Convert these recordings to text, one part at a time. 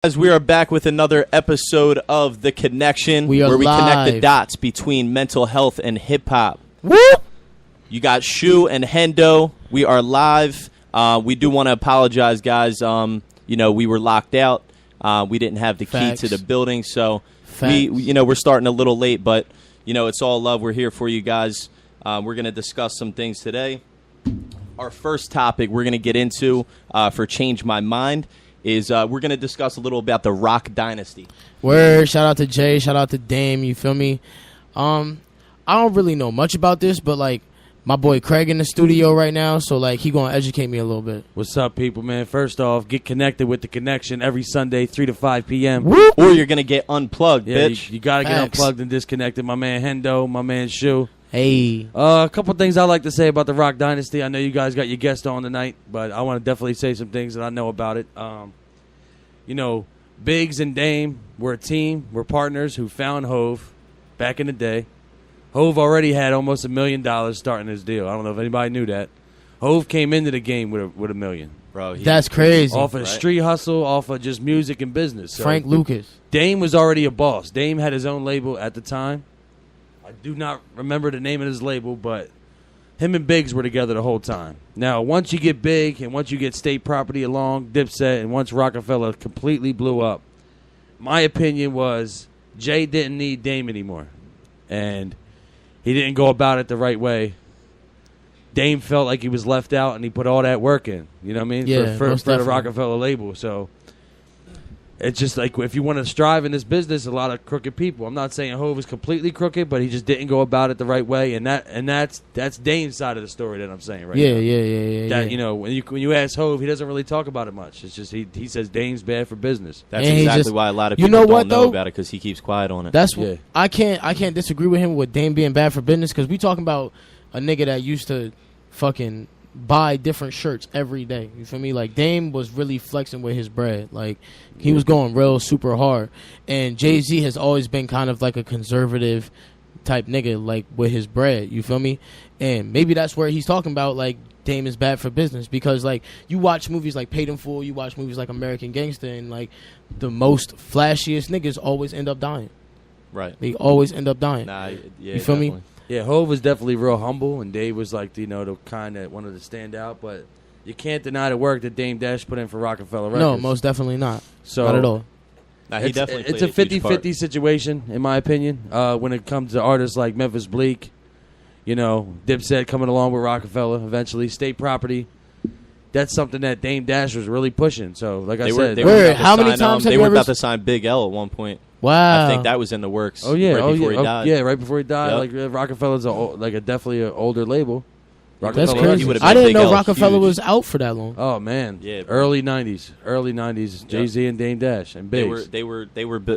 As we are back with another episode of The Connection, where we connect the dots between mental health and hip-hop. Whoop! You got Shu and Hendo. We are live. We do want to apologize, guys. We were locked out. We didn't have the key to the building, so we're starting a little late, but it's all love. We're here for you guys. We're going to discuss some things today. Our first topic we're going to get into for Change My Mind is we're going to discuss a little about the Rock Dynasty. Word, shout out to Jay, shout out to Dame, you feel me? I don't really know much about this, but like my boy Craig in the studio right now, so like he going to educate me a little bit. What's up, people, man? First off, get connected with The Connection every Sunday, 3 to 5 p.m. Whoop. Or you're going to get unplugged, bitch. You got to get unplugged and disconnected. My man Hendo, my man Shu. Hey. A couple things I like to say about the Rock Dynasty. I know you guys got your guest on tonight, but I want to definitely say some things that I know about it. Biggs and Dame were a team, were partners who found Hove back in the day. Hove already had almost $1 million starting his deal. I don't know if anybody knew that. Hove came into the game with $1 million. Bro, that's crazy. Off of street hustle, off of just music and business. So Frank Lucas. Dame was already a boss. Dame had his own label at the time. I do not remember the name of his label, but him and Biggs were together the whole time. Now, once you get big and once you get state property along, Dipset, and once Rockefeller completely blew up, my opinion was Jay didn't need Dame anymore. And he didn't go about it the right way. Dame felt like he was left out, and he put all that work in. You know what I mean? Yeah, for the Rockefeller label. So it's just like if you want to strive in this business, a lot of crooked people. I'm not saying Hove is completely crooked, but he just didn't go about it the right way, and that's Dame's side of the story that I'm saying right now. Yeah. When you ask Hove, he doesn't really talk about it much. It's just he says Dame's bad for business. That's exactly why a lot of people don't know about it, because he keeps quiet on it. That's what I can't disagree with him with Dame being bad for business, because we talking about a nigga that used to fucking buy different shirts every day. You feel me? Like Dame was really flexing with his bread. Like he was going real super hard. And Jay-Z has always been kind of like a conservative type nigga, like with his bread. You feel me? And maybe that's where he's talking about like Dame is bad for business, because like you watch movies like Paid in Full, you watch movies like American Gangster, and like the most flashiest niggas always end up dying. Right. They always end up dying. You feel me? Yeah, Hove was definitely real humble, and Dave was like, the kind that wanted to stand out. But you can't deny the work that Dame Dash put in for Rockefeller Records. No, most definitely not. So not at all. He definitely it's a 50-50 situation, in my opinion, when it comes to artists like Memphis Bleak, Dipset coming along with Rockefeller eventually, state property. That's something that Dame Dash was really pushing. So, like I said, they were about to sign Big L at one point. Wow, I think that was in the works. Oh yeah, right before he died. Yeah, right before he died. Yep. Like Rockefeller's definitely an older label. That's crazy. I didn't know Rockefeller was out for that long. Oh man, yeah, early '90s, Jay-Z and Dame Dash and Biggs. They were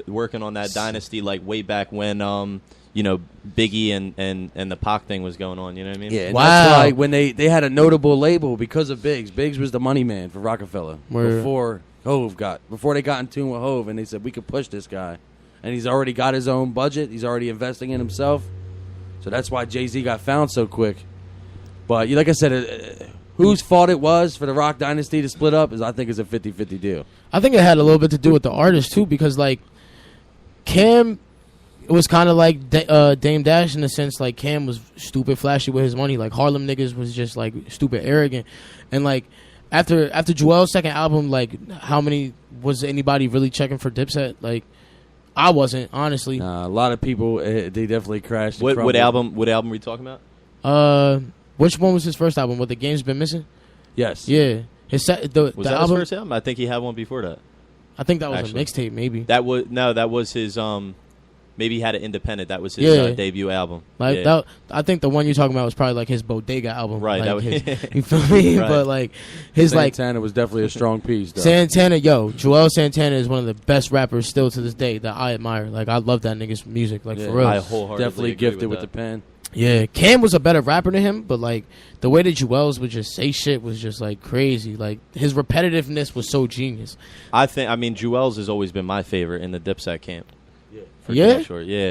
working on that dynasty like way back when Biggie and the Pac thing was going on. You know what I mean? Yeah, and that's why when they had a notable label because of Biggs. Biggs was the money man for Rockefeller before they got in tune with Hove, and they said we could push this guy. And he's already got his own budget. He's already investing in himself. So that's why Jay-Z got found so quick. But like I said, whose fault it was for the Rock Dynasty to split up I think is a 50-50 deal. I think it had a little bit to do with the artist, too, because, like, Cam, it was kind of like Dame Dash in the sense, like, Cam was stupid flashy with his money. Like, Harlem niggas was just, like, stupid arrogant. And, like, after Joel's second album, like, how many was anybody really checking for Dipset? Like, I wasn't, honestly. A lot of people, they definitely crashed. What album were you talking about? Which one was his first album? What, The Game's Been Missing? Yes. Yeah. Was that album, his first album? I think he had one before that. I think that was a mixtape, maybe. That was his. Maybe he had an independent. That was his debut album. Like that, I think the one you're talking about was probably like his Bodega album. Right. Like you feel me? Right. But like his Santana was definitely a strong piece. Though. Joel Santana is one of the best rappers still to this day that I admire. Like I love that nigga's music. Like for real. I wholeheartedly definitely gifted with the pen. Yeah, Cam was a better rapper than him, but like the way that Joel's would just say shit was just like crazy. Like his repetitiveness was so genius. Joel's has always been my favorite in the Dipset camp. Yeah,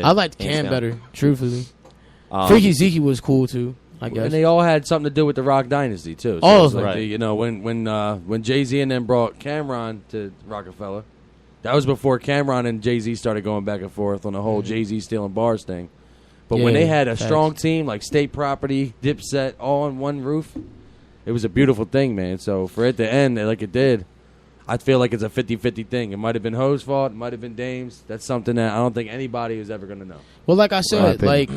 I liked Cam better, truthfully. Freaky Zeke was cool too, I guess. And they all had something to do with the Rock Dynasty too. So all of them, right? When Jay-Z and them brought Cameron to Rockefeller, That was before Cameron and Jay-Z started going back and forth on the whole Jay-Z stealing bars thing. But when they had a strong team like State Property, Dipset, all on one roof, it was a beautiful thing, man. So for it to end like it did, I feel like it's a 50-50 thing. It might have been Ho's fault. It might have been Dame's. That's something that I don't think anybody is ever going to know. Well, like I said, like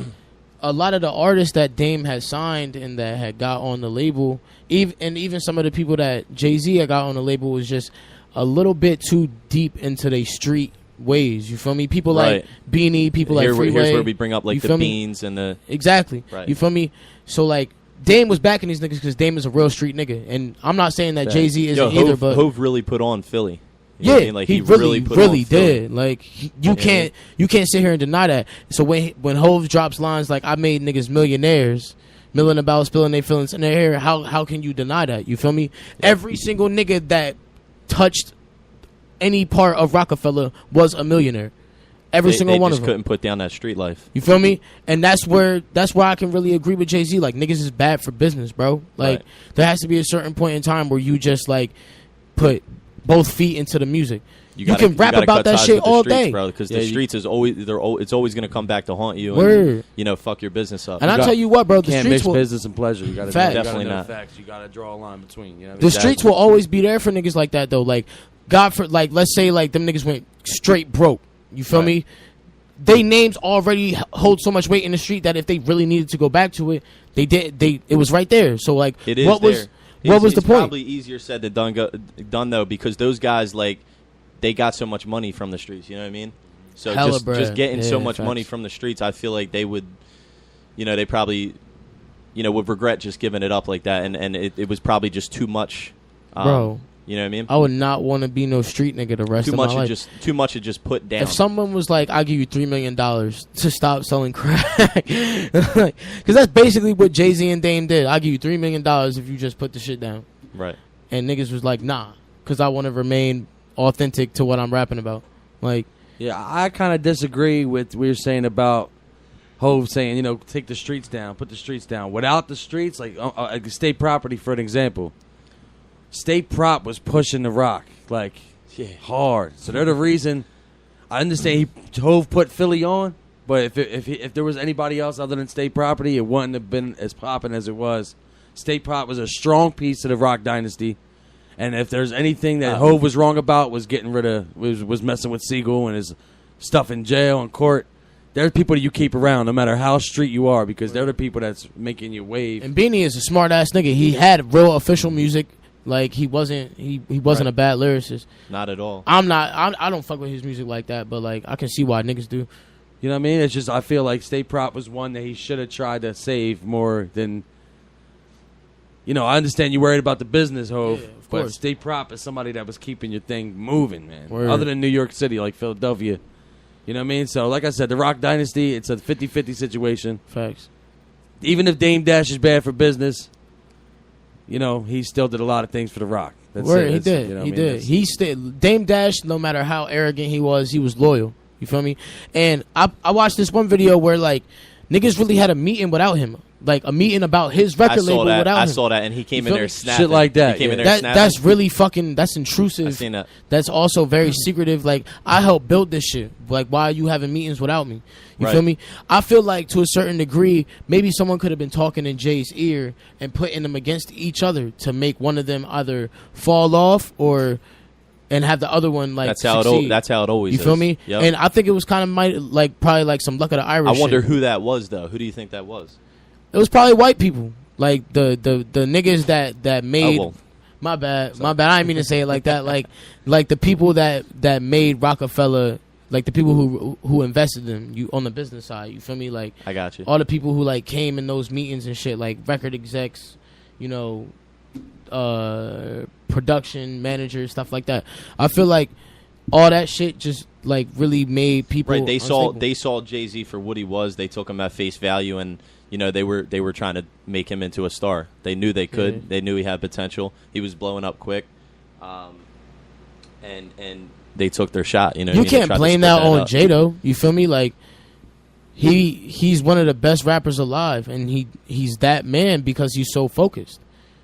a lot of the artists that Dame had signed and that had got on the label, even some of the people that Jay-Z had got on the label was just a little bit too deep into their street ways. You feel me? People like Beanie, people like Freeway. Here's where we bring up like the Beans and the... Exactly. Right. You feel me? So like Dame was backing these niggas because Dame is a real street nigga. And I'm not saying that Jay-Z isn't either, but... Hov really put on Philly. You know what I mean? Like, he really did. Like you can't sit here and deny that. So when Hov drops lines like "I made niggas millionaires," milling about spilling their feelings in their hair, how can you deny that? You feel me? Yeah. Every single nigga that touched any part of Rockefeller was a millionaire. Every single one of them. They just couldn't put down that street life. You feel me? And that's where I can really agree with Jay-Z. Like, niggas is bad for business, bro. Like, there has to be a certain point in time where you just like put both feet into the music. You can rap about that shit all day, bro. Because the streets is always it's always going to come back to haunt you. And, fuck your business up. And I tell you what, bro, the can't streets mix business and pleasure. You got to definitely not. Facts. You got to draw a line between. You know, the streets will always be there for niggas like that, though. Like, let's say like them niggas went straight broke. You feel me? They names already hold so much weight in the street that if they really needed to go back to it, they did. It was right there. So like, it is what was the point? It's probably easier said than done though, because those guys like they got so much money from the streets. You know what I mean? So just getting so much money from the streets, I feel like they would, they probably, would regret just giving it up like that, and it was probably just too much, bro. You know what I mean? I would not want to be no street nigga the rest of my life. Too much to just put down. If someone was like, "I'll give you $3 million to stop selling crack," because that's basically what Jay-Z and Dame did. "I'll give you $3 million if you just put the shit down." Right. And niggas was like, "Nah," because I want to remain authentic to what I'm rapping about. Like, yeah, I kind of disagree with what you're saying about Hov saying, take the streets down, put the streets down. Without the streets, like State Property, for an example. State Prop was pushing the rock hard, so they're the reason. I understand Hov put Philly on, but if there was anybody else other than State Property, it wouldn't have been as popping as it was. State Prop was a strong piece of the Rock dynasty, and if there's anything that Hov was wrong about, was getting rid of was messing with Siegel and his stuff in jail and court. They're people that you keep around no matter how street you are, because they're the people that's making you wave. And Beanie is a smart ass nigga. He had real official music. Like, he wasn't a bad lyricist. Not at all. I don't fuck with his music like that, but like I can see why niggas do. You know what I mean? It's just I feel like State Prop was one that he should have tried to save more than. I understand you're worried about the business, Hov, but State Prop is somebody that was keeping your thing moving, man. Word. Other than New York City, like Philadelphia. You know what I mean? So, like I said, the Rock dynasty, it's a 50-50 situation. Facts. Even if Dame Dash is bad for business, he still did a lot of things for the Rock. That's Word, he did. He did. Dame Dash, no matter how arrogant he was loyal. You feel me? And I watched this one video where like niggas really had a meeting without him. Like a meeting about his record label without him. I saw that, and he came in there snapping. Shit like that. He came in there snapping. That's really fucking. That's intrusive. I've seen that. That's also very secretive. Like, I helped build this shit. Like, why are you having meetings without me? You feel me? I feel like to a certain degree, maybe someone could have been talking in Jay's ear and putting them against each other to make one of them either fall off and have the other one like succeed. That's how it always is. You feel me? Yep. And I think it was kind of probably like some Luck of the Irish. I wonder shit. who that was though. Who do you think that was? It was probably white people, like the niggas that made. Oh, well. My bad. I didn't mean to say it like that. Like the people that made Rockefeller, like the people who invested in you on the business side. You feel me? Like, I got you. All the people who like came in those meetings and shit, like record execs, production managers, stuff like that. I feel like all that shit just like really made people right. They unstable. saw Jay-Z for what he was. They took him at face value, and they were trying to make him into a star. They knew they could. Yeah. They knew he had potential. He was blowing up quick, and they took their shot. You can't blame that on Jay though. You feel me? Like he's one of the best rappers alive, and he's that man because he's so focused.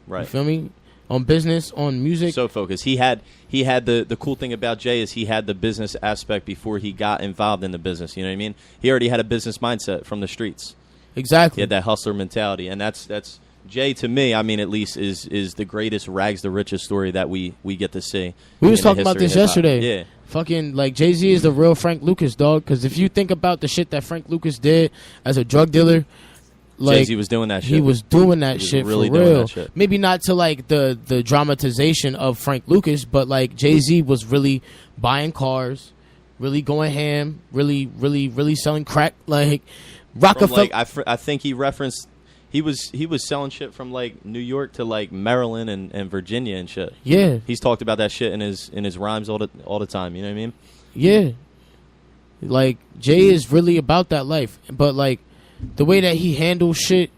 Right. You feel me? on business, on music. So focused. He had the cool thing about Jay is he had the business aspect before he got involved in the business. You know what I mean? He already had a business mindset from the streets. Exactly. He had that hustler mentality, and that's Jay, to me, I mean, at least is the greatest rags to riches story that we get to see. We was talking about this yesterday. Yeah. Fucking, like, Jay-Z is the real Frank Lucas, dog. Because if you think about the shit that Frank Lucas did as a drug dealer, like, Jay-Z was doing that shit. He was doing that shit really for real. doing that shit. Maybe not to, like, the dramatization of Frank Lucas, but, like, Jay-Z was really buying cars, really going ham, really selling crack. Like, Rockefeller. Like, I think he referenced... He was selling shit from like New York to like Maryland and Virginia and shit. Yeah, he's talked about that shit in his rhymes all the time. You know what I mean? Yeah, like Jay is really about that life, but like the way that he handles shit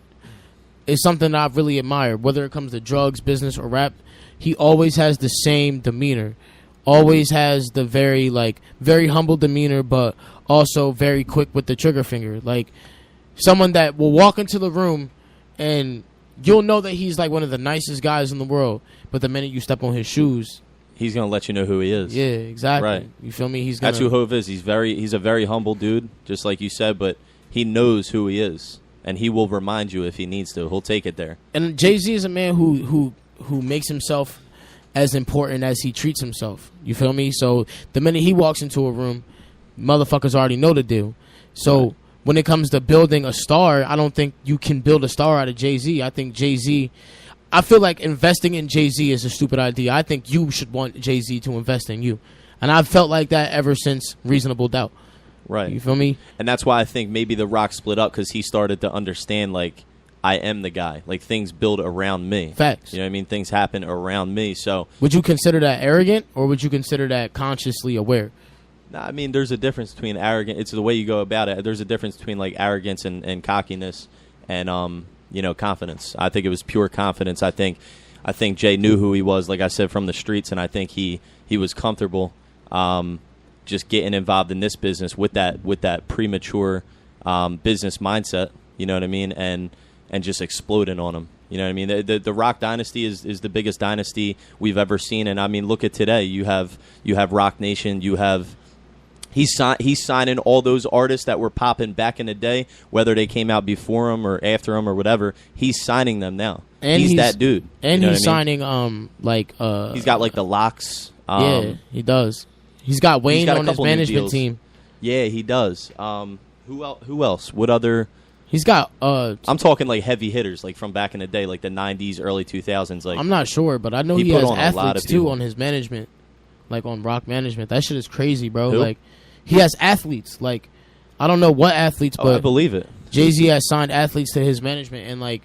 is something that I really admire. Whether it comes to drugs, business, or rap, he always has the same demeanor. Always has the very humble demeanor, but also very quick with the trigger finger. Like someone that will walk into the room. And you'll know that he's like one of the nicest guys in the world. But the minute you step on his shoes, he's gonna let you know who he is. Yeah, exactly. Right. You feel me? That's who Hove is. He's a very humble dude, just like you said. But he knows who he is, and he will remind you if he needs to. He'll take it there. And Jay-Z is a man who makes himself as important as he treats himself. You feel me? So the minute he walks into a room, motherfuckers already know the deal. So. Right. When it comes to building a star, I don't think you can build a star out of Jay-Z. I think Jay-Z... I feel like investing in Jay-Z is a stupid idea. I think you should want Jay-Z to invest in you. And I've felt like that ever since Reasonable Doubt. Right. You feel me? And that's why I think maybe The Rock split up, because he started to understand, like, I am the guy. Like, things build around me. Facts. You know what I mean? Things happen around me, so... Would you consider that arrogant, or would you consider that consciously aware? I mean, there's a difference between arrogant. It's the way you go about it. There's a difference between like arrogance and cockiness and confidence. I think it was pure confidence. I think Jay knew who he was, like I said, from the streets, and I think he was comfortable just getting involved in this business with that premature business mindset. You know what I mean? And just exploding on him. You know what I mean? The Rock dynasty is the biggest dynasty we've ever seen, and I mean, look at today. You have Rock Nation. You have He's signing all those artists that were popping back in the day, whether they came out before him or after him or whatever. He's signing them now. And he's that dude. And you know he's signing he's got like the Locks. Yeah, he does. He's got Wayne on his management team. Yeah, he does. Who else? What other? He's got. I'm talking like heavy hitters, like from back in the day, like the '90s, early 2000s. Like I'm not sure, but I know he has athletes too on his management, like on Rock management. That shit is crazy, bro. Who? Like he has athletes. Like I don't know what athletes, but I believe it. Jay-Z has signed athletes to his management, and like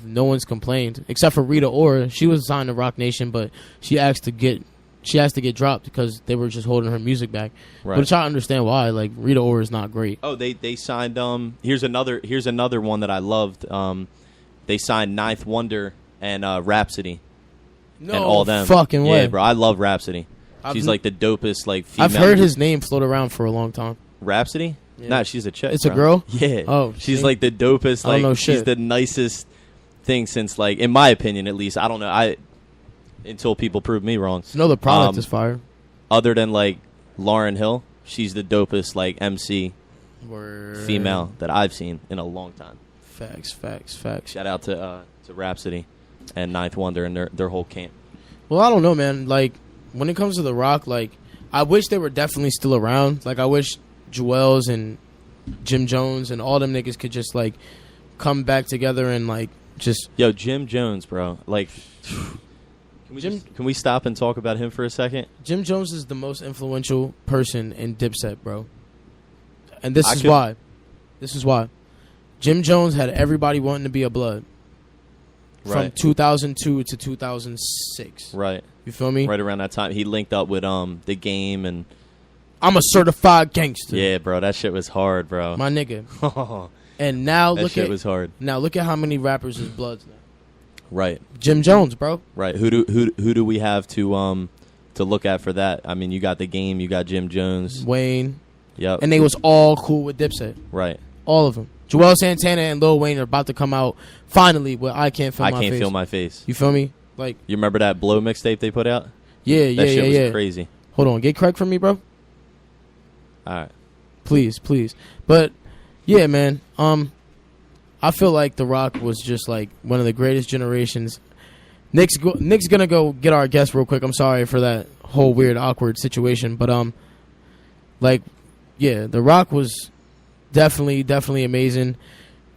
no one's complained except for Rita Ora. She was signed to Rock Nation, but she has to get dropped because they were just holding her music back. Right. But I understand why. Like Rita Ora is not great. Oh, they signed. Here's another one that I loved. They signed Ninth Wonder and Rhapsody. No and all them. Fucking way, yeah, bro. I love Rhapsody. She's like the dopest like female. I've heard his name float around for a long time. Rhapsody? Yeah. Nah, she's a chick. It's bro. a girl? Yeah. Oh, she's like the dopest. Like, I don't know shit. She's the nicest thing since, like, in my opinion, at least. I don't know. Until people prove me wrong. No, the product is fire. Other than like Lauryn Hill, she's the dopest like MC female that I've seen in a long time. Facts. Shout out to Rhapsody and Ninth Wonder and their whole camp. Well, I don't know, man. Like when it comes to The Rock, like I wish they were definitely still around. Like I wish Joel's and Jim Jones and all them niggas could just like come back together and like just Jim Jones, bro. Like Can we stop and talk about him for a second? Jim Jones is the most influential person in Dipset, bro. And this is why. This is why. Jim Jones had everybody wanting to be a Blood. From 2002 to 2006. Right. You feel me? Right around that time. He linked up with The Game and... I'm a certified gangster. Yeah, bro. That shit was hard, bro. My nigga. And now that shit was hard. Now look at how many rappers is Bloods now. Right. Jim Jones, bro. Right. Who do we have to look at for that? I mean, you got The Game, you got Jim Jones, Wayne. Yep. And they was all cool with Dipset. Right. All of them. Joel Santana and Lil Wayne are about to come out finally with I Can't Feel My Face. I Can't Feel My Face. You feel me? Like, you remember that Blow mixtape they put out? Yeah, that shit was crazy. Hold on, get Craig from me, bro. All right, please. But yeah, man. I feel like The Rock was just like one of the greatest generations. Nick's gonna go get our guest real quick. I'm sorry for that whole weird, awkward situation, but like, yeah, The Rock was definitely amazing.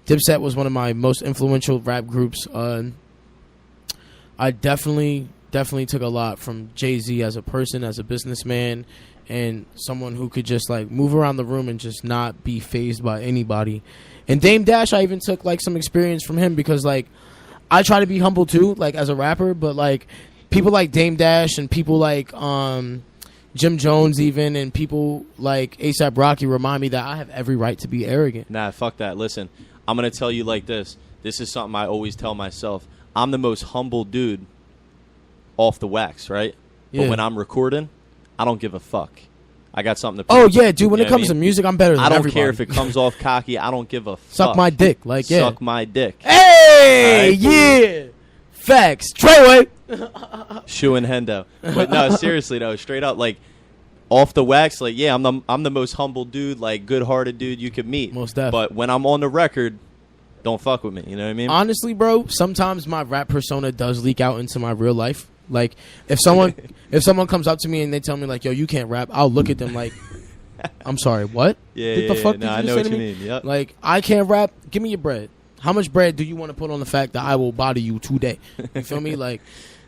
Dipset was one of my most influential rap groups. I definitely took a lot from Jay-Z as a person, as a businessman, and someone who could just like move around the room and just not be fazed by anybody. And Dame Dash, I even took like some experience from him because like I try to be humble too, like as a rapper, but like people like Dame Dash and people like Jim Jones even, and people like A$AP Rocky remind me that I have every right to be arrogant. Nah, fuck that. Listen, I'm going to tell you like this. This is something I always tell myself. I'm the most humble dude off the wax, right? Yeah. But when I'm recording, I don't give a fuck. I got something to prove. Oh, yeah, dude. When it comes to music, I'm better than everybody. I don't care if it comes off cocky. I don't give a fuck. Suck my dick. Like, yeah. Suck my dick. Hey, right? Yeah. Facts. Treyway. Shoe and Hendo. But no, seriously, though, straight up, like, off the wax, like, yeah, I'm the most humble dude, like, good-hearted dude you could meet. Most definitely. But when I'm on the record, don't fuck with me. You know what I mean? Honestly, bro, sometimes my rap persona does leak out into my real life. Like, if someone comes up to me and they tell me, like, yo, you can't rap, I'll look at them like, I'm sorry, what? Yeah, what the fuck did you I know say what to you me? mean. Yep. Like, I can't rap. Give me your bread. How much bread do you want to put on the fact that I will body you today? You feel me? Like,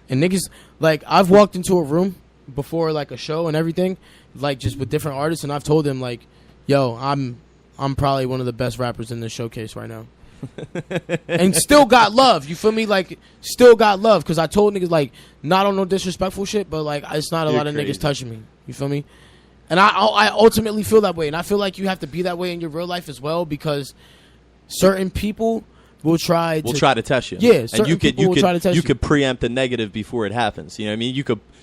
and niggas, like, I've walked into a room before, like, a show and everything, like, just with different artists, and I've told them, like, yo, I'm probably one of the best rappers in this showcase right now. And still got love, you feel me? Like, still got love, because I told niggas, like, not on no disrespectful shit, but like, it's not a lot of niggas touching me, you feel me? And I ultimately feel that way, and I feel like you have to be that way in your real life as well, because certain people will try to test you. Yeah, and you could try to test you. could preempt the negative before it happens. You know what I mean?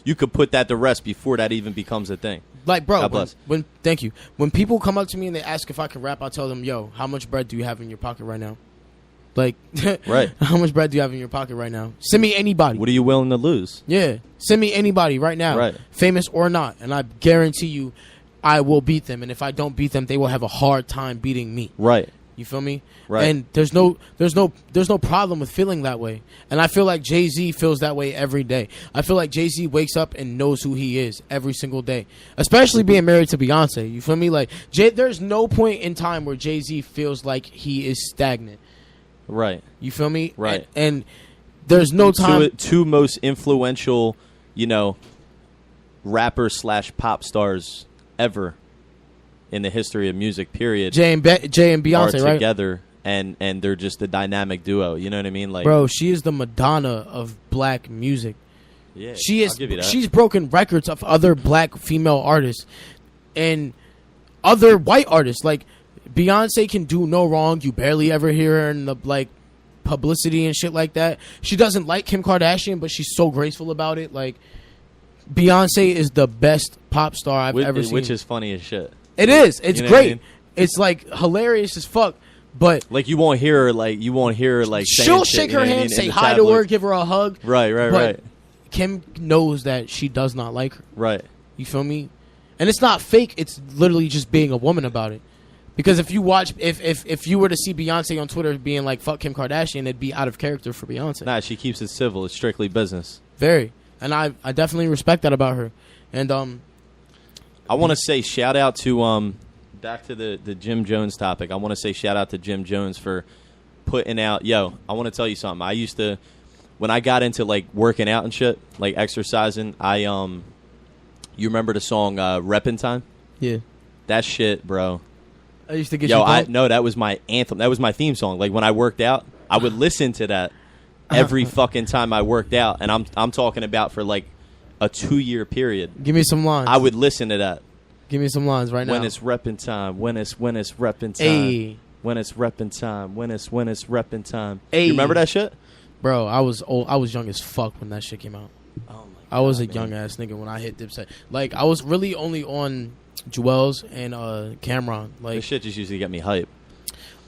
You could put that to rest before that even becomes a thing. Like, bro, thank you. When people come up to me and they ask if I can rap, I tell them, yo, how much bread do you have in your pocket right now? Like, right. How much bread do you have in your pocket right now? Send me anybody. What are you willing to lose? Yeah. Send me anybody right now. Right. Famous or not. And I guarantee you I will beat them. And if I don't beat them, they will have a hard time beating me. Right. You feel me? Right. And there's no problem with feeling that way. And I feel like Jay-Z feels that way every day. I feel like Jay-Z wakes up and knows who he is every single day. Especially being married to Beyonce. You feel me? Like, there's no point in time where Jay-Z feels like he is stagnant. Right. You feel me? Right. And there's no time. Two most influential, rapper/pop stars ever in the history of music, period. Jay and Beyonce, are together, right? And they're just a dynamic duo. You know what I mean? Like, bro, she is the Madonna of black music. Yeah, I'll give you that. She's broken records of other black female artists and other white artists. Like, Beyonce can do no wrong. You barely ever hear her in the like publicity and shit like that. She doesn't like Kim Kardashian, but she's so graceful about it. Like, Beyonce is the best pop star I've ever seen. Which is funny as shit. It is. It's great. I mean? It's like hilarious as fuck. But like, you won't hear her like she'll shake her hand, say hi to her, give her a hug. Right. Kim knows that she does not like her. Right. You feel me? And it's not fake. It's literally just being a woman about it. Because if you watch, if you were to see Beyonce on Twitter being like, fuck Kim Kardashian, it'd be out of character for Beyonce. Nah, she keeps it civil. It's strictly business. Very. And I definitely respect that about her. And I want to say shout out to, back to the Jim Jones topic, I want to say shout out to Jim Jones for putting out, I want to tell you something. I used to, when I got into like working out and shit, like exercising, you remember the song Reppin' Time? Yeah. That shit, bro. I used to get that was my anthem. That was my theme song. Like, when I worked out, I would listen to that every fucking time I worked out, and I'm talking about for like a 2-year period. Give me some lines. I would listen to that. Give me some lines right now. When it's reppin' time. When it's reppin' time. Ay. When it's reppin' time. When it's reppin' time. Ay. You remember that shit? Bro, I was old. I was young as fuck when that shit came out. Oh my God, I was a young ass nigga when I hit Dipset. Like, I was really only on Jewels and Cameron. Like, this shit just usually get me hype.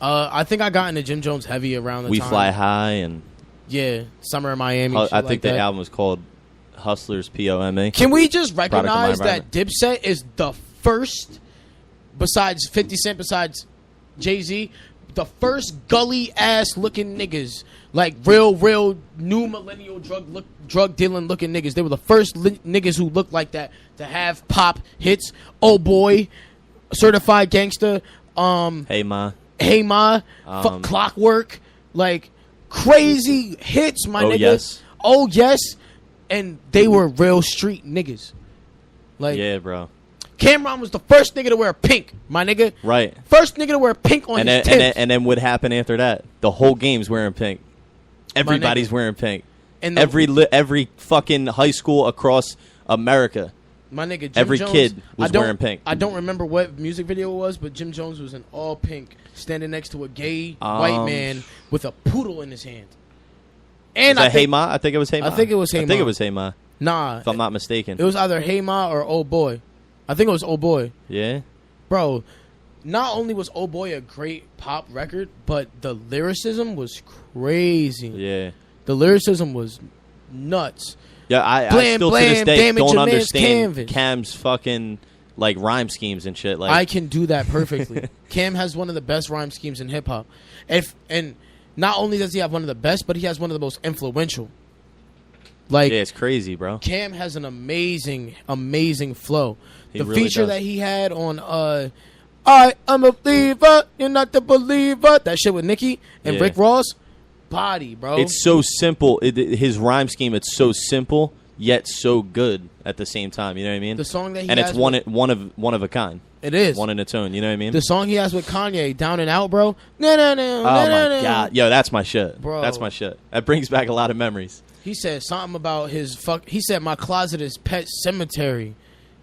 I think I got into Jim Jones heavy around the time. We Fly High and Yeah, Summer in Miami. I think the album was called Hustlers POMA. Can we just recognize that Dipset is the first, besides 50 Cent, besides Jay-Z, the first gully ass looking niggas, like real new millennial drug dealing looking niggas. They were the first niggas who looked like that to have pop hits. Oh boy, Certified Gangster, Hey Ma, Clockwork, like crazy hits, my nigga. Yes. Oh yes, and they were real street niggas. Like, yeah, bro. Cameron was the first nigga to wear pink, my nigga. Right. First nigga to wear pink on his tips. And then what happened after that? The whole game's wearing pink. Everybody's wearing pink. And every fucking high school across America. My nigga, every Jones, kid was wearing pink. I don't remember what music video it was, but Jim Jones was in all pink, standing next to a gay white man with a poodle in his hand. And was that Hey Ma? I think it was Hey Ma. I think it was Hey Ma. I think it was Hey Ma. Nah. If I'm not mistaken. It was either Hey Ma or Oh Boy. I think it was Oh Boy. Yeah? Bro, not only was Oh Boy a great pop record, but the lyricism was crazy. Yeah. The lyricism was nuts. Yeah, I still to this day don't understand Cam's fucking like rhyme schemes and shit. Like, I can do that perfectly. Cam has one of the best rhyme schemes in hip hop. And not only does he have one of the best, but he has one of the most influential. Like, yeah, it's crazy, bro. Cam has an amazing flow. The really feature does. that he had on I am a believer, you're not the believer. That shit with Nicki and Rick Ross. Body, bro. It's so simple. His rhyme scheme, it's so simple yet so good at the same time. You know what I mean? The song that he and has it's one of a kind. It is one in its own. You know what I mean? The song he has with Kanye, Down and Out, bro. No. Oh my god, yo, that's my shit, bro. That's my shit. That brings back a lot of memories. He said something about his He said my closet is pet cemetery,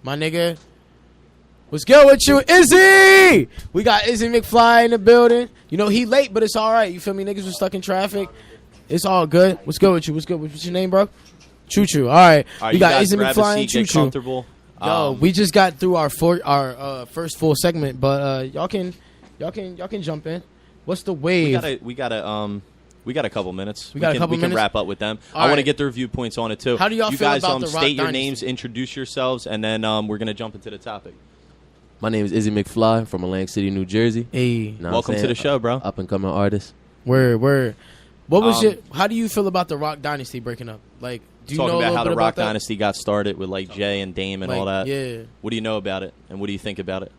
my nigga. What's good with you, Izzy? We got Izzy Mcfly in the building. You know, he late, but it's all right. You feel me? Niggas was stuck in traffic. It's all good. What's good with you? What's good? What's your name, bro? Choo Choo. All right. We got Izzy Mcfly and Choo Choo. Yo, we just got through our first full segment, but y'all can jump in. What's the wave? We got a couple minutes. We can wrap up with them. All I want to right. get the review points on it too. How do y'all you feel guys, about the Rock state your Dynasty? names, introduce yourselves, and then we're gonna jump into the topic. My name is Izzy Mcfly from Atlantic City, New Jersey. Hey, welcome to the show, bro. Up and coming artist. Word. What was how do you feel about the Rock Dynasty breaking up? Like, do you know talking a about little how bit the Rock about Dynasty got started with like Jay and Dame and like, all that? Yeah. What do you know about it, and what do you think about it?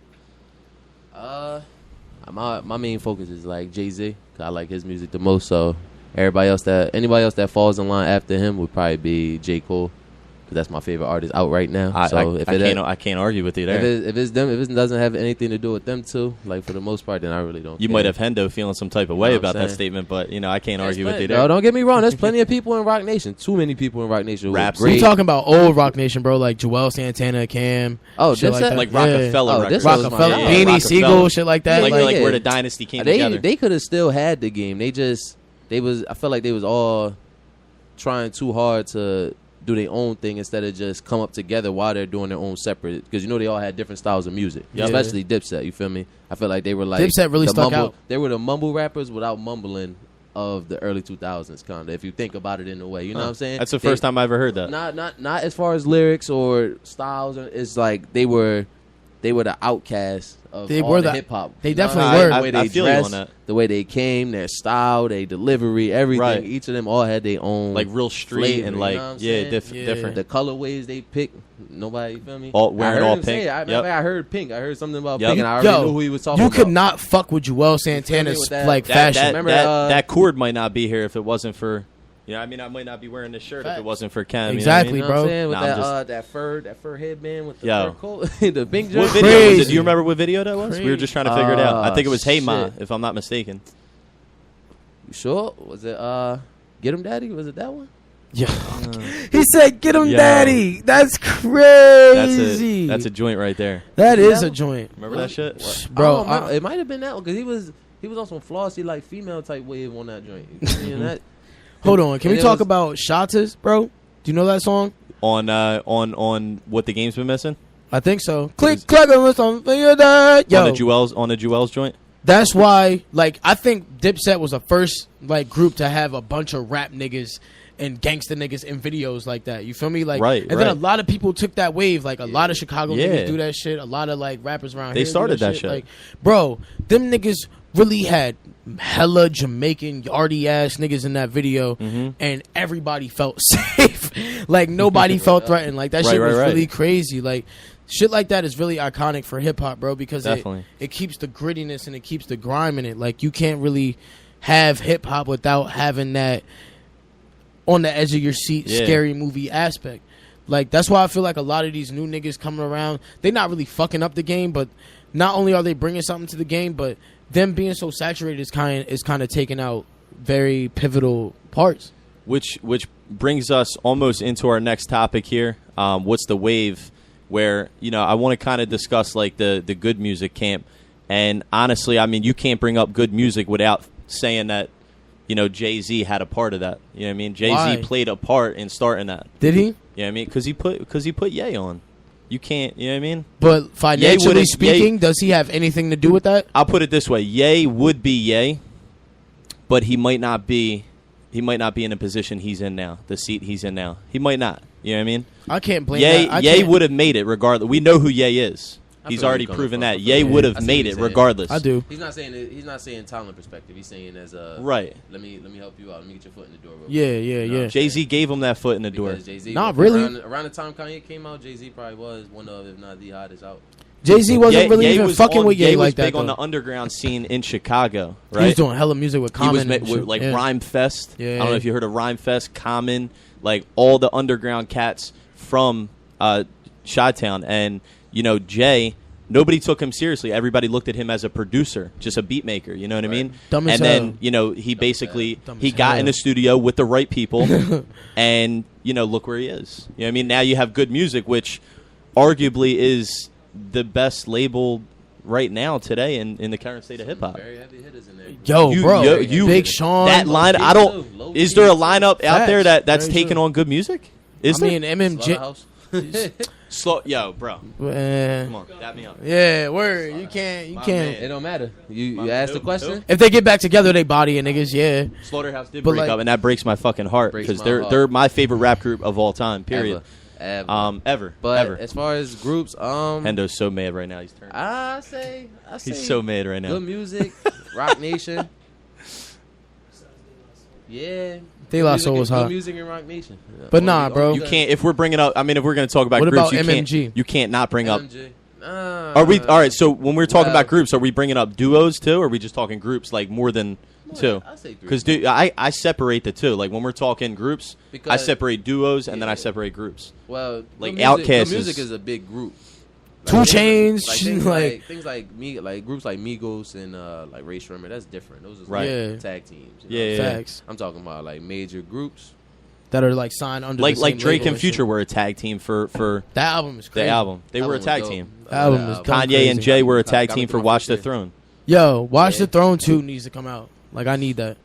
My main focus is like Jay-Z. I like his music the most. So anybody else that falls in line after him would probably be J. Cole. That's my favorite artist out right now. I can't argue with you there. If it doesn't have anything to do with them two, like for the most part, then I really don't. You care. might have Hendo feeling some type of way about that statement, but I can't argue with you there. No, don't get me wrong. There's plenty of people in Rock Nation. Too many people in Rock Nation. Raps. We talking about old Rock Nation, bro, like Joel Santana, Cam. Oh, shit like that. Like Rockefeller records. Rockefeller, Yeah, Beanie Rockefeller. Siegel, shit like that. Like where the dynasty came together. They could have still had the game. I felt like they was all trying too hard to do their own thing instead of just come up together while they're doing their own separate. Because they all had different styles of music, especially Dipset. You feel me? I feel like they were like Dipset really stuck out. They were the mumble rappers without mumbling of the early 2000s, kind of. If you think about it in a way, you know what I'm saying? That's the first time I ever heard that. Not as far as lyrics or styles. It's like they were the outcasts of all the hip hop. They definitely were. The way they I feel you dressed, on that. the way they came, their style, their delivery, everything. Right. Each of them all had their own Like real street flavor, and you like know what I'm saying? different. The colorways they picked. Nobody, you feel me? All wearing all him pink. say it. I heard pink. I heard something about Yep. pink, and I already knew who he was talking You about. could not fuck with Joel Santana's with that- like That, fashion. that, Remember, that cord might not be here if it wasn't for. I might not be wearing this shirt if it wasn't for Cam. Exactly. You know what I'm bro. saying? With Nah, that fur headband with the Yo. fur coat, the pink What shirt. video was Crazy. it? Do you remember what video that was? We were just trying to figure it out. I think it was Hey Ma, shit. if I'm not mistaken. You sure? Was it Get 'Em Daddy? Was it that one? Yeah. He said, "Get him, Yo. daddy." That's crazy. That's a joint right there. That is a joint, Remember that shit? bro. It might have been that one because he was on some flossy like female type wave on that joint. You know that? Hold on, can And we it talk was- about Shotters, bro? Do you know that song? On what the game's been missing? I think so. Click, clack on something for your dad. Yo, On the Jewels joint. That's why, like, I think Dipset was the first like group to have a bunch of rap niggas and gangsta niggas in videos like that. You feel me? Like, and then a lot of people took that wave. Like, a lot of Chicago niggas do that shit. A lot of like rappers around here started do that shit. Like, bro, them niggas really had hella Jamaican yardy ass niggas in that video, and everybody felt safe. Like, nobody felt threatened. Like, that shit was really crazy. Like, shit like that is really iconic for hip hop, bro, because it keeps the grittiness and it keeps the grime in it. Like, you can't really have hip hop without having that on the edge of your seat, scary movie aspect. Like, that's why I feel like a lot of these new niggas coming around, they not really fucking up the game, but not only are they bringing something to the game, but them being so saturated is kind of taking out very pivotal parts. Which brings us almost into our next topic here. What's the wave? Where, you know, I want to kind of discuss like the good music camp. And honestly, I mean, you can't bring up good music without saying that, you know, Jay-Z had a part of that. You know what I mean? Jay-Z played a part in starting that. Did he? You know what I mean? Because he put Ye on. You can't, you know what I mean? But financially speaking, does he have anything to do with that? I'll put it this way. Ye would be Ye, but he might not be in the position he's in now, the seat he's in now. He might not. You know what I mean? I can't blame that. Ye would have made it regardless. We know who Ye is. He's already proven that. Ye would have made it regardless. I do. He's not saying talent perspective. He's saying as a Let me help you out. Let me get your foot in the door. Yeah. Jay-Z gave him that foot in the door. Jay-Z, not really. Around the time Kanye came out, Jay-Z probably was one of, if not the hottest out. Jay-Z wasn't really even fucking with Ye like that. Ye was big on the underground scene in Chicago, right? He was doing hella music with Common. He was with Rhyme Fest. I don't know if you heard of Rhyme Fest, Common, like all the underground cats from Chi-Town. And, you know, Jay, nobody took him seriously. Everybody looked at him as a producer, just a beat maker, you know what I mean? Dumb as and hell. Then, you know, he basically, he got in the studio with the right people and, you know, look where he is. You know what I mean? Now you have good music, which arguably is the best label right now today in the current state of hip hop. Very heavy hitters in there. Yo, Big Sean. That line, I don't. Is there a lineup out there that's taking on good music? I mean, MMG. Yo, bro. Come on, dap me up. Yeah, word. You can't. It don't matter. You asked the question. If they get back together, they body a niggas. Yeah. Slaughterhouse did break up, and that breaks my fucking heart because they're my favorite rap group of all time. Period. Ever. But ever. As far as groups, Hendo's so mad right now. He's turning. I say he's so mad right now. Good music, Rock Nation. Yeah. De La Soul was hot. Good music in Rock Nation. But nah, bro. You can't. If we're bringing up, I mean, if we're going to talk about what groups, about MMG? You can't not bring up. Nah. Are we all right? So when we're talking about groups, are we bringing up duos too, or are we just talking groups like more than two? I say three. Because I separate the two. Like when we're talking groups, I separate duos and then I separate groups. Well, like Outkast. Music is a big group. 2 Chainz, things like me, like groups like Migos and like Ray Sherman. That's different. Those are tag teams. Yeah. Facts. I'm talking about like major groups that are like signed under like the same Drake label and Future were a tag team for that album is crazy. The album they were a tag team. Album is Kanye and Jay were a tag team for Watch the Throne. Yo, Watch the Throne 2 needs to come out. Like I need that.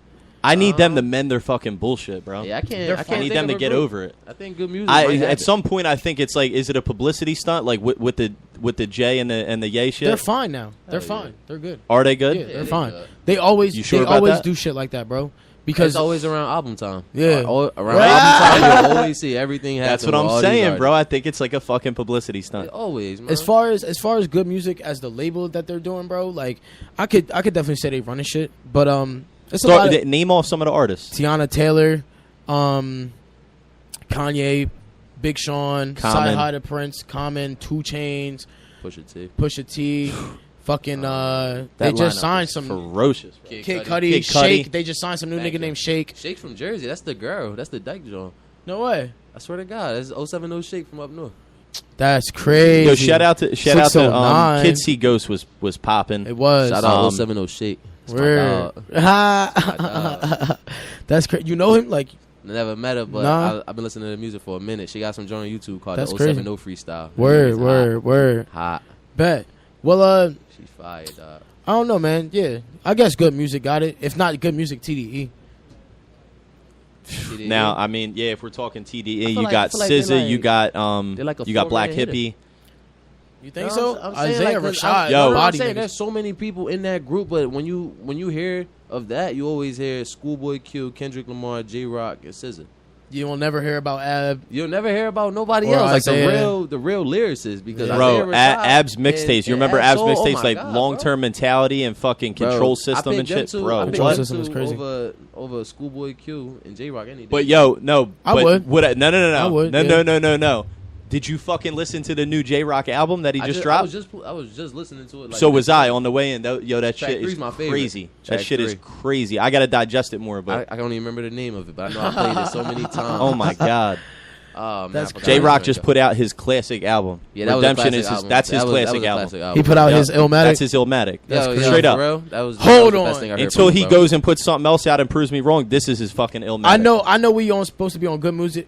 I need them to mend their fucking bullshit, bro. Yeah, I can't. I need them to get over it. I think good music. At some point, I think it's like, is it a publicity stunt? Like with the Jay and the Ye shit. They're fine now. They're fine. They're good. Are they good? Yeah, they're fine. They always do shit like that, bro. Because it's always around album time. Yeah, around album time, you always see everything happen. That's what I'm saying, bro. I think it's like a fucking publicity stunt. Always, man. As far as good music as the label that they're doing, bro. Like I could definitely say they running shit, but name off some of the artists. Tiana Taylor, Kanye, Big Sean, Sci-Hi the Prince, Common, 2 Chainz, Pusha T. Fucking they just signed some ferocious Kid Cudi, Shake. They just signed some new nigga named Shake. Shake from Jersey. That's the girl. That's the dyke joint. No way. I swear to God, that's 070 Shake from up north. That's crazy. Yo, shout out to Kid See Ghost was popping. It was. Shout out 070 Shake. That's crazy. You know him? Like never met her, but I've been listening to the music for a minute. She got some joint on YouTube called the 070 Freestyle. Word. Hot. Bet. Well, she's fired, dog. I don't know, man. Yeah, I guess good music got it. If not good music, TDE. Now, I mean, yeah, if we're talking TDE, you got SZA, you got Black Hippie. You think No, so? I'm saying, Isaiah like, 'cause Rashad. Yo. I'm body saying niggas. there's so many people in that group, but when you hear of that, you always hear Schoolboy Q, Kendrick Lamar, J Rock, and SZA. You will never hear about Ab. You'll never hear about nobody Or else, like Isaiah. the real lyricists. Because Yeah. Isaiah Bro, Rashad Ab's and- mixtapes. You and remember Ab's Ab-Soul? Oh mixtapes, my like God, long-term mentality and fucking bro. control I system picked and them shit, two- bro. I picked Control What? them system is two crazy. over Schoolboy Q and J Rock any day. But yo, no, I but would. no, I would, no, yeah. no. Did you fucking listen to the new J Rock album that he just I dropped? was just listening to it. Like So was I on the way in. Yo, that Track shit is 3's my favorite. crazy. Track That shit is 3. crazy. I gotta digest it more, but I don't even remember the name of it, but I know I played it so many times. oh my god, Oh, man, That's I forgot J his Rock name. just put out his classic album. Yeah, that was a Redemption classic is his. album. That's his That was a classic album. classic He put out Yep. his Illmatic. That's his Illmatic. That's Yo, crazy. Straight up. bro. That was Hold the on. best thing I heard Until from he him, bro. goes and puts something else out and proves me wrong, this is his fucking Illmatic. I know we on supposed to be on good music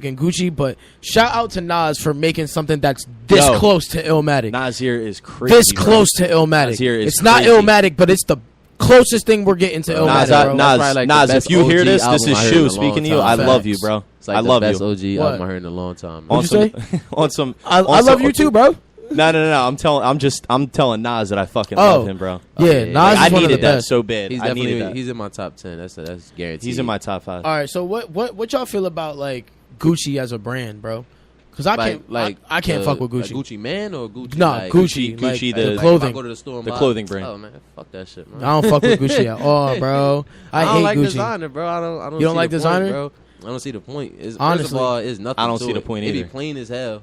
and Gucci, but shout out to Nas for making something that's this Yo. close to Illmatic. Nasir is crazy. This bro. close to Illmatic. Nasir is It's not crazy. Illmatic, but it's the closest thing we're getting to Bro, Illmatic, Nas, bro. That's probably like the Nas, best if you hear OG this album is I heard in Shu a long speaking to you. time. I love Facts. you, bro. It's like I the love best you. OG What? album I heard in a long time. On What'd you some, on some. I on love some- you too, bro. No. I'm telling Nas that I fucking Oh. love him, bro. Yeah, yeah, Nas yeah. is I one of the needed that best. so bad. He's I needed definitely that. he's in my top 10. That's guaranteed. He's in my top 5. All right, so what y'all feel about like Gucci as a brand, bro? Because I can't fuck with Gucci. Like Gucci Man or Gucci? Nah, like, Gucci, Gucci, like, the- the If I clothing. go to the store and The buy- clothing brand. Oh man, fuck that shit, man. I don't fuck with Gucci at all, bro. I don't hate like Gucci. designer, bro. I don't. You don't see like the designer? point, bro. I don't see the point. It's, first Honestly. of all, it's nothing. I don't to see the it. point It'd be either. plain as hell.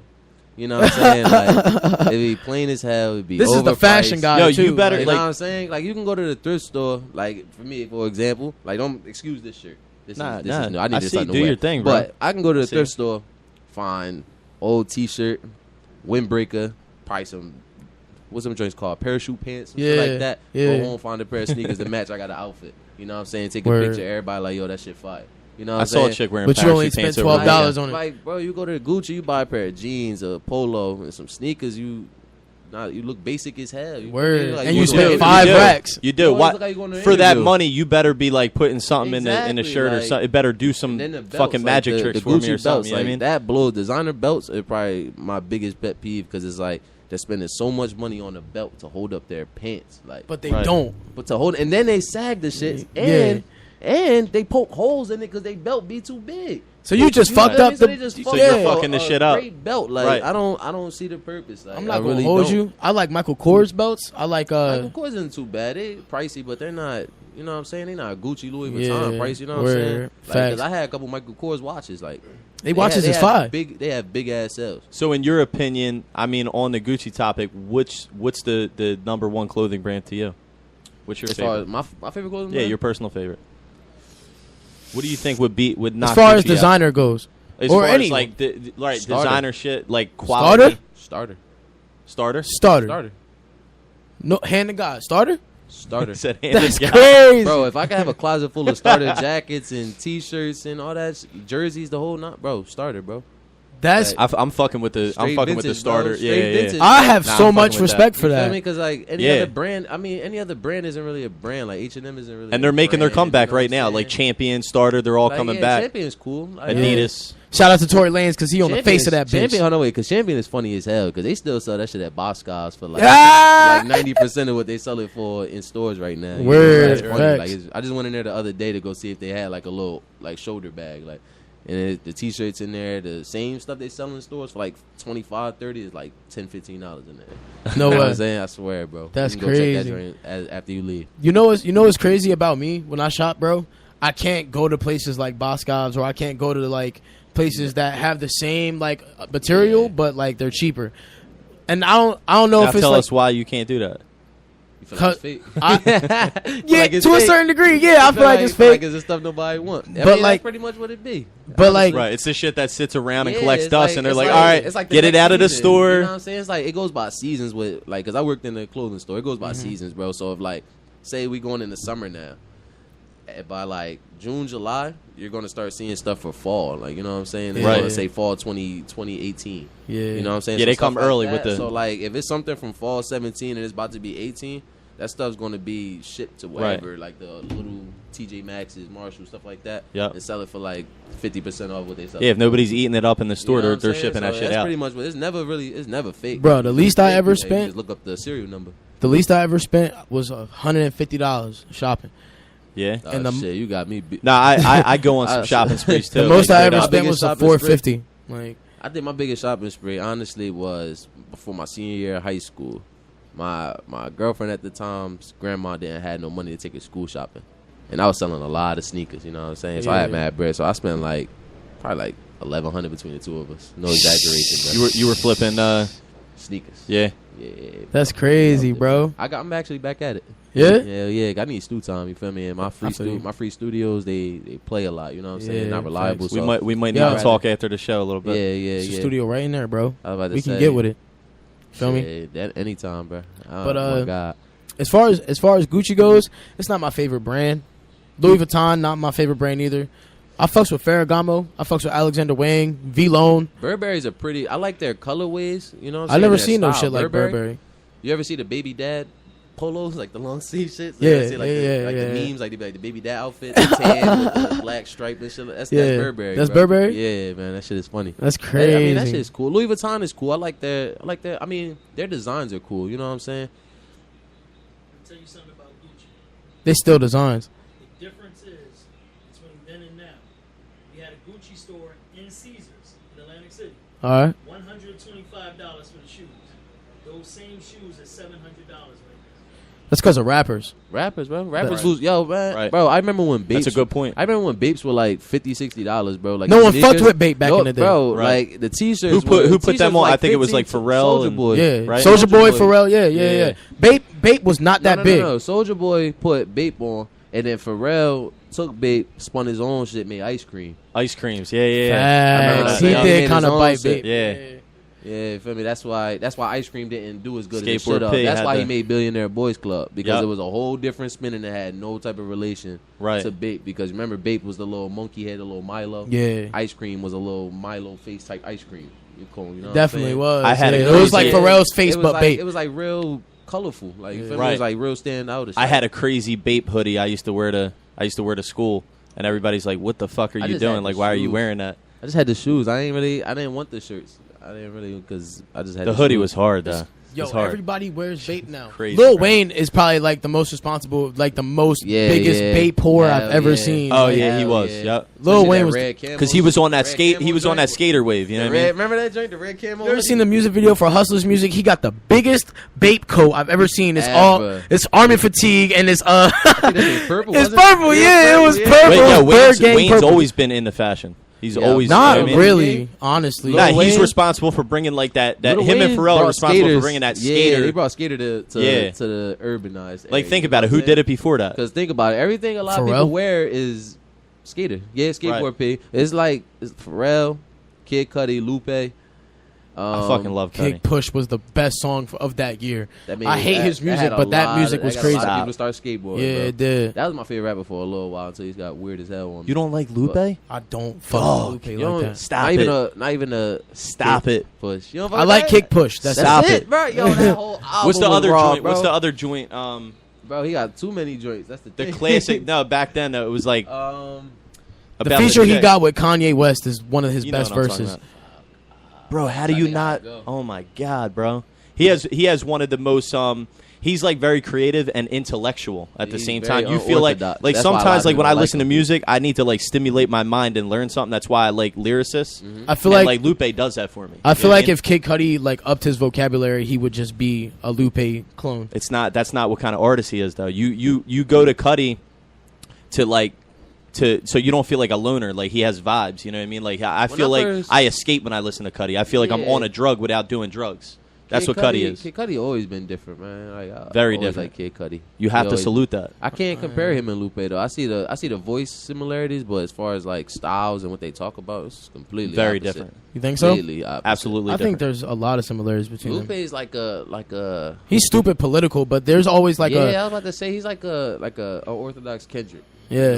You know what I'm saying? Like, it'd be plain as hell. It'd be This is the overpriced. fashion guy Yo, too. you better, You like- know what I'm saying? Like, you can go to the thrift store. Like, for me, for example, like, don't excuse this shirt. This Nah, is new. I need I this see. something Do to wear. your thing, bro. But I can go to the See. thrift store, find old T-shirt, windbreaker, probably some. What's some joints called? Parachute pants, some shit Yeah, like that. yeah. Go home, find a pair of sneakers to match. I got an outfit. You know what I'm saying? Take a Word. picture. Everybody like, yo, that shit fire. You know what I I'm saw saying? a chick wearing But you only parachute spent pants over $12 there. on it. Like, bro, you go to Gucci, you buy a pair of jeans, a polo, and some sneakers. You look basic as hell. Word. Like, And go you to spent an 5 interview. racks. You do. You always What look like you going to an for that interview. money? You better be like putting something in a Exactly, shirt or like- something. It better do some And then the belts, fucking like magic the tricks Gucci for me or belts, something. You know what I like mean? that blow designer belts are probably my biggest pet peeve because it's like they're spending so much money on a belt to hold up their pants, like But they Right. don't. but to hold and then they sag the shit Yeah. and they poke holes in it because they belt be too big. So you just You know fucked what I up mean? So the. they just So fucked you're up fucking a the shit up. Great belt, like Right. I don't see the purpose. Like, I'm not I gonna really hold don't. you. I like Michael Kors belts. I like Michael Kors isn't too bad. They pricey, but they're not. You know what I'm saying? They're not Gucci, Louis Vuitton Yeah, price. You know what I'm saying? word. Like, Facts. 'cause I had a couple Michael Kors watches. Like they watches they is have fire. They have big ass sales. So, in your opinion, I mean, on the Gucci topic, what's the number one clothing brand to you? What's your As far favorite? as my favorite clothing Yeah, brand? your personal favorite. What do you think would knock As far as Gucci out? designer goes, As or far any as like right Starter. designer shit, like quality Starter? starter. starter. No, hand to God, starter. Starter. Said hand That's to God. crazy. Bro, if I could have a closet full of starter jackets and T-shirts and all that, jerseys, the whole not, bro, starter, bro. That's. I'm fucking with the Straight with the vintage, starter. bro. Yeah, Straight yeah, vintage. yeah. I have Nah, so I'm much fucking with respect for You feel that. me? Because like any Yeah. other brand, I mean, any other brand isn't really a brand. Like H&M isn't really. And they're making their brand, comeback you know right what now. I'm Like saying? Champion, Starter, they're all Like, coming yeah, back. Champion's cool. Like, Adidas. Shout out to Tory Lanez because he on the face of that bitch. Champion, hold on, wait, because Champion is funny as hell because they still sell that shit at Boscov's for like Ah! like 90% of what they sell it for in stores right now. You know, Word, that's funny. facts. Like, I just went in there the other day to go see if they had like a little like shoulder bag, like, and the T-shirts in there, the same stuff they sell in stores for like $25, $30 is like $10, $15 in there. No You know what way. I'm saying? I swear, bro. That's you can go check that crazy. joint after you leave. You know what's crazy about me when I shop, bro? I can't go to places like Boscov's or I can't go to like places that have the same like material Yeah. but like they're cheaper. And I don't know Now if it's tell like us why you can't do that. You feel like it's fake? yeah, like it's to a fake. certain degree, yeah, I feel like it's feel fake. Like it's stuff nobody wants. But, that's like- pretty much what it be. But, like- Right, it's the shit that sits around and Yeah, collects it's dust, and they're it's like, all right, it's like the get it next out of the season. store. You know what I'm saying? It's like it goes by seasons with like, cause I worked in a clothing store. It goes by Mm-hmm. seasons, bro. So if like, say we going in the summer now, by like June, July, you're gonna start seeing stuff for fall. Like, you know what I'm saying? They're Right. gonna say fall 2018. Yeah. You know what I'm saying? Yeah, So they stuff come like early that. with the- So like, if it's something from fall 17 and it's about to be 18, that stuff's gonna be shipped to wherever, like the little TJ Maxx's, Marshall, stuff like that, Yep. and sell it for like 50% off what they sell. Yeah, if nobody's eating it up in the store, You know what they're I'm saying? shipping that So shit that's out. pretty much what it's never fake. Bro, the least I ever You spent, just look up the serial number. the least I ever spent was $150 shopping. Yeah. Oh, And the- shit, you got me. No, I go on some I- shopping sprees too. The most I ever Straight up. spent was a Biggest shopping $450. Like, I think my biggest shopping spree, honestly, was before my senior year of high school. My girlfriend at the time's grandma didn't have no money to take her school shopping, and I was selling a lot of sneakers. You know what I'm saying? So I had Yeah. mad bread. So I spent probably like $1,100 between the two of us. No exaggeration. Bro. You were flipping. Sneakers. Yeah. Yeah. that's crazy, bro. I'm actually back at it. Yeah? Yeah. I need stu time. You feel me? And my free studios, they play a lot. You know what I'm saying? Yeah, Not reliable. facts. So We might need Yeah. to talk after the show a little bit. Yeah. It's a studio right in there, bro. I was about to We can say, get with it. Feel me? Yeah, that anytime, bro. But, oh my God. As far as Gucci goes, it's not my favorite brand. Louis Vuitton, not my favorite brand either. I fucks with Ferragamo. I fucks with Alexander Wang, V-Lone. Burberry's I like their colorways. You know what I'm I saying? never Their seen no style. shit like Burberry. You ever see the baby dad polos, like the long sleeve shit? Yeah, You ever see, like yeah, the yeah. memes, like the baby dad outfit, the tan with the black stripe and shit. That's Burberry. That's bro. Burberry? Yeah, man, that shit is funny. That's crazy. I mean, that shit is cool. Louis Vuitton is cool. I like their. I mean, their designs are cool. You know what I'm saying? I'll tell you something about Gucci. They still designs. The difference is between then and now. We had a Gucci store in Caesars in Atlantic City. All right. $125 for the shoes. Those same shoes are $700 right now. That's because of rappers. Rappers, bro. Right. Lose. Yo, man. Right. Bro, I remember when Bapes. That's a good point. I remember when Bapes were like $50, $60, bro. Like No the one sneakers. fucked with Bape back in the day. Bro, Right. like the t-shirts. Who put them on? I think it was 15 like Pharrell Soulja and- Boy. Yeah. Right? Soulja Boy, Soulja Boy. Pharrell. Yeah. Bape was not that big. No. Soulja Boy put Bape on, and then Pharrell took Bape, spun his own shit, made ice cream. Ice creams. Yeah. I remember Facts. that. He Yeah. did Made kind his of own bite shit. Bape. Yeah. Yeah, you feel me? That's why ice cream didn't do as good as it Skateboard should have. P That's had why he the- made Billionaire Boys Club, because Yup. it was a whole different spin and it had no type of relation Right. to Bape. Because remember, Bape was the little monkey head, the little Milo. Yeah. Ice cream was a little Milo face type ice cream. You cool? You know? Definitely was. I had yeah. a It was like crazy- Pharrell's face, it was but like, Bape. It was like real colorful. Like you feel me? It Right. was like real stand out. I had a crazy Bape hoodie I used to wear to school, and everybody's like, "What the fuck are I you just had doing? the Like, why are you shoes. wearing that?" I just had the shoes. I didn't want the shirts. I didn't really, because I just had The hoodie shoes. was hard though. Yo, It's hard. everybody wears Bape now. Crazy, Lil bro. Wayne is probably like the most responsible, like the most Yeah, biggest yeah. Bape whore Hell I've ever yeah. seen. Oh Like, yeah, he Hell was. yeah. Yep. Lil Especially Wayne that was red camo- Because he was on that red skate. camo He was on that joint. skater wave. You know what I mean? Remember that joint, the red camo? You ever seen the music video for Hustlers Music? He got the biggest Bape coat I've ever seen. It's Ever. it's army fatigue and it's It's purple. it's wasn't it? purple. Yeah, it was purple. Wait, yo, Bird gang Wayne's purple. always been into fashion. He's Yeah. always Not you know what I mean? really, honestly. Nah, Lil he's Wayne- responsible for bringing like that. Him Lil and Wayne Pharrell are brought responsible for skaters. bringing that Yeah, skater. they brought skater to Yeah. the urbanized. Like, think about it. Who did it before that? Because think about it. Everything a lot of Pharrell? people wear is skater. Yeah, skateboard Right. P. It's like Pharrell, Kid Cudi, Lupe. I fucking love Cudi. Kick Push was the best song of that year. That made- I hate his that music, had a but that lot music of- was that got a lot crazy. of people to start skateboarding. Yeah, bro. it did. That was my favorite rapper for a little while until he got weird as hell on me. You don't like Lupe? I don't fuck Dog, with You Lupe don't- like that. Stop not it. even a Stop Kick it. Push. You don't fuck I with like that? Kick Push. That's Stop it. it. bro. Yo, that whole album What's the was other raw, joint? Bro. What's the other joint? Bro, he got too many joints. That's the The thing. classic. No, back then it was like The about feature he chick. got with Kanye West is one of his You know best what I'm talking verses. about. Bro, how do you That nigga not? gotta go. Oh my god, bro. He has one of the most he's like very creative and intellectual at the He's same very time. You feel like unorthodox. like That's why a lot sometimes of like when people I like listen to him. music, I need to like stimulate my mind and learn something. That's why I like lyricists. I feel And, like Lupe does that for me. I You feel know what like mean? if Kid Cudi like upped his vocabulary, he would just be a Lupe clone. It's not. That's not what kind of artist he is, though. You go to Cudi so you don't feel like a loner. Like he has vibes. You know what I mean? Like I feel like first- I escape when I listen to Cudi. I feel like I'm Yeah. on a drug without doing drugs. That's Kid what Cudi is. Kid Cudi always been different, man. Like, I Very always different. Like Kid Cudi. You have He to always- salute that. I can't compare him and Lupe though. I see the voice similarities, but as far as like styles and what they talk about, it's completely Very opposite. different. You think so? Completely opposite. Absolutely. I think different. there's a lot of similarities between Lupe them. is like a. He's stupid political, but there's always like yeah, a I was about to say he's like a orthodox Kendrick. Yeah.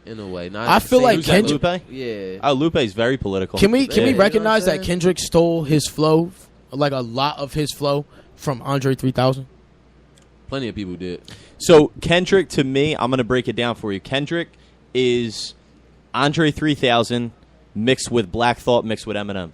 In a way. Not I the feel same- like Who's that, Kendrick- Lupe? Yeah. Oh, Lupe's very political. Can we Yeah, you know what I'm recognize that saying? Kendrick stole his flow, like a lot of his flow, from Andre 3000? Plenty of people did. So Kendrick, to me, I'm gonna break it down for you. Kendrick is Andre 3000 mixed with Black Thought mixed with Eminem.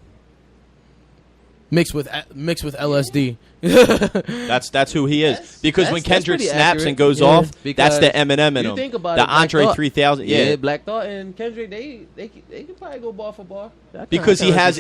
Mixed with LSD. That's who he is. Because when Kendrick snaps accurate. and goes Yeah. off, Because that's the Eminem in you him. think about the it, Black Andre Thought- 3000. Yeah, Yeah. Black Thought and Kendrick, they could probably go bar for bar. Because he has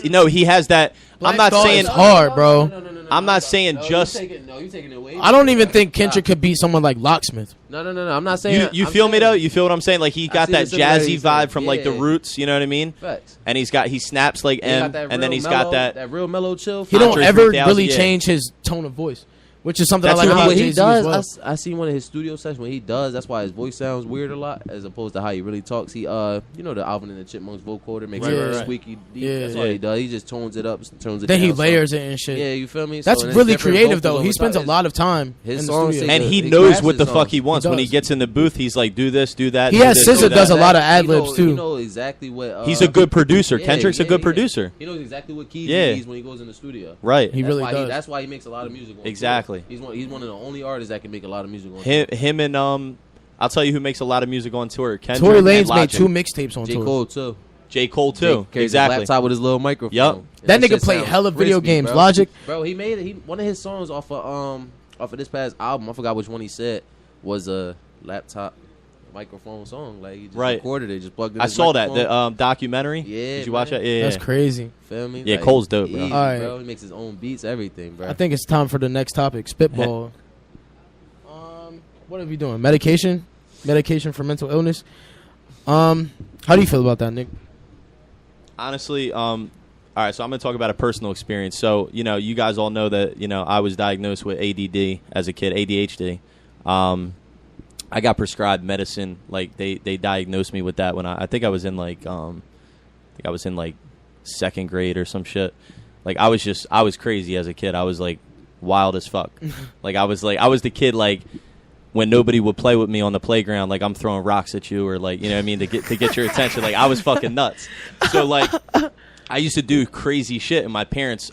that. Black I'm not Thought saying is hard, bro. I'm not saying just. You taking it away. I don't even think Kendrick could beat someone like Locksmith. No. I'm not saying. You I'm feel me saying- though? You feel what I'm saying? Like he got see that the similarities jazzy there. vibe from like the Yeah. Roots. You know what I mean? Facts. And he snaps like He M, got that and then real he's mellow, got that. real mellow chill. He don't Andre ever 3000, really yeah. change his tone of voice, which is something That's I like what about What he Jay-Z as does, well. I see one of his studio sessions when he does. That's why his voice sounds weird a lot, as opposed to how he really talks. He, the Alvin and the Chipmunks vocoder makes Right, it right, right. squeaky deep. Yeah. That's all Yeah. he does. He just tones it up, tones it Then down. he so- layers it and shit. Yeah, you feel me? That's So, and really it's different creative, vocals though. over He spends a top. lot of time His in the songs studio. say And he He knows crafts what the his fuck he songs. wants. He When he does. gets in the booth, he's like, do this, do that. He do has this, do SZA that. does a lot of ad He know- libs too. He knows exactly what. He's a good producer. yeah, Kendrick's a yeah, good yeah. producer. He knows exactly what keys Yeah. he needs when he goes in the studio. Right. He really why does. That's why he makes a lot of music. On Exactly. tour. He's one of the only artists that can make a lot of music on Him and I'll tell you who makes a lot of music on tour. Kendrick Tory and Lanez made Logic. 2 mixtapes on J. tour. Cole too. J. Cole too. Carries Exactly. his laptop with his little microphone. Yup. And That nigga shit played sounds hella video crispy, games. bro. Logic. Bro, he made one of his songs off of this past album. I forgot which one he said was a laptop microphone song. Like he just Right. recorded it, just plugged in. I his saw that microphone. the documentary. Yeah, Did you watch man. that? Yeah. That's crazy. Feel me? Yeah, Cole's dope, bro. Easy, Alright. bro. He makes his own beats, everything, bro. I think it's time for the next topic. Spitball. What are we doing? Medication? Medication for mental illness? How do you feel about that, Nick? Honestly, all right, so I'm going to talk about a personal experience. So, you guys all know that, I was diagnosed with ADD as a kid, ADHD. I got prescribed medicine. Like, they diagnosed me with that when I think I was in, second grade or some shit. Like, I was crazy as a kid. I was, like, wild as fuck. I was the kid, like, when nobody would play with me on the playground, like I'm throwing rocks at you or like, you know what I mean, to get your attention. Like I was fucking nuts. So like I used to do crazy shit and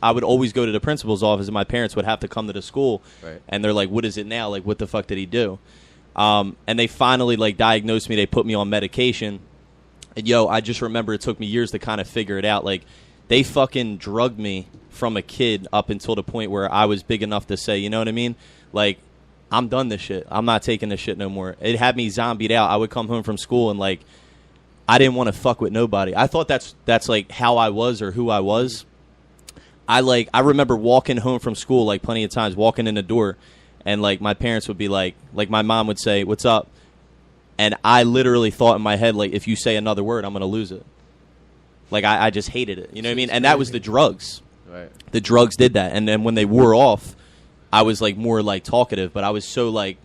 I would always go to the principal's office and my parents would have to come to the school and they're like, what is it now? Like what the fuck did he do? And they finally like diagnosed me. They put me on medication and I just remember it took me years to kind of figure it out. Like they fucking drugged me from a kid up until the point where I was big enough to say, you know what I mean? Like, I'm done this shit. I'm not taking this shit no more. It had me zombied out. I would come home from school and like I didn't want to fuck with nobody. I thought that's like how I was or who I was. I remember walking home from school like plenty of times, walking in the door and like my parents would be like my mom would say, "What's up?" And I literally thought in my head like if you say another word, I'm going to lose it. Like I just hated it. You know what I mean? And that was the drugs. Right. The drugs did that. And then when they wore off, I was like more like talkative, but I was so like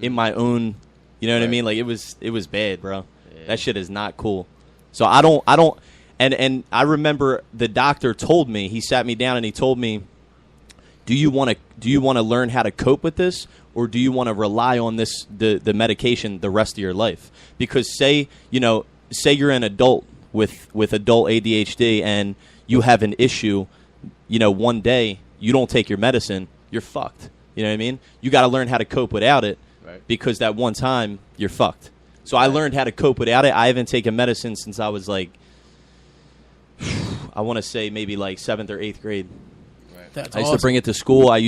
in my own, you know what I mean? Like it was bad, bro. Yeah. That shit is not cool. So I don't and I remember the doctor told me, he sat me down and he told me, do you want to learn how to cope with this or do you want to rely on the medication the rest of your life? Because say you're an adult with adult ADHD and you have an issue, one day you don't take your medicine, you're fucked. You know what I mean? You got to learn how to cope without it because that one time you're fucked. So I learned how to cope without it. I haven't taken medicine since I was like, I want to say maybe like 7th or 8th grade. That's I used to bring it to school. I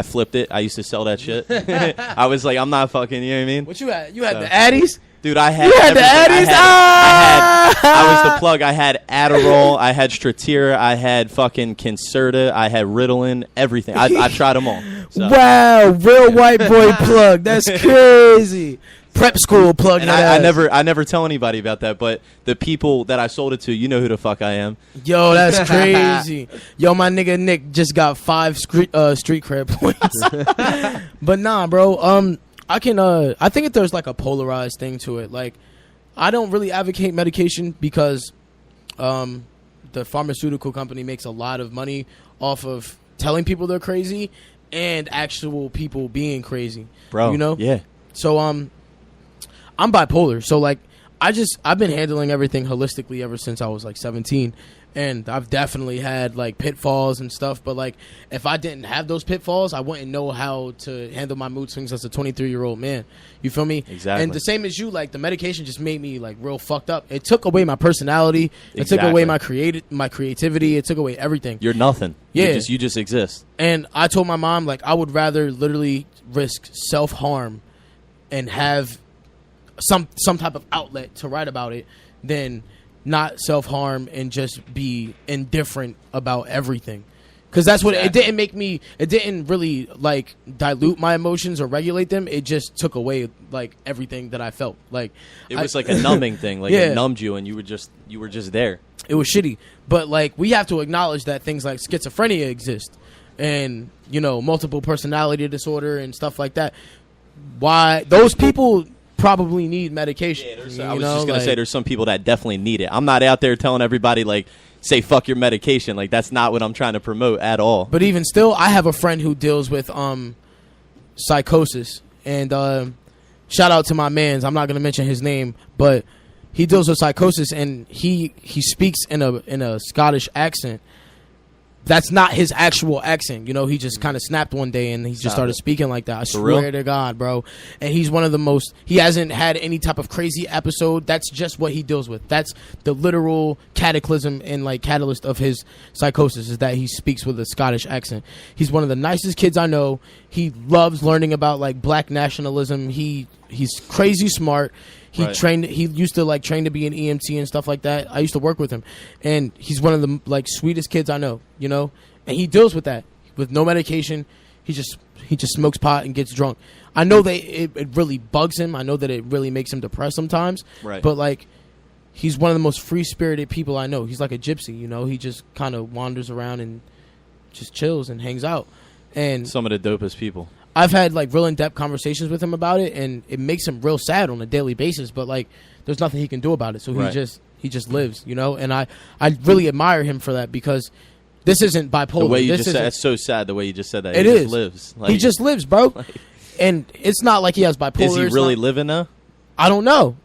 flipped it. I used to sell that shit. I was like, I'm not fucking, you know what I mean? What you had? You had the Addies? Dude, I had You had the everything. Addies? I was the plug. I had Adderall. I had Strateera. I had fucking Concerta. I had Ritalin. Everything. I tried them all. So. Wow, real white boy plug. That's crazy. Prep school plug. And I never tell anybody about that, but the people that I sold it to, you know who the fuck I am. Yo, that's crazy. Yo, my nigga Nick just got 5 street cred points. But nah, bro. I think that there's like a polarized thing to it. Like, I don't really advocate medication because the pharmaceutical company makes a lot of money off of telling people they're crazy and actual people being crazy. Bro, you know? Yeah. So I'm bipolar. So like I've been handling everything holistically ever since I was like 17. And I've definitely had like pitfalls and stuff, but like if I didn't have those pitfalls, I wouldn't know how to handle my mood swings as a 23-year-old man. You feel me? Exactly. And the same as you, like the medication just made me like real fucked up. It took away my personality. It took away my creativity. It took away everything. You're nothing. Yeah. You just exist. And I told my mom like I would rather literally risk self-harm and have some type of outlet to write about it than not self-harm and just be indifferent about everything. Because that's what it didn't make me. It didn't really like dilute my emotions or regulate them. It just took away like everything that I felt. Like it was like a numbing thing. Like it numbed you, and you were just there. It was shitty. But like we have to acknowledge that things like schizophrenia exist, and multiple personality disorder and stuff like that. Why those people probably need medication. Yeah, I was just going to say there's some people that definitely need it. I'm not out there telling everybody, like, say fuck your medication. Like, that's not what I'm trying to promote at all. But even still, I have a friend who deals with psychosis. And shout out to my mans. I'm not going to mention his name, but he deals with psychosis, and he speaks in a Scottish accent. That's not his actual accent. He just kind of snapped one day and he just started speaking like that. I swear to God, bro. And he's one of the most, he hasn't had any type of crazy episode. That's just what he deals with. That's the literal cataclysm and like catalyst of his psychosis is that he speaks with a Scottish accent. He's one of the nicest kids I know. He loves learning about like black nationalism. He's crazy smart. He trained. He used to like train to be an EMT and stuff like that. I used to work with him, and he's one of the like sweetest kids I know. And he deals with that with no medication. He just smokes pot and gets drunk. I know that it really bugs him. I know that it really makes him depressed sometimes. Right. But like, he's one of the most free spirited people I know. He's like a gypsy. He just kind of wanders around and just chills and hangs out. And some of the dopest people. I've had like real in-depth conversations with him about it, and it makes him real sad on a daily basis. But like, there's nothing he can do about it. So he just lives, And I really admire him for that because this isn't bipolar. The way you just said it's so sad. The way you just said that it he is. Just lives. Like, he just lives, bro. And it's not like he has bipolar. Is he really living though? I don't know.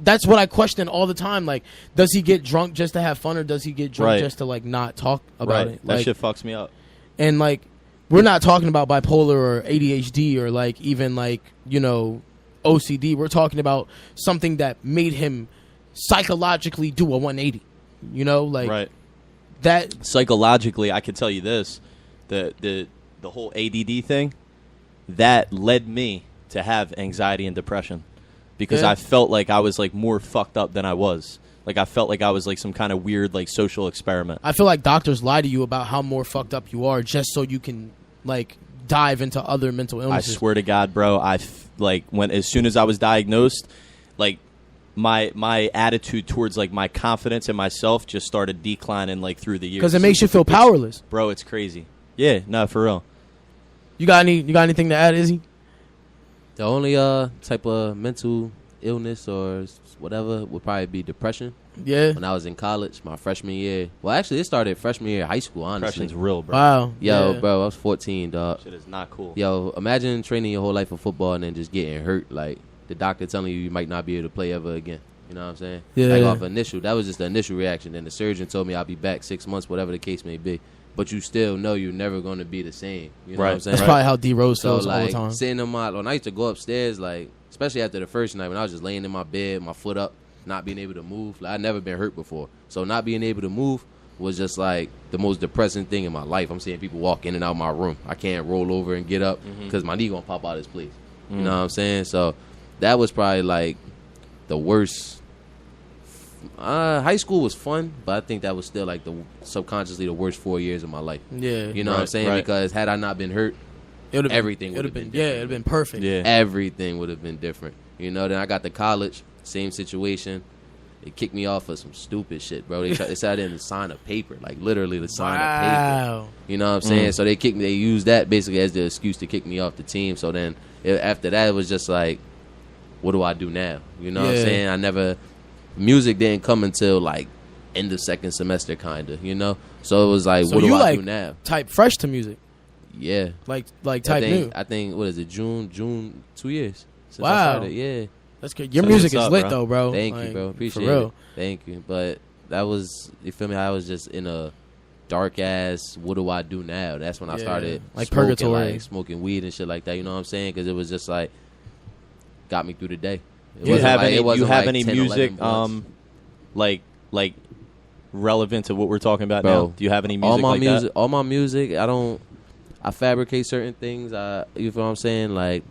That's what I question all the time. Like, does he get drunk just to have fun, or does he get drunk just to like not talk about it? Like, that shit fucks me up. And like, we're not talking about bipolar or ADHD or like even like OCD. We're talking about something that made him psychologically do a 180. Like that psychologically. I can tell you this: the whole ADD thing that led me to have anxiety and depression because I felt like I was like more fucked up than I was. Like, I felt like I was like some kind of weird like social experiment. I feel like doctors lie to you about how more fucked up you are just so you can like dive into other mental illnesses. I swear to God, bro, as soon as I was diagnosed, like my attitude towards like my confidence in myself just started declining like through the years. Because it makes you feel powerless. Bro, it's crazy. Yeah, no, for real. You got anything to add, Izzy? The only type of mental illness or whatever would probably be depression. Yeah. When I was in college, my freshman year. Well, actually, it started freshman year of high school, honestly. Depression's real, bro. Wow. Yo, bro, I was 14, dog. Shit is not cool. Yo, imagine training your whole life for football and then just getting hurt. Like, the doctor telling you might not be able to play ever again. You know what I'm saying? Yeah. Like, off initial. That was just the initial reaction. Then the surgeon told me I'll be back 6 months, whatever the case may be. But you still know you're never going to be the same. You know what I'm saying? That's probably how D Rose feels like, all the time. Sitting on when I used to go upstairs, like, especially after the first night when I was just laying in my bed, my foot up, not being able to move. Like, I'd never been hurt before. So not being able to move was just like the most depressing thing in my life. I'm seeing people walk in and out of my room. I can't roll over and get up because my knee going to pop out of this place. You know what I'm saying? So that was probably like the worst. High school was fun, but I think that was still like subconsciously the worst 4 years of my life. Yeah. You know what I'm saying? Because had I not been hurt, everything would have been different. Yeah, it would have been perfect. Yeah. Everything would have been different. Then I got to college, same situation. They kicked me off for some stupid shit, bro. They said I didn't sign a paper, like literally to sign a paper. You know what I'm saying? So they kicked me. They used that basically as the excuse to kick me off the team. So then after that, it was just like, what do I do now? You know what I'm saying? Music didn't come until like end of second semester, kind of. So it was like, So what do you I like do now? type fresh to music, Yeah, like type new. I think what is it? June 2 years. Since I Wow. started. Yeah. That's good. Your So music what's is up, lit bro? though, bro. Thank Like, you, bro. Appreciate for real. it. Thank you. But that was, you feel me? I was just in a dark ass, what do I do now? That's when I started like smoking, purgatory, like smoking weed and shit like that. You know what I'm saying? Because it was just like got me through the day. Do you have any music like relevant to what we're talking about now? Do you have any music that? All my music, I fabricate certain things. You feel what I'm saying? Like,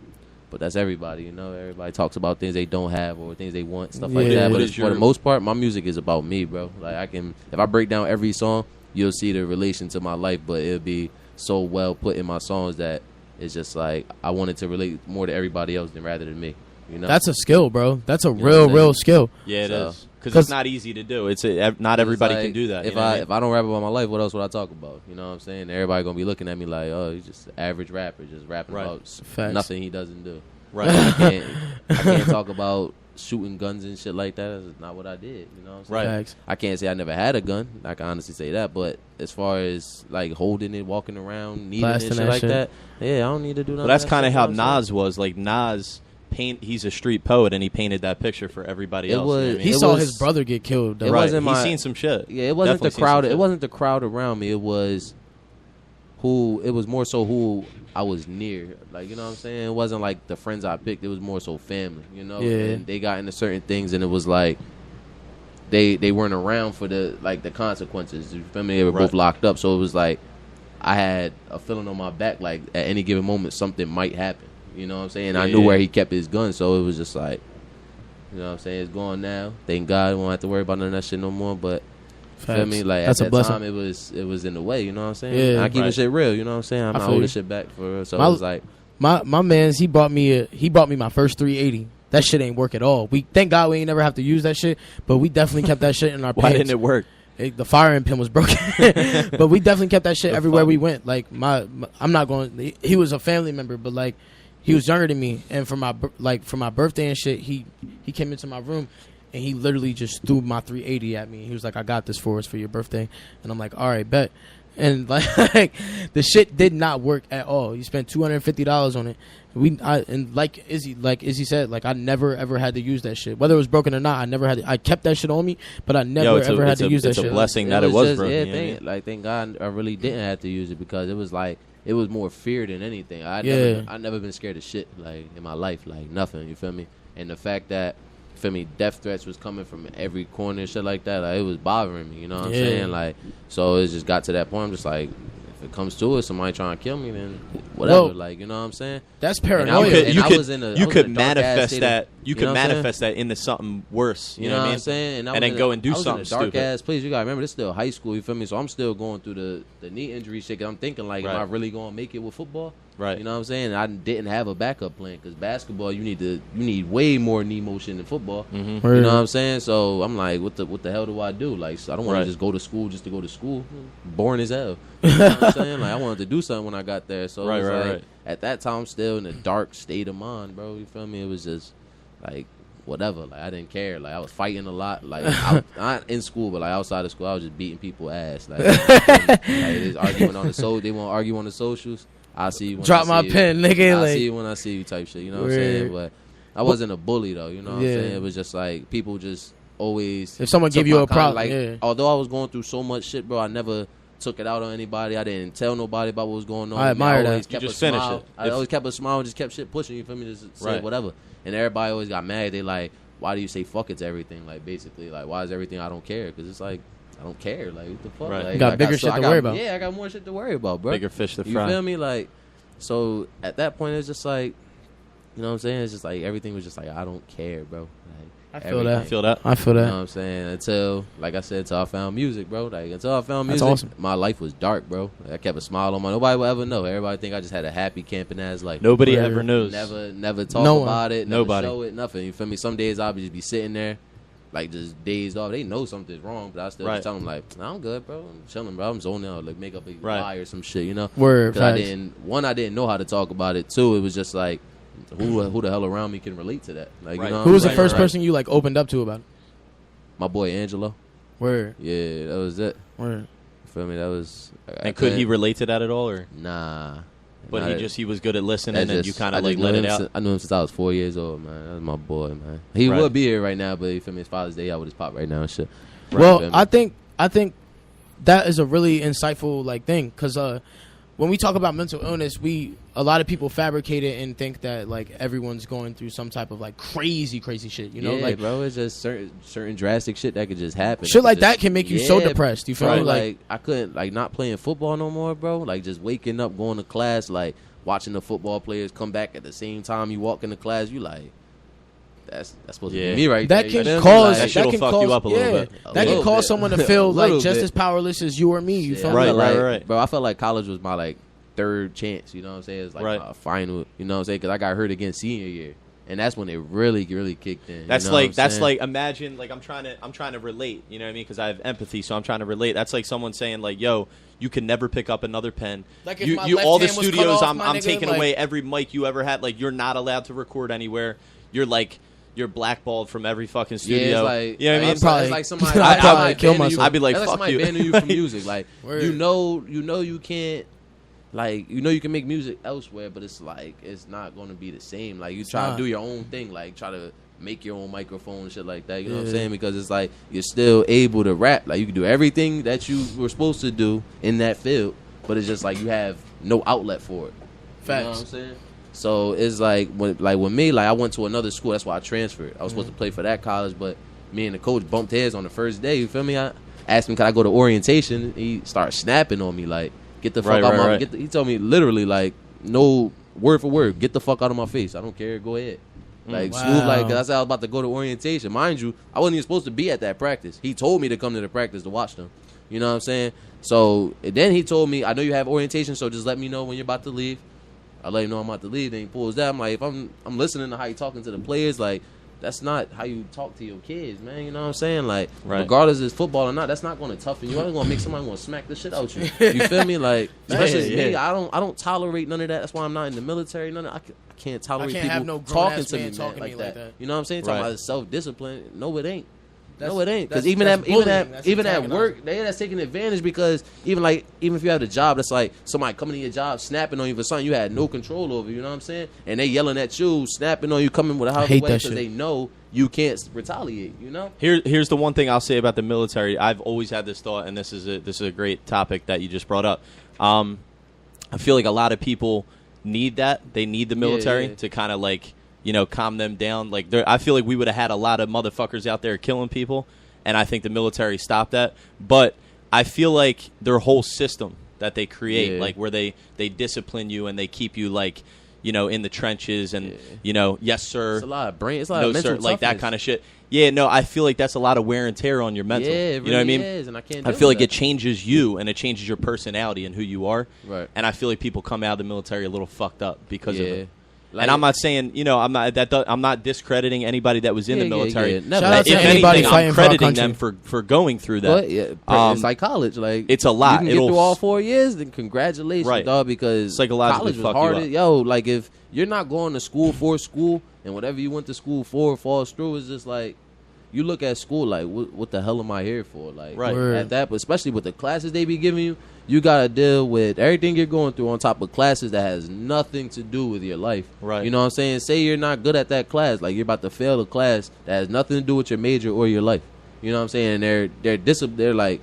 but that's everybody, you know. Everybody talks about things they don't have or things they want, stuff like that. But for the most part, my music is about me, bro. Like, if I break down every song, you'll see the relation to my life, but it'll be so well put in my songs that it's just like I wanted to relate more to everybody else than rather than me. You know, that's a skill, bro. That's a real skill. Yeah, it is. Because it's not easy to do. Not everybody can do that. If I don't rap about my life, what else would I talk about? You know what I'm saying? Everybody gonna be looking at me like, oh, he's just an average rapper, just rapping about nothing he doesn't do. Right. I can't talk about shooting guns and shit like that. That's not what I did. You know what I'm saying? Right. I can't say I never had a gun. I can honestly say that. But as far as like holding it, walking around, needing it, shit like that, yeah, I don't need to do nothing. Well, that's kind of how Nas was. Like Nas. He's a street poet, and he painted that picture for everybody else. You know what I mean? He saw his brother get killed. Though. He's seen some shit. Yeah, it wasn't the crowd. It wasn't the crowd around me. It was more so who I was near. Like, you know what I'm saying? It wasn't like the friends I picked. It was more so family. You know, and they got into certain things, and it was like they weren't around for the consequences. You feel me? They were both locked up, so it was like I had a feeling on my back, like at any given moment something might happen. You know what I'm saying? I knew where he kept his gun, so it was just like, you know what I'm saying? It's gone now. Thank God, we won't have to worry about none of that shit no more. But feel me? Like at that time, it was in the way. You know what I'm saying? Yeah, and I keep the shit real. You know what I'm saying? I'm not holding shit back for real. So it was like my man's. He bought me my first 380. That shit ain't work at all. We thank God we ain't never have to use that shit, but we definitely kept that shit in our pants. Why didn't it work? The firing pin was broken, but we definitely kept that shit everywhere we went. Like I'm not going. He was a family member, but like. He was younger than me, and for my birthday and shit, he came into my room, and he literally just threw my 380 at me. He was like, "I got this for your birthday," and I'm like, "All right, bet." And like the shit did not work at all. You spent $250 on it. And like Izzy said, like I never ever had to use that shit, whether it was broken or not. I never had. I kept that shit on me, but I never ever had to use that shit. It's a blessing that it was broken. Yeah, thank God I really didn't have to use it because it was like. It was more fear than anything. I never been scared of shit like in my life, like nothing. You feel me? And the fact that, you feel me, death threats was coming from every corner and shit like that. Like, it was bothering me. You know what I'm saying? Like, so it just got to that point. I'm just like, if it comes to it, somebody trying to kill me, then whatever. Well, like, you know what I'm saying? That's paranoia. You could manifest that. You could manifest that into something worse. You know what I'm saying? And then go and do something stupid. Dark ass place. You gotta remember, this is still high school. You feel me? So I'm still going through the knee injury shit. Cause I'm thinking like, am I really gonna make it with football? Right. You know what I'm saying? I didn't have a backup plan because basketball, you need way more knee motion than football. Mm-hmm. You know what I'm saying? So I'm like, what the hell do I do? Like, so I don't want to just go to school just to go to school. Boring as hell. You know what I'm saying? Like, I wanted to do something when I got there. So it was like, at that time, I'm still in a dark state of mind, bro. You feel me? It was just like whatever. Like, I didn't care. Like, I was fighting a lot. Like, not in school, but like outside of school, I was just beating people ass. Like they arguing on the they won't argue on the socials. I see you when drop I my pen, nigga. I see you when I see you, type shit. You know what I'm saying? But I wasn't a bully though. You know what I'm saying? It was just like people just always. If someone give you a problem, like although I was going through so much shit, bro, I never took it out on anybody. I didn't tell nobody about what was going on. I admire that. You just finished it. I always kept a smile and just kept shit pushing. You feel me? Just say whatever. And everybody always got mad. They like, why do you say fuck it to everything? Like, basically, like, why is everything I don't care? Because it's like, I don't care. Like, what the fuck? Right. Like, you got bigger shit to worry about. Yeah, I got more shit to worry about, bro. Bigger fish to fry. You feel me? Like, so at that point, it's just like, you know what I'm saying? It's just like everything was just like, I don't care, bro. Like, I feel that. I feel that. You know what I'm saying? Until, like I said, until I found music, bro. Like, until I found music, awesome. My life was dark, bro. I kept a smile on my. Nobody will ever know. Everybody think I just had a happy camping ass life. Nobody ever knows. Never talk about it. Never Nobody. show it. Nothing. You feel me? Some days I'll just be sitting there, like just dazed off. They know something's wrong, but I still just tell them like, nah, I'm good, bro. I'm chilling, bro. I'm zoning out. Like, make up a lie or some shit, you know? Word. I didn't know how to talk about it. Two, it was just like, who the hell around me can relate to that? Like, you know, who was the first person you like opened up to about it? My boy Angelo. Word. Yeah, that was it. Word. You feel me? That was. And could he relate to that at all, or nah? But he was good at listening, and you kind of like let it out. I knew him since I was 4 years old, man. That was my boy, man. He would be here right now, but you feel me? It's Father's Day out with his pop right now and shit. Well, I think that is a really insightful like thing because when we talk about mental illness, a lot of people fabricate it and think that like everyone's going through some type of like crazy shit. You know, like bro, it's just certain drastic shit that could just happen. Shit like that can make you so depressed. You feel bro, me? Like I couldn't like not playing football no more, bro. Like just waking up, going to class, like watching the football players come back at the same time you walk into class. You like. That's supposed to be me right that there. Can cause, that shit'll fuck you up a little bit. That can cause someone to feel like just as powerless as you or me. You feel me? Right. Bro, I felt like college was my like third chance. You know what I'm saying? It's like my final. You know what I'm saying? Because I got hurt again senior year, and that's when it really kicked in. That's you know like imagine like I'm trying to relate. You know what I mean? Because I have empathy, so I'm trying to relate. That's like someone saying like, "Yo, you can never pick up another pen. Like if you my all the left hand was cut studios off, I'm nigga, taking like, away every mic you ever had. Like you're not allowed to record anywhere. You're blackballed from every fucking studio. Yeah, it's like, you know what I mean? It's like somebody. I'd probably kill myself. I'd be like, that's fuck somebody you. banning you from music. Like you know you can't. Like you can make music elsewhere, but it's like it's not going to be the same. Like you try to do your own thing, like try to make your own microphone and shit like that. You know what I'm saying? Because it's like you're still able to rap. Like you can do everything that you were supposed to do in that field, but it's just like you have no outlet for it. Facts. You know what I'm saying? So it's like with me, like I went to another school. That's why I transferred. I was supposed to play for that college, but me and the coach bumped heads on the first day. You feel me? I asked him, could I go to orientation? He started snapping on me, like, get the fuck out of my. He told me literally, like, no word for word, get the fuck out of my face. I don't care. Go ahead. Like smooth, like, cause I said I was about to go to orientation. Mind you, I wasn't even supposed to be at that practice. He told me to come to the practice to watch them. You know what I'm saying? So then he told me, I know you have orientation, so just let me know when you're about to leave. I let him know I'm about to leave. Then he pulls that. I'm like, if I'm listening to how you talking to the players, like that's not how you talk to your kids, man. You know what I'm saying? Like, regardless if it's football or not, that's not going to toughen you. I'm going to make somebody want to smack the shit out you. You feel me? Like, especially me, I don't tolerate none of that. That's why I'm not in the military. None of I can't tolerate people talking to me like that. You know what I'm saying? Talking about self-discipline. No, it ain't. No, it ain't. Because even at work, that's taking advantage. Because even if you have a job, that's like somebody coming to your job, snapping on you for something you had no control over. You know what I'm saying? And they yelling at you, snapping on you, coming with a house away because they know you can't retaliate. You know. Here's the one thing I'll say about the military. I've always had this thought, and this is a great topic that you just brought up. I feel like a lot of people need that. They need the military to kind of like, calm them down. Like, I feel like we would have had a lot of motherfuckers out there killing people, and I think the military stopped that. But I feel like their whole system that they create, like where they discipline you and they keep you like, in the trenches and, yes, sir. It's a lot of brain. It's a lot of mental toughness. Like that kind of shit. Yeah, no, I feel like that's a lot of wear and tear on your mental. Yeah, it really you know what I mean? is, and I feel like it changes you and it changes your personality and who you are. Right. And I feel like people come out of the military a little fucked up because of it. Like, and I'm not saying, I'm not discrediting anybody that was in the military. Shout out to anybody fighting I'm crediting them for going through that. It's like college. Like, it's a lot. You can get through all 4 years, then congratulations, dog, because college was hard. Yo, like, if you're not going to school for school and whatever you went to school for falls through, it's just like, you look at school like, what the hell am I here for? Like, at that, but especially with the classes they be giving you, you got to deal with everything you're going through on top of classes that has nothing to do with your life. Right. You know what I'm saying? Say you're not good at that class. Like, you're about to fail a class that has nothing to do with your major or your life. You know what I'm saying? They're like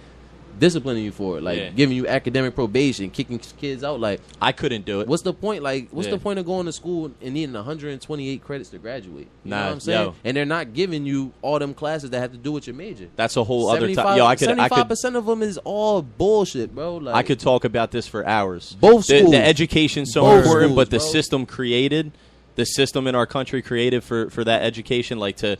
disciplining you for it, like giving you academic probation, kicking kids out. Like, I couldn't do it. What's the point? Like, what's the point of going to school and needing 128 credits to graduate? You know what I'm saying? And they're not giving you all them classes that have to do with your major. That's a whole other time. Yo, 75% of them is all bullshit, bro. Like, I could talk about this for hours. Both schools, the education's so important, but the system created. The system in our country created for that education, like to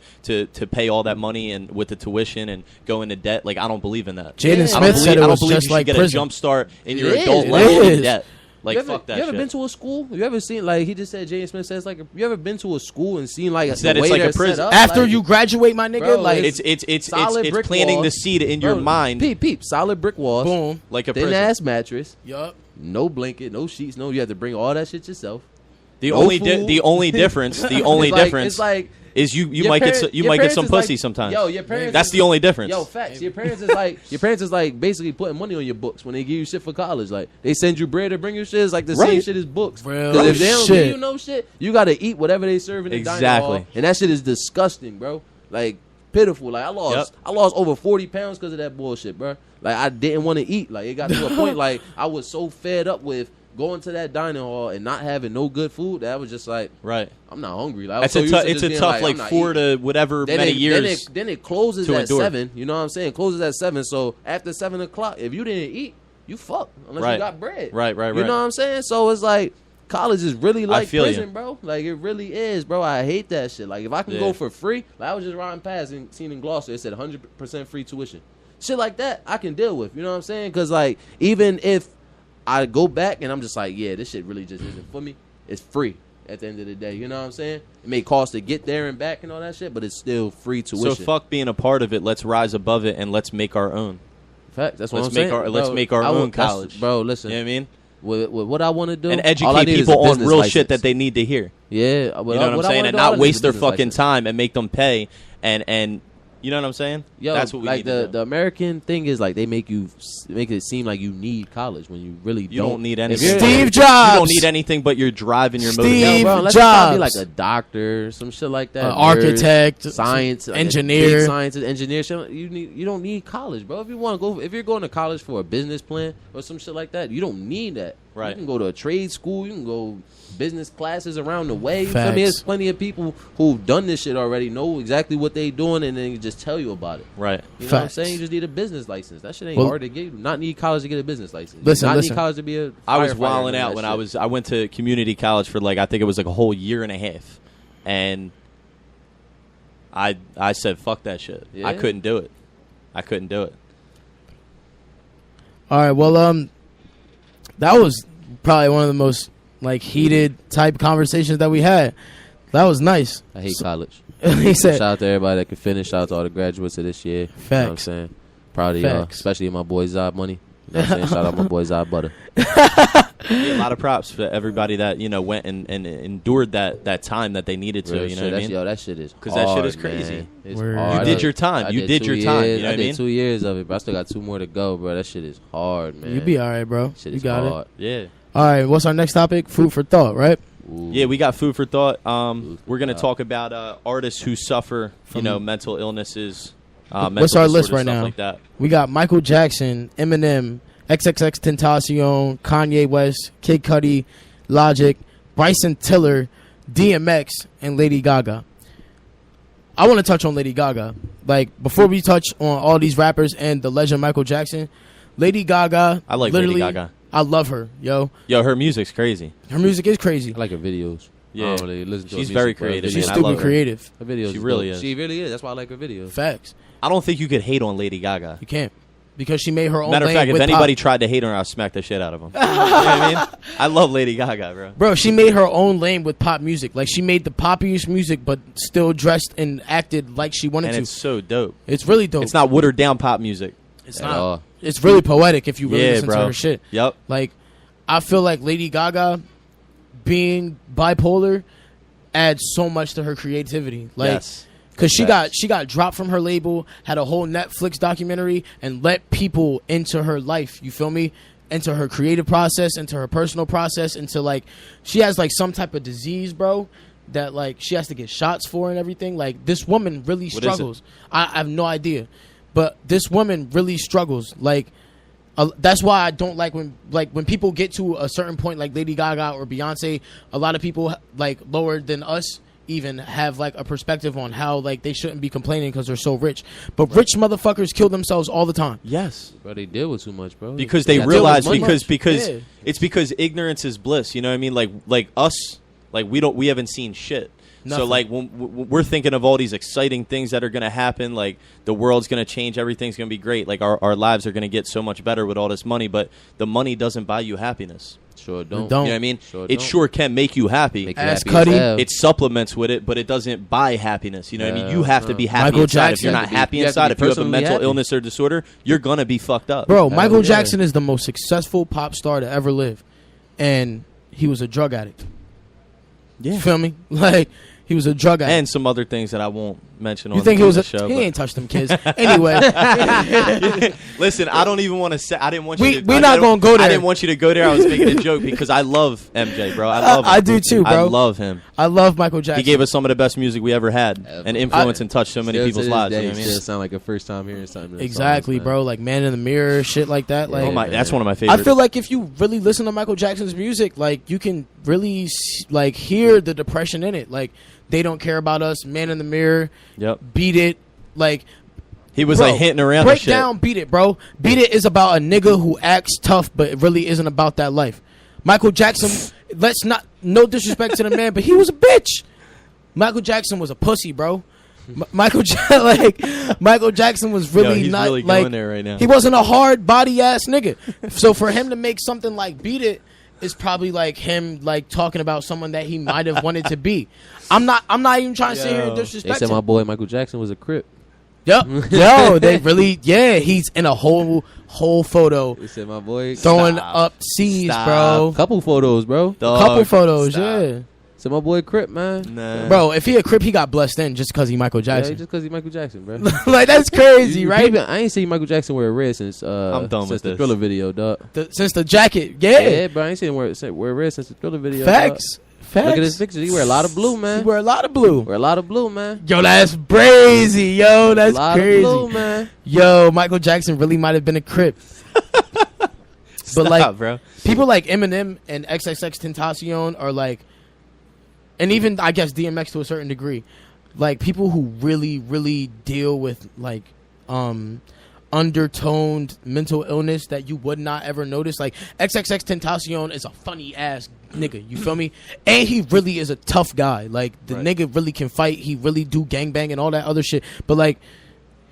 pay all that money and with the tuition and go into debt. Like, I don't believe in that. Jaden Smith said it was just like prison. prison. Get a jump start in your adult life in debt. Like, fuck that shit. You ever been to a school? You ever seen, like, he just said, Jaden Smith says, like, you ever been to a school and seen, like, the way like a prison after you graduate, my nigga? Bro, like, it's planting the seed in your mind. Peep, solid brick walls, boom, like a thin prison. ass mattress, no blanket, no sheets, you have to bring all that shit yourself. The only difference is you might get some pussy sometimes. Yo, your parents. That's the only difference. Yo, facts. Your parents is like basically putting money on your books when they give you shit for college. Like, they send you bread to bring you shit. It's like the same shit as books. Because if they don't give you no shit, you got to eat whatever they serve in the dining hall. And that shit is disgusting, bro. Like, pitiful. Like I lost over 40 pounds because of that bullshit, bro. Like I didn't want to eat. Like it got to a point like I was so fed up with going to that dining hall and not having no good food that I was just like, right, I'm not hungry. Like, it's a tough like 4 to whatever many years. Then it closes at endure. 7. You know what I'm saying? It closes at 7. So after 7 o'clock, if you didn't eat, you fucked unless you got bread. Right. You know what I'm saying? So it's like college is really like prison, bro. Like it really is, bro. I hate that shit. Like if I can go for free, like I was just riding past and seen in Gloucester, it said 100% free tuition. Shit like that, I can deal with. You know what I'm saying? Because like even if I go back and I'm just like, yeah, this shit really just isn't for me. It's free at the end of the day. You know what I'm saying? It may cost to get there and back and all that shit, but it's still free tuition. So fuck being a part of it. Let's rise above it and let's make our own. Fact. That's what I'm saying. Let's make our own college, bro. Listen, you know what I mean? With what I want to do and educate people on real shit that they need to hear. Yeah, you know what I'm saying, and not waste their fucking time and make them pay and. You know what I'm saying? Yo, that's what we need to do. The American thing is like they make it seem like you need college when you really don't need anything. Steve Jobs. You don't need anything but your drive and your motivation. Steve Unless Jobs. you be like a doctor, some shit like that. Architect, science, engineer, sciences, engineer. Shit, you don't need college, bro. If you're going to college for a business plan or some shit like that, you don't need that. Right. You can go to a trade school. You can go business classes around the way. Facts. I mean, there's plenty of people who've done this shit already, know exactly what they doing, and then just tell you about it. Right. You know what I'm saying? You just need a business license. That shit ain't hard to get. You not need college to get a business license. Listen. Need college to be a. I was wilding out when I went to community college for I think it was a whole year and a half, and I said fuck that shit. Yeah. I couldn't do it. All right. Well, that was probably one of the most heated type conversations that we had. That was nice. I hate college. He said, shout out to everybody that can finish. Shout out to all the graduates of this year. Facts. You know what I'm saying? Proud of y'all, especially my boy Zob Money. You know what I'm saying? Shout out my boy Zob Butter. Yeah, a lot of props for everybody that went and endured that time that they needed to. You know what I mean? Yo, that shit is because that shit is crazy. Man. It's hard. You did your time. You did your time. You know what I mean? I did 2 years of it, but I still got 2 more to go, bro. That shit is hard, man. You be all right, bro. Shit you is got hard. it. Yeah. All right. What's our next topic? Food for thought, right? Ooh. Yeah, we got food for thought. We're gonna talk about artists who suffer, mental illnesses. What's our list right now? Like that. We got Michael Jackson, Eminem, XXX Tentacion, Kanye West, Kid Cudi, Logic, Bryson Tiller, DMX, and Lady Gaga. I want to touch on Lady Gaga. Before we touch on all these rappers and the legend Michael Jackson, Lady Gaga. I like Lady Gaga. I love her, yo. Yo, her music's crazy. Her music is crazy. I like her videos. Yeah, I don't really listen to she's her music, very bro. creative. She's man. stupid creative. Her videos. She really is. She really is. That's why I like her videos. Facts. I don't think you could hate on Lady Gaga. You can't. Because she made her own Matter of lane fact, if with anybody pop. tried to hate on her, I'll smack the shit out of them. You know what I mean? I love Lady Gaga, bro. Bro, she made her own lane with pop music. She made the poppiest music, but still dressed and acted like she wanted and to. it's so dope. It's really dope. It's not watered down pop music. It's not. It's really poetic if you really listen to her shit. Yep. I feel like Lady Gaga being bipolar adds so much to her creativity. Yes. Because she got dropped from her label, had a whole Netflix documentary, and let people into her life. You feel me? Into her creative process, into her personal process, into she has some type of disease, bro, that she has to get shots for and everything. This woman really struggles. I have no idea, but this woman really struggles. That's why I don't like when people get to a certain point, like Lady Gaga or Beyonce. A lot of people lower than us even have a perspective on how they shouldn't be complaining because they're so rich. But rich motherfuckers kill themselves all the time. Yes, bro. They deal with too much, bro. Because they realize it's because ignorance is bliss. You know what I mean? Like us, we haven't seen shit. Nothing. So when we're thinking of all these exciting things that are going to happen, the world's going to change, everything's going to be great. Our lives are going to get so much better with all this money, but the money doesn't buy you happiness. Sure don't. You know what I mean? Sure can make you happy. Ask Cudi. It supplements with it, but it doesn't buy happiness. You know what I mean? You have to be happy Michael inside. Jackson. If you're not happy inside, if you have a mental illness or disorder, you're going to be fucked up. Bro, Michael Jackson is the most successful pop star to ever live. And he was a drug addict. Yeah. You feel me? He was a drug addict. And some other things that I won't mention on You think he was the a show. He but- ain't touched them kids. Anyway, Listen, I don't even want to say. I didn't want you. we're not gonna go there. I didn't want you to go there. I was making a joke because I love MJ, bro. I love him. I do too, bro. I love him. I love Michael Jackson. He gave us some of the best music we ever had, and influenced and touched so many Still to people's this lives. day, You know what I mean? still sound like a first time hearing something. Exactly, bro. Like Man in the Mirror, shit like that. Like, Oh my, man. that's one of my favorites. I feel like if you really listen to Michael Jackson's music, like you can really like hear the depression in it. Like They Don't Care About Us, Man in the Mirror, Yep. Beat It. Like He was bro, like hitting around. break the shit. down Beat It, bro. Beat It is about a nigga who acts tough, but it really isn't about that life. Michael Jackson, no disrespect to the man, but he was a bitch. Michael Jackson was a pussy, bro. Michael Jackson was really he's not really like going there right now. He wasn't a hard body ass nigga. So for him to make something like Beat It is probably like him like talking about someone that he might have wanted to be. I'm not even trying to sit here and They disrespect said him. my boy Michael Jackson was a Crip. Yep. Yo, they really he's in a whole photo They said my boy. throwing Stop. up C's, Stop. bro. Couple photos, bro. Dog, Couple photos, stop. yeah. Said my boy Crip, man. Nah. Bro, if he a Crip, he got blessed in just because he Michael Yeah, Jackson. just because he's Michael Jackson, bro. Like, that's crazy, right? I ain't seen Michael Jackson wear red since I'm done since with the this. Thriller video, dog. Since the jacket, Yeah, bro, I ain't seen him wear red since the Thriller video. Facts. Dog. Facts. Look at his pictures. He wear a lot of blue, He man. wear a lot of blue. Wear a lot of blue, man. Yo, that's crazy. Yo, that's a lot crazy. of blue, man. Yo, Michael Jackson really might have been a Crip. Stop, like, bro. People like Eminem and XXXTentacion are like, and even I guess DMX to a certain degree, like people who really, really deal with like undertoned mental illness that you would not ever notice. Like XXXTentacion is a funny ass nigga, you feel me? And he really is a tough guy. Like the nigga really can fight. He really do gangbang and all that other shit. But like,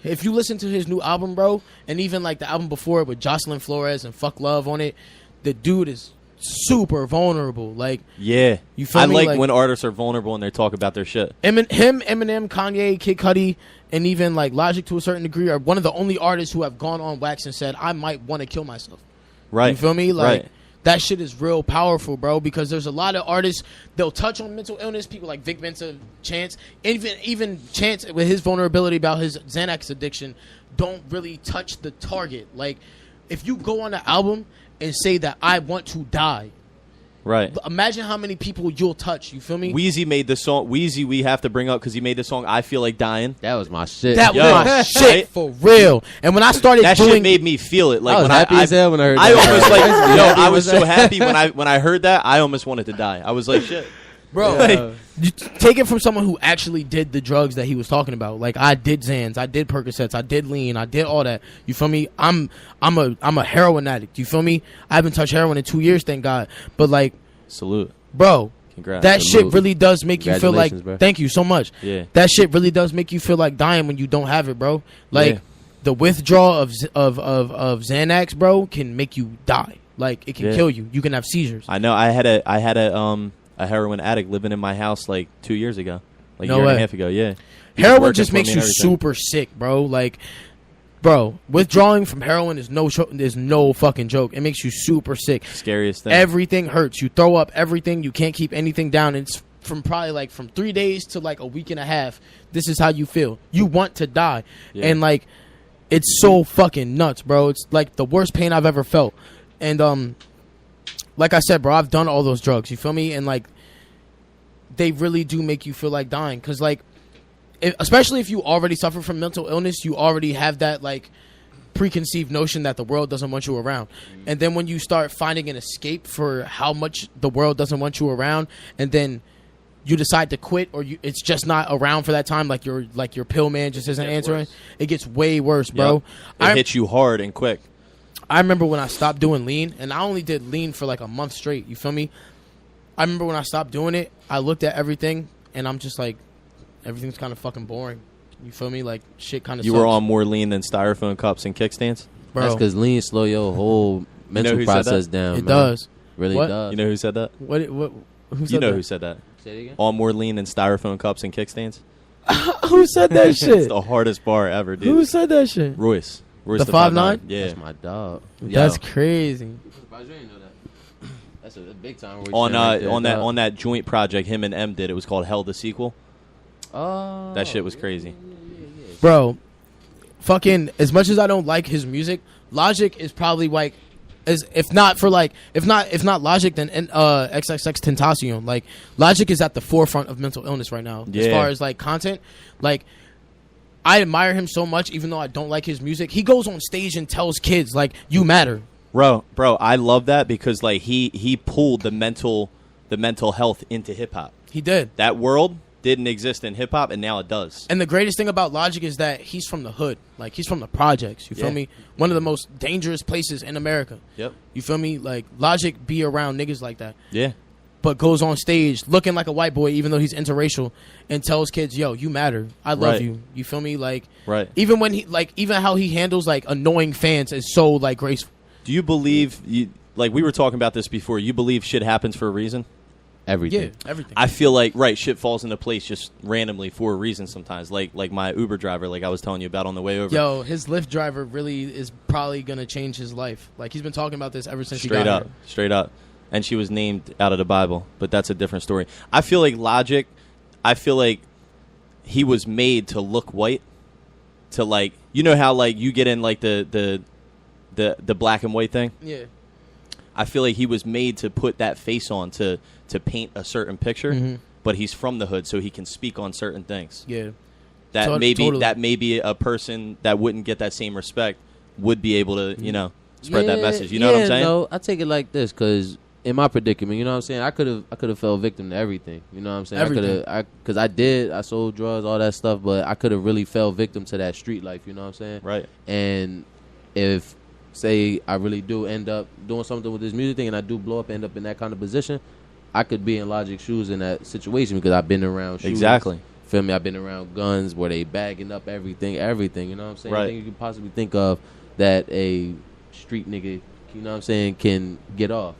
if you listen to his new album, bro, and even like the album before it with Jocelyn Flores and Fuck Love on it, the dude is super vulnerable. Like, Yeah. you feel I me? like when artists are vulnerable and they talk about their shit. Eminem, Kanye, Kid Cudi, and even like Logic to a certain degree are one of the only artists who have gone on wax and said, I might want to kill myself. Right. You feel me? Like, right. that shit is real powerful, bro, because there's a lot of artists, they'll touch on mental illness, people like Vic Mensa, Chance, even Chance with his vulnerability about his Xanax addiction don't really touch the target. Like, if you go on the album and say that I want to die, Right. imagine how many people you'll touch, you feel me? Wheezy made the song. Wheezy, we have to bring up because he made the song "I Feel Like Dying." That was my shit. That was Yo, my shit right? for real. And when I started That doing shit made me feel it. Like I was when happy as hell when I heard I that. almost like You yo, happy I was with so that? happy when I heard that. I almost wanted to die. I was like, shit. bro, Yeah. you take it from someone who actually did the drugs that he was talking about. Like, I did Xans, I did Percocets, I did lean, I did all that. You feel me? I'm a heroin addict. You feel me? I haven't touched heroin in 2 years, thank God. But like, Salute. bro, Congrats. that Salute. shit really does make you feel like. Congratulations, bro. Thank you so much. Yeah. That shit really does make you feel like dying when you don't have it, bro. Like, Yeah. the withdrawal of Xanax, bro, can make you die. Like, it can Yeah. kill you. You can have seizures. I know. I had a heroin addict living in my house like 2 years ago, like No a year way. and a half ago. Yeah. He was Heroin working just for makes me you and everything. super sick, bro. Like, bro, withdrawing from heroin is no fucking joke. It makes you super sick. Scariest thing. Everything hurts. You throw up everything. You can't keep anything down. It's from probably like from 3 days to like a week and a half. This is how you feel. You want to die. Yeah. And like, it's so fucking nuts, bro. It's like the worst pain I've ever felt. And like I said, bro, I've done all those drugs. You feel me? And like, they really do make you feel like dying. Cause like, especially if you already suffer from mental illness, you already have that like preconceived notion that the world doesn't want you around. And then when you start finding an escape for how much the world doesn't want you around, and then you decide to quit, or it's just not around for that time, like your pill man just isn't answering, it gets way worse, bro. Yep. It hits you hard and quick. I remember when I stopped doing lean, and I only did lean for like a month straight. You feel me? I remember when I stopped doing it, I looked at everything, and I'm just like, everything's kind of fucking boring. You feel me? Like, shit kind of You were on more lean than styrofoam cups and kickstands. bro. That's because lean slow your whole mental who said process that? down. It man. does. Really What? does. You know who said that? What? Who said You know that? who said that? Say it again? On more lean than styrofoam cups and kickstands. Who said that It's shit? the hardest bar ever, dude. Who said that shit? Royce. The 5'9"? Yeah. That's my dog. That's crazy. That's a big time. On that joint project him and M did. It was called Hell the Sequel. Oh, That shit was crazy. Bro, fucking, as much as I don't like his music, Logic is probably like, if not Logic, then XXX Tentacion. Like, Logic is at the forefront of mental illness right now. Yeah. As far as like content, like, I admire him so much, even though I don't like his music. He goes on stage and tells kids like, "You matter." Bro, I love that because like he pulled the mental health into hip hop. He did. That world didn't exist in hip hop, and now it does. And the greatest thing about Logic is that he's from the hood. Like, he's from the projects. You feel me? One of the most dangerous places in America. Yep. You feel me? Like, Logic be around niggas like that. Yeah. But goes on stage looking like a white boy, even though he's interracial, and tells kids, "Yo, you matter. I love Right. you." You feel me? Like, Right. even when even how he handles like annoying fans is so like graceful. Do you believe like we were talking about this before? You believe shit happens for a reason? Everything. Yeah, everything. I feel like shit falls into place just randomly for a reason sometimes. Like my Uber driver, like I was telling you about on the way over. Yo, his Lyft driver really is probably gonna change his life. Like, he's been talking about this ever since he got here. Straight up. And she was named out of the Bible, but that's a different story. I feel like Logic, he was made to look white, to like, you know how like you get in like the black and white thing? Yeah. I feel like he was made to put that face on to paint a certain picture, but he's from the hood, so he can speak on certain things. Yeah. That Totally. maybe a person that wouldn't get that same respect would be able to, spread that message. You know what I'm saying? No, I take it like this, because in my predicament, you know what I'm saying, I could have fell victim to everything. You know what I'm saying? Everything. Because I sold drugs, all that stuff, but I could have really fell victim to that street life. You know what I'm saying? Right. And if, say, I really do end up doing something with this music thing, and I do blow up, end up in that kind of position, I could be in Logic's shoes in that situation, because I've been around shoes. Exactly. Feel me? I've been around guns where they bagging up everything. You know what I'm saying? Right. Anything you can possibly think of that a street nigga, you know what I'm saying, can get off.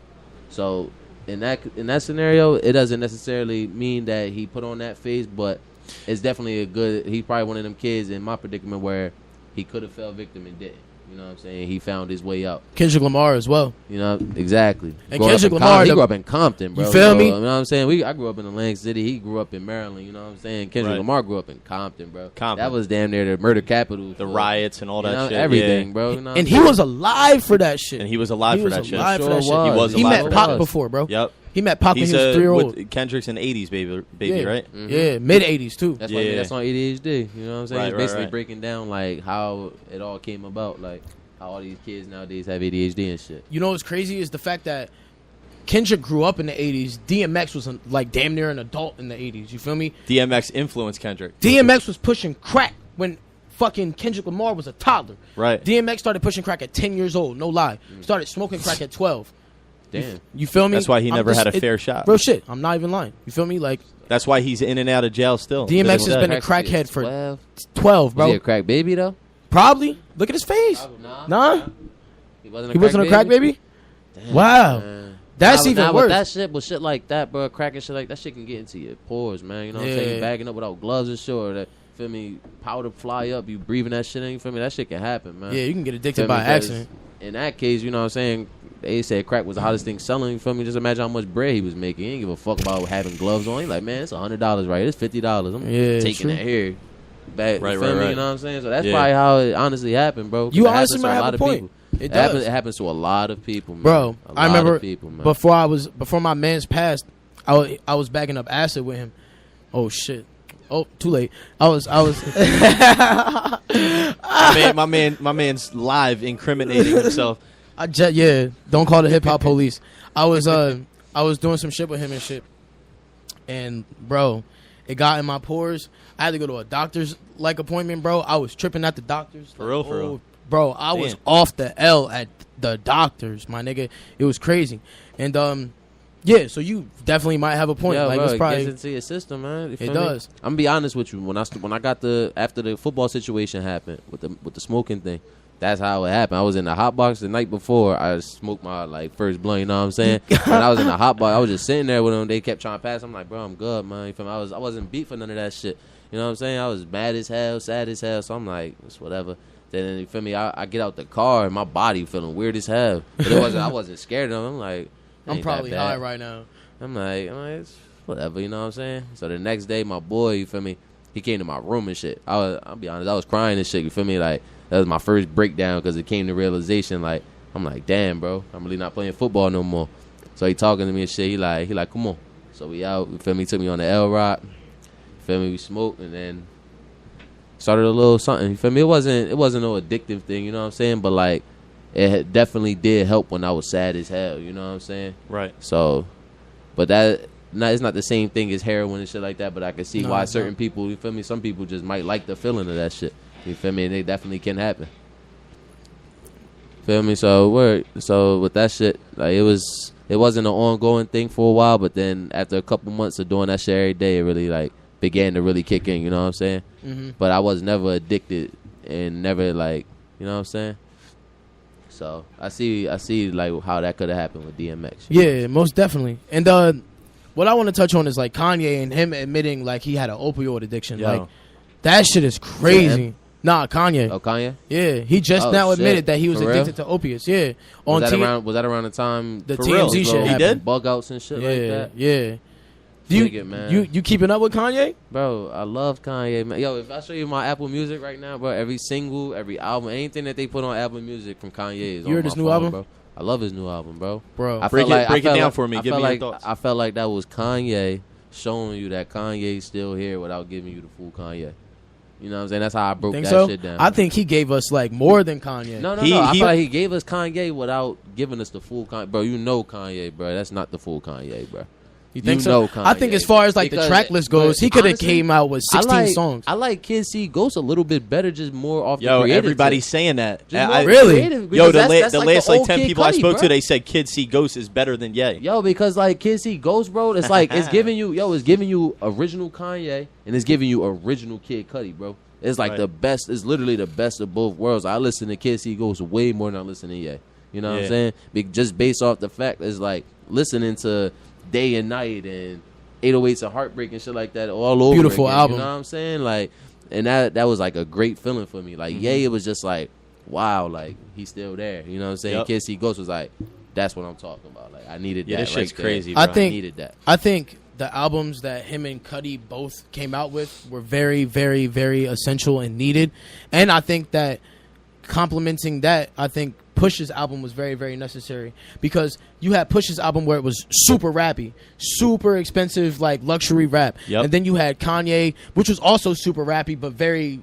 So in that scenario, it doesn't necessarily mean that he put on that face, but it's definitely he's probably one of them kids in my predicament where he could have fell victim and didn't. You know what I'm saying? He found his way out. Kendrick Lamar as well. You know, exactly. And Kendrick Lamar, he grew up in Compton, bro. You feel me? You know what I'm saying? I grew up in Atlantic City. He grew up in Maryland. You know what I'm saying? Kendrick Lamar grew up in Compton, bro. Compton. That was damn near the murder capital. The riots and all that shit. Everything, bro. You know And he was alive for that shit. And he was alive for that shit. Alive for that shit. He was He alive met for Pac that. before, bro. Yep. He met Pac when he was 3 years old. Kendrick's in the 80s, baby, Yeah. right? Mm-hmm. Yeah, mid 80s too. That's why that's on ADHD. You know what I'm saying? Right, It's basically right. breaking down like how it all came about, like how all these kids nowadays have ADHD and shit. You know what's crazy is the fact that Kendrick grew up in the 80s. DMX was like damn near an adult in the 80s. You feel me? DMX influenced Kendrick. DMX was pushing crack when fucking Kendrick Lamar was a toddler. Right. DMX started pushing crack at 10 years old. No lie. Started smoking crack at 12. Damn. You feel me? That's why he I'm never just- had a fair shot. Bro, shit. I'm not even lying. You feel me? Like, That's why he's in and out of jail still. DMX To has this been day. a crackhead for 12? 12, Was bro. he a crack baby though? Probably. Look at his face. Nah? He wasn't He wasn't a crack baby? Damn, Wow. man. That's Nah, even nah, worse. With that shit, with shit like that, bro, crack and shit like that shit can get into your pores, man. You know what I'm saying? Yeah. You bagging up without gloves and shit, or that, feel me, powder fly up, you breathing that shit in, you feel me? That shit can happen, man. Yeah, you can get addicted Feel by me? 'Cause accident. In that case, you know what I'm saying? They said crack was the hottest thing selling. You feel me? Just imagine how much bread he was making. He didn't give a fuck about having gloves on. He like, man, it's $100, right? It's $50. I'm Yeah, taking true. that here. Back, Right, you feel right, me? right. You know what I'm saying? So that's Yeah. probably how it honestly happened, bro. 'Cause You it happens honestly to might have lot a of point. people. It happens, does. it happens to a lot of people, man. Bro, A I lot remember of people, man. before my man's passed, I was bagging up acid with him. Oh shit. Oh, too late. I was my man's live incriminating himself. Don't call the hip hop police. I was doing some shit with him and shit. And bro, it got in my pores. I had to go to a doctor's appointment, bro. I was tripping at the doctor's. For real. Bro, I was off the L at the doctor's, my nigga. It was crazy. And yeah, so you definitely might have a point. Yeah, like bro, it's it probably gets into your system, man. You feel it me? does. I'm gonna be honest with you. When I got after the football situation happened with the smoking thing, that's how it happened. I was in the hot box the night before. I smoked my first blunt. You know what I'm saying? When I was in the hot box, I was just sitting there with them. They kept trying to pass. I'm like, bro, I'm good, man. You feel me? I wasn't beat for none of that shit. You know what I'm saying? I was mad as hell, sad as hell. So I'm like, it's whatever. Then you feel me? I get out the car and my body feeling weird as hell. But I wasn't scared of them. I'm like, I'm ain't probably that bad. high right now. I'm like, it's whatever, you know what I'm saying? So the next day, my boy, you feel me? he came to my room and shit. I'll be honest, I was crying and shit. You feel me? Like that was my first breakdown because it came to realization. Like I'm like, damn, bro, I'm really not playing football no more. So he talking to me and shit. He like, come on. So we out. You feel me? He took me on the L Rock. You feel me? We smoked and then started a little something. You feel me? It wasn't no addictive thing. You know what I'm saying? But like, it definitely did help when I was sad as hell. You know what I'm saying? Right. So, but it's not the same thing as heroin and shit like that. But I can see why certain people. You feel me? Some people just might like the feeling of that shit. You feel me? And they definitely can happen. Feel me? So with that shit, like it wasn't an ongoing thing for a while, but then after a couple months of doing that shit every day, it really like began to really kick in. You know what I'm saying? Mm-hmm. But I was never addicted and never like, you know what I'm saying? So I see like how that could have happened with DMX. Yeah, most definitely. And what I want to touch on is like Kanye and him admitting like he had an opioid addiction. Yo. Like that shit is crazy. Nah, Kanye. Oh, Kanye? Yeah, he just now shit. admitted that he was For addicted real? to opiates. Yeah, Was that around the time the For TMZ real? shit He happened? did? bug outs and shit like that? Yeah. Dig it, man. You keeping up with Kanye? Bro, I love Kanye, man. Yo, if I show you my Apple Music right now, bro, every single, every album, anything that they put on Apple Music from Kanye is You on heard my his new phone, album? Bro. I love his new album, bro. Bro, Break it down for me. Give me your thoughts. I felt like that was Kanye showing you that Kanye's still here without giving you the full Kanye. You know what I'm saying? That's how I broke think that so? shit down. I think he gave us like more than Kanye. No. I feel like he gave us Kanye without giving us the full Kanye. Bro, you know Kanye, bro. That's not the full Kanye, bro. You think You so? know Kanye, I think as far as like because- the track list goes, but he could have honestly, came out with 16 songs. I like Kid See Ghost a little bit better, just more off the Yo, creative everybody's tip. saying that. Just more Really? creative, Yo, because that's the like last like old 10 Kid people I Cudi, spoke bro. to, they said Kid See Ghost is better than Ye. Yo, because like Kid See Ghost, bro, it's like it's giving you original Kanye and it's giving you original Kid Cudi, bro. It's like Right. the best. It's literally the best of both worlds. I listen to Kid See Ghost way more than I listen to Ye. You know what Yeah. I'm saying? Just based off the fact it's like listening to Day and Night and 808s and Heartbreak and shit like that all over. Beautiful again, album. You know what I'm saying? Like, and that was like a great feeling for me. Like, Ye, it was just like, wow, like he's still there. You know what I'm saying? Yep. Kid See Ghost was like, that's what I'm talking about. Like, I needed Yeah, that. this shit's right there. crazy, I bro. think- needed that. I think the albums that him and Cudi both came out with were very, very, very essential and needed. And I think that complementing that, I think Push's album was very, very necessary because you had Push's album where it was super rappy, super expensive, like luxury rap. Yep. And then you had Kanye, which was also super rappy, but very,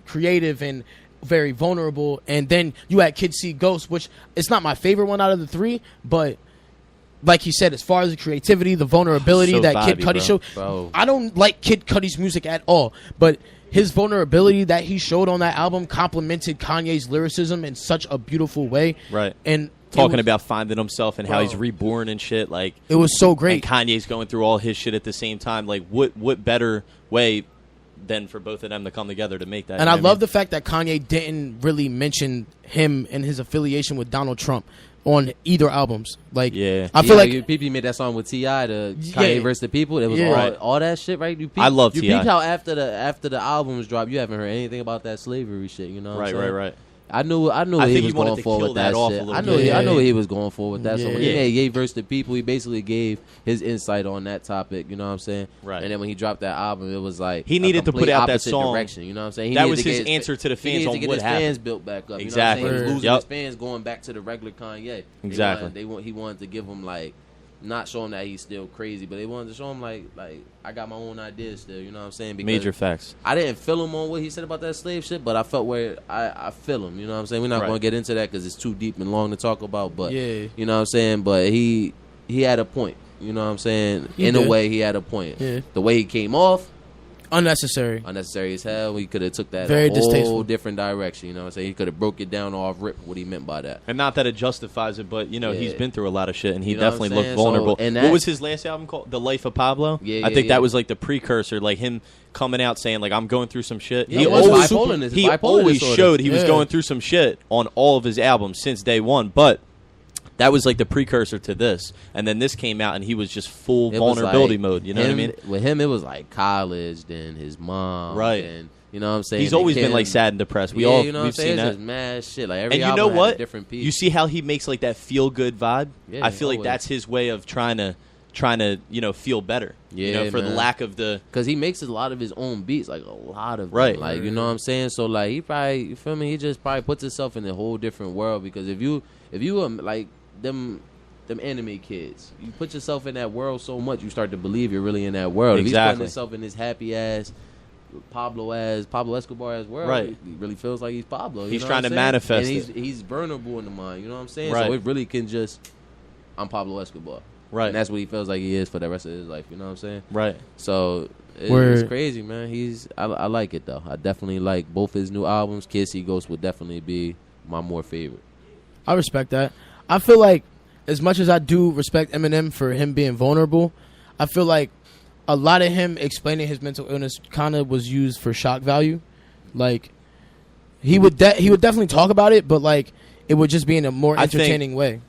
creative and very vulnerable. And then you had Kid See Ghost, which it's not my favorite one out of the three, but like he said, as far as the creativity, the vulnerability So that Kid vibey, Cudi bro. showed, Bro. I don't like Kid Cudi's music at all, but his vulnerability that he showed on that album complemented Kanye's lyricism in such a beautiful way. Right. And Talking about finding himself and how Bro. he's reborn and shit. Like, it was so and great. Kanye's going through all his shit at the same time. Like, what better way than for both of them to come together to make that? And you I know what love mean? the fact that Kanye didn't really mention him and his affiliation with Donald Trump on either albums. Like, Yeah. I feel like PP made that song with T.I. to Yeah. Kanye versus the People. It was Yeah. Right. all that shit, right? You I love you T.I. peeped how after the albums dropped, you haven't heard anything about that slavery shit. You know what I'm saying? Right. I knew I what think he he was wanted going to for kill with that that off a shit. little I know, bit. I know Yeah. what he was going for with that. So when he Yeah. made Ye versus the People, he basically gave his insight on that topic. You know what I'm saying? Right. And then when he dropped that album, it was like He a needed to put complete out that opposite song. Direction, you know what I'm saying? He That needed was to his get answer to the he fans needed on to get what his happened. fans built back up. Exactly. You know what I'm saying? He was losing Yep. his fans going back to the regular Kanye. Exactly. He wanted to give him like. Not showing that he's still crazy, but they wanted to show him like I got my own ideas still. You know what I'm saying? Because Major facts. I didn't feel him on what he said about that slave shit, but I felt where I feel him. You know what I'm saying? We're not Right. going to get into that because it's too deep and long to talk about. But Yeah. you know what I'm saying? But he had a point. You know what I'm saying? He In did. a way, he had a point. Yeah. The way he came off, unnecessary. unnecessary as hell. We could have took that Very a whole distasteful. different direction. You know what I'm saying? He could have broke it down off rip what he meant by that. And not that it justifies it, but, Yeah. he's been through a lot of shit, and he You know what I'm definitely looked saying? vulnerable. So, and What that- was his last album called? The Life of Pablo? Yeah, I think yeah. that was like the precursor, like him coming out saying, like, I'm going through some shit. Yeah, he it was always, bipolar- he bipolar always disorder. showed he was Yeah. going through some shit on all of his albums since day one, but that was like the precursor to this. And then this came out, and he was just full It was vulnerability like mode. You know what I him- mean? With him, it was like college, then his mom, Right. And you know what I'm saying? He's always Then been like Kim. sad and depressed. You know what I'm We've saying? seen It's that. just mad shit. Like every And you album know had what? a different piece. You see how he makes like that feel good vibe? Yeah, I feel like always. that's his way of trying to trying to feel better. Yeah, for the lack of the, because he makes a lot of his own beats, like a lot of right. them. Like you know what I'm saying. So like he probably, you feel me? He just probably puts himself in a whole different world, because if you like them anime kids, you put yourself in that world so much, you start to believe you're really in that world. Exactly. If he's putting himself in this happy ass Pablo Escobar as world, right. he really feels like he's Pablo. He's trying to manifest and it. He's vulnerable in the mind. You know what I'm saying? Right. So it really can just, I'm Pablo Escobar. Right. And that's what he feels like he is for the rest of his life. You know what I'm saying? Right. So it's crazy, man. I like it though. I definitely like both his new albums. Kids See Ghosts would definitely be my more favorite. I respect that. I feel like, as much as I do respect Eminem for him being vulnerable, I feel like a lot of him explaining his mental illness kind of was used for shock value. Like he would definitely talk about it, but like it would just be in a more entertaining way.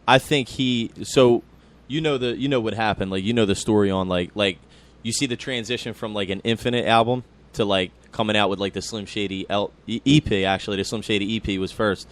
I think what happened, like the story on like you see the transition from like an Infinite album to like coming out with like the Slim Shady EP. Actually, the Slim Shady EP was first.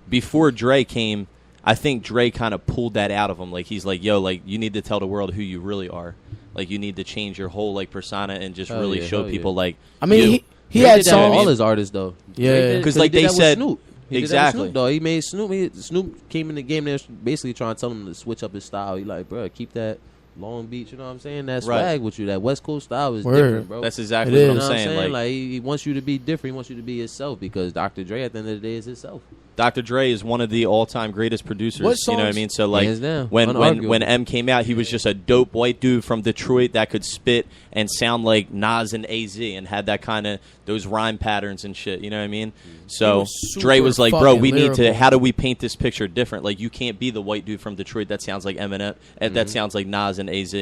Before Dre came, I think Dre kind of pulled that out of him. Like he's like, yo, like you need to tell the world who you really are. Like you need to change your whole like persona and just really show people like. I mean, you. he had did that songs. with all his artists though. Yeah, because like they said, Snoop. He exactly. Snoop, he made Snoop. Snoop came in the game there basically trying to tell him to switch up his style. He like, bro, keep that Long Beach, you know what I'm saying? That swag with you. That West Coast style is different, bro. That's exactly what I'm saying. Like he wants you to be different. He wants you to be yourself, because Dr. Dre at the end of the day is himself. Dr. Dre is one of the all-time greatest producers. You know what I mean? So like when M came out, he was just a dope white dude from Detroit that could spit and sound like Nas and AZ and had that kind of those rhyme patterns and shit. You know what I mean? So Dre was like, bro, we need to. How do we paint this picture different? Like you can't be the white dude from Detroit that sounds like Eminem, that sounds like Nas and AZ.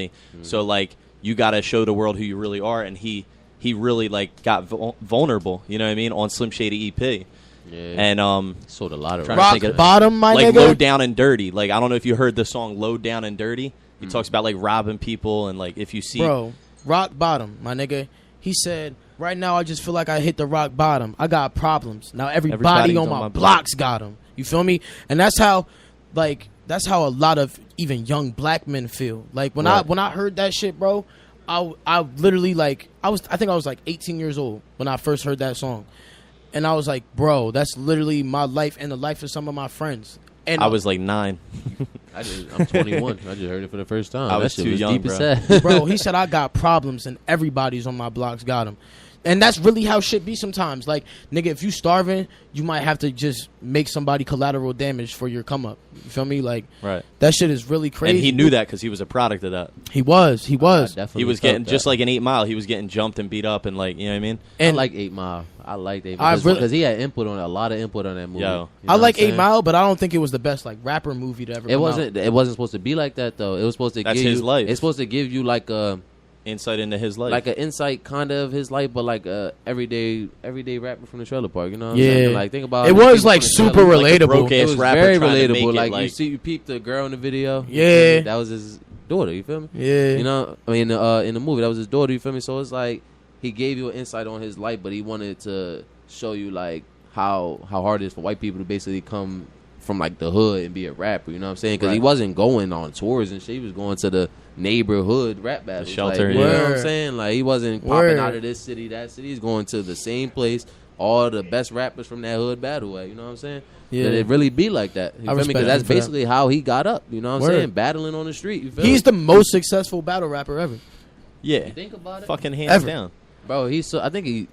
So like you got to show the world who you really are, and he really like got vulnerable. You know what I mean? On Slim Shady EP. Yeah. And sold a lot of rock bottom, my like nigga. Low Down and Dirty. Like I don't know if you heard the song Low Down and Dirty. He talks about like robbing people and like if you see rock bottom, my nigga. He said, right now I just feel like I hit the rock bottom. I got problems. Now everybody on my blocks got them. You feel me? And that's how a lot of even young black men feel. Like when I heard that shit, bro, I literally like I think I was like 18 years old when I first heard that song. And I was like, bro, that's literally my life and the life of some of my friends. And I was like 9. I'm 21. I just heard it for the first time. I was too young, deep bro. as sad. Bro, he said I got problems and everybody's on my blocks got them. And that's really how shit be sometimes. Like, nigga, if you starving, you might have to just make somebody collateral damage for your come up. You feel me? Like, that shit is really crazy. And he knew that because he was a product of that. He was. He was getting, just like in 8 Mile, he was getting jumped and beat up and like, you know what I mean? And I like 8 Mile. I liked 8 Mile because he had a lot of input on that movie. Yo. You know I like 8 Mile, but I don't think it was the best like rapper movie to ever come out. It wasn't supposed to be like that though. It was supposed to give you his life. It's supposed to give you like a insight into his life, like an insight kind of his life, but like a everyday rapper from the trailer park. You know what I'm saying? Like think about it. Was like super relatable. It was very relatable. Like you peep the girl in the video. Yeah, that was his daughter. You feel me? Yeah, you know, I mean, in the movie that was his daughter. You feel me? So it's like he gave you an insight on his life, but he wanted to show you like how hard it is for white people to basically come from like the hood and be a rapper. You know what I'm saying? Because he wasn't going on tours and shit. He was going to the neighborhood rap battles, the shelter. Like, you know what I'm saying? Like he wasn't popping out of this city, that city. He's going to the same place. All the best rappers from that hood battle at. You know what I'm saying? Yeah, that it really be like that. You feel me? Because that's basically how he got up. You know what I'm saying? Battling on the street. You feel He's the most successful battle rapper ever. Yeah, you think about it, fucking hands down, bro. I think he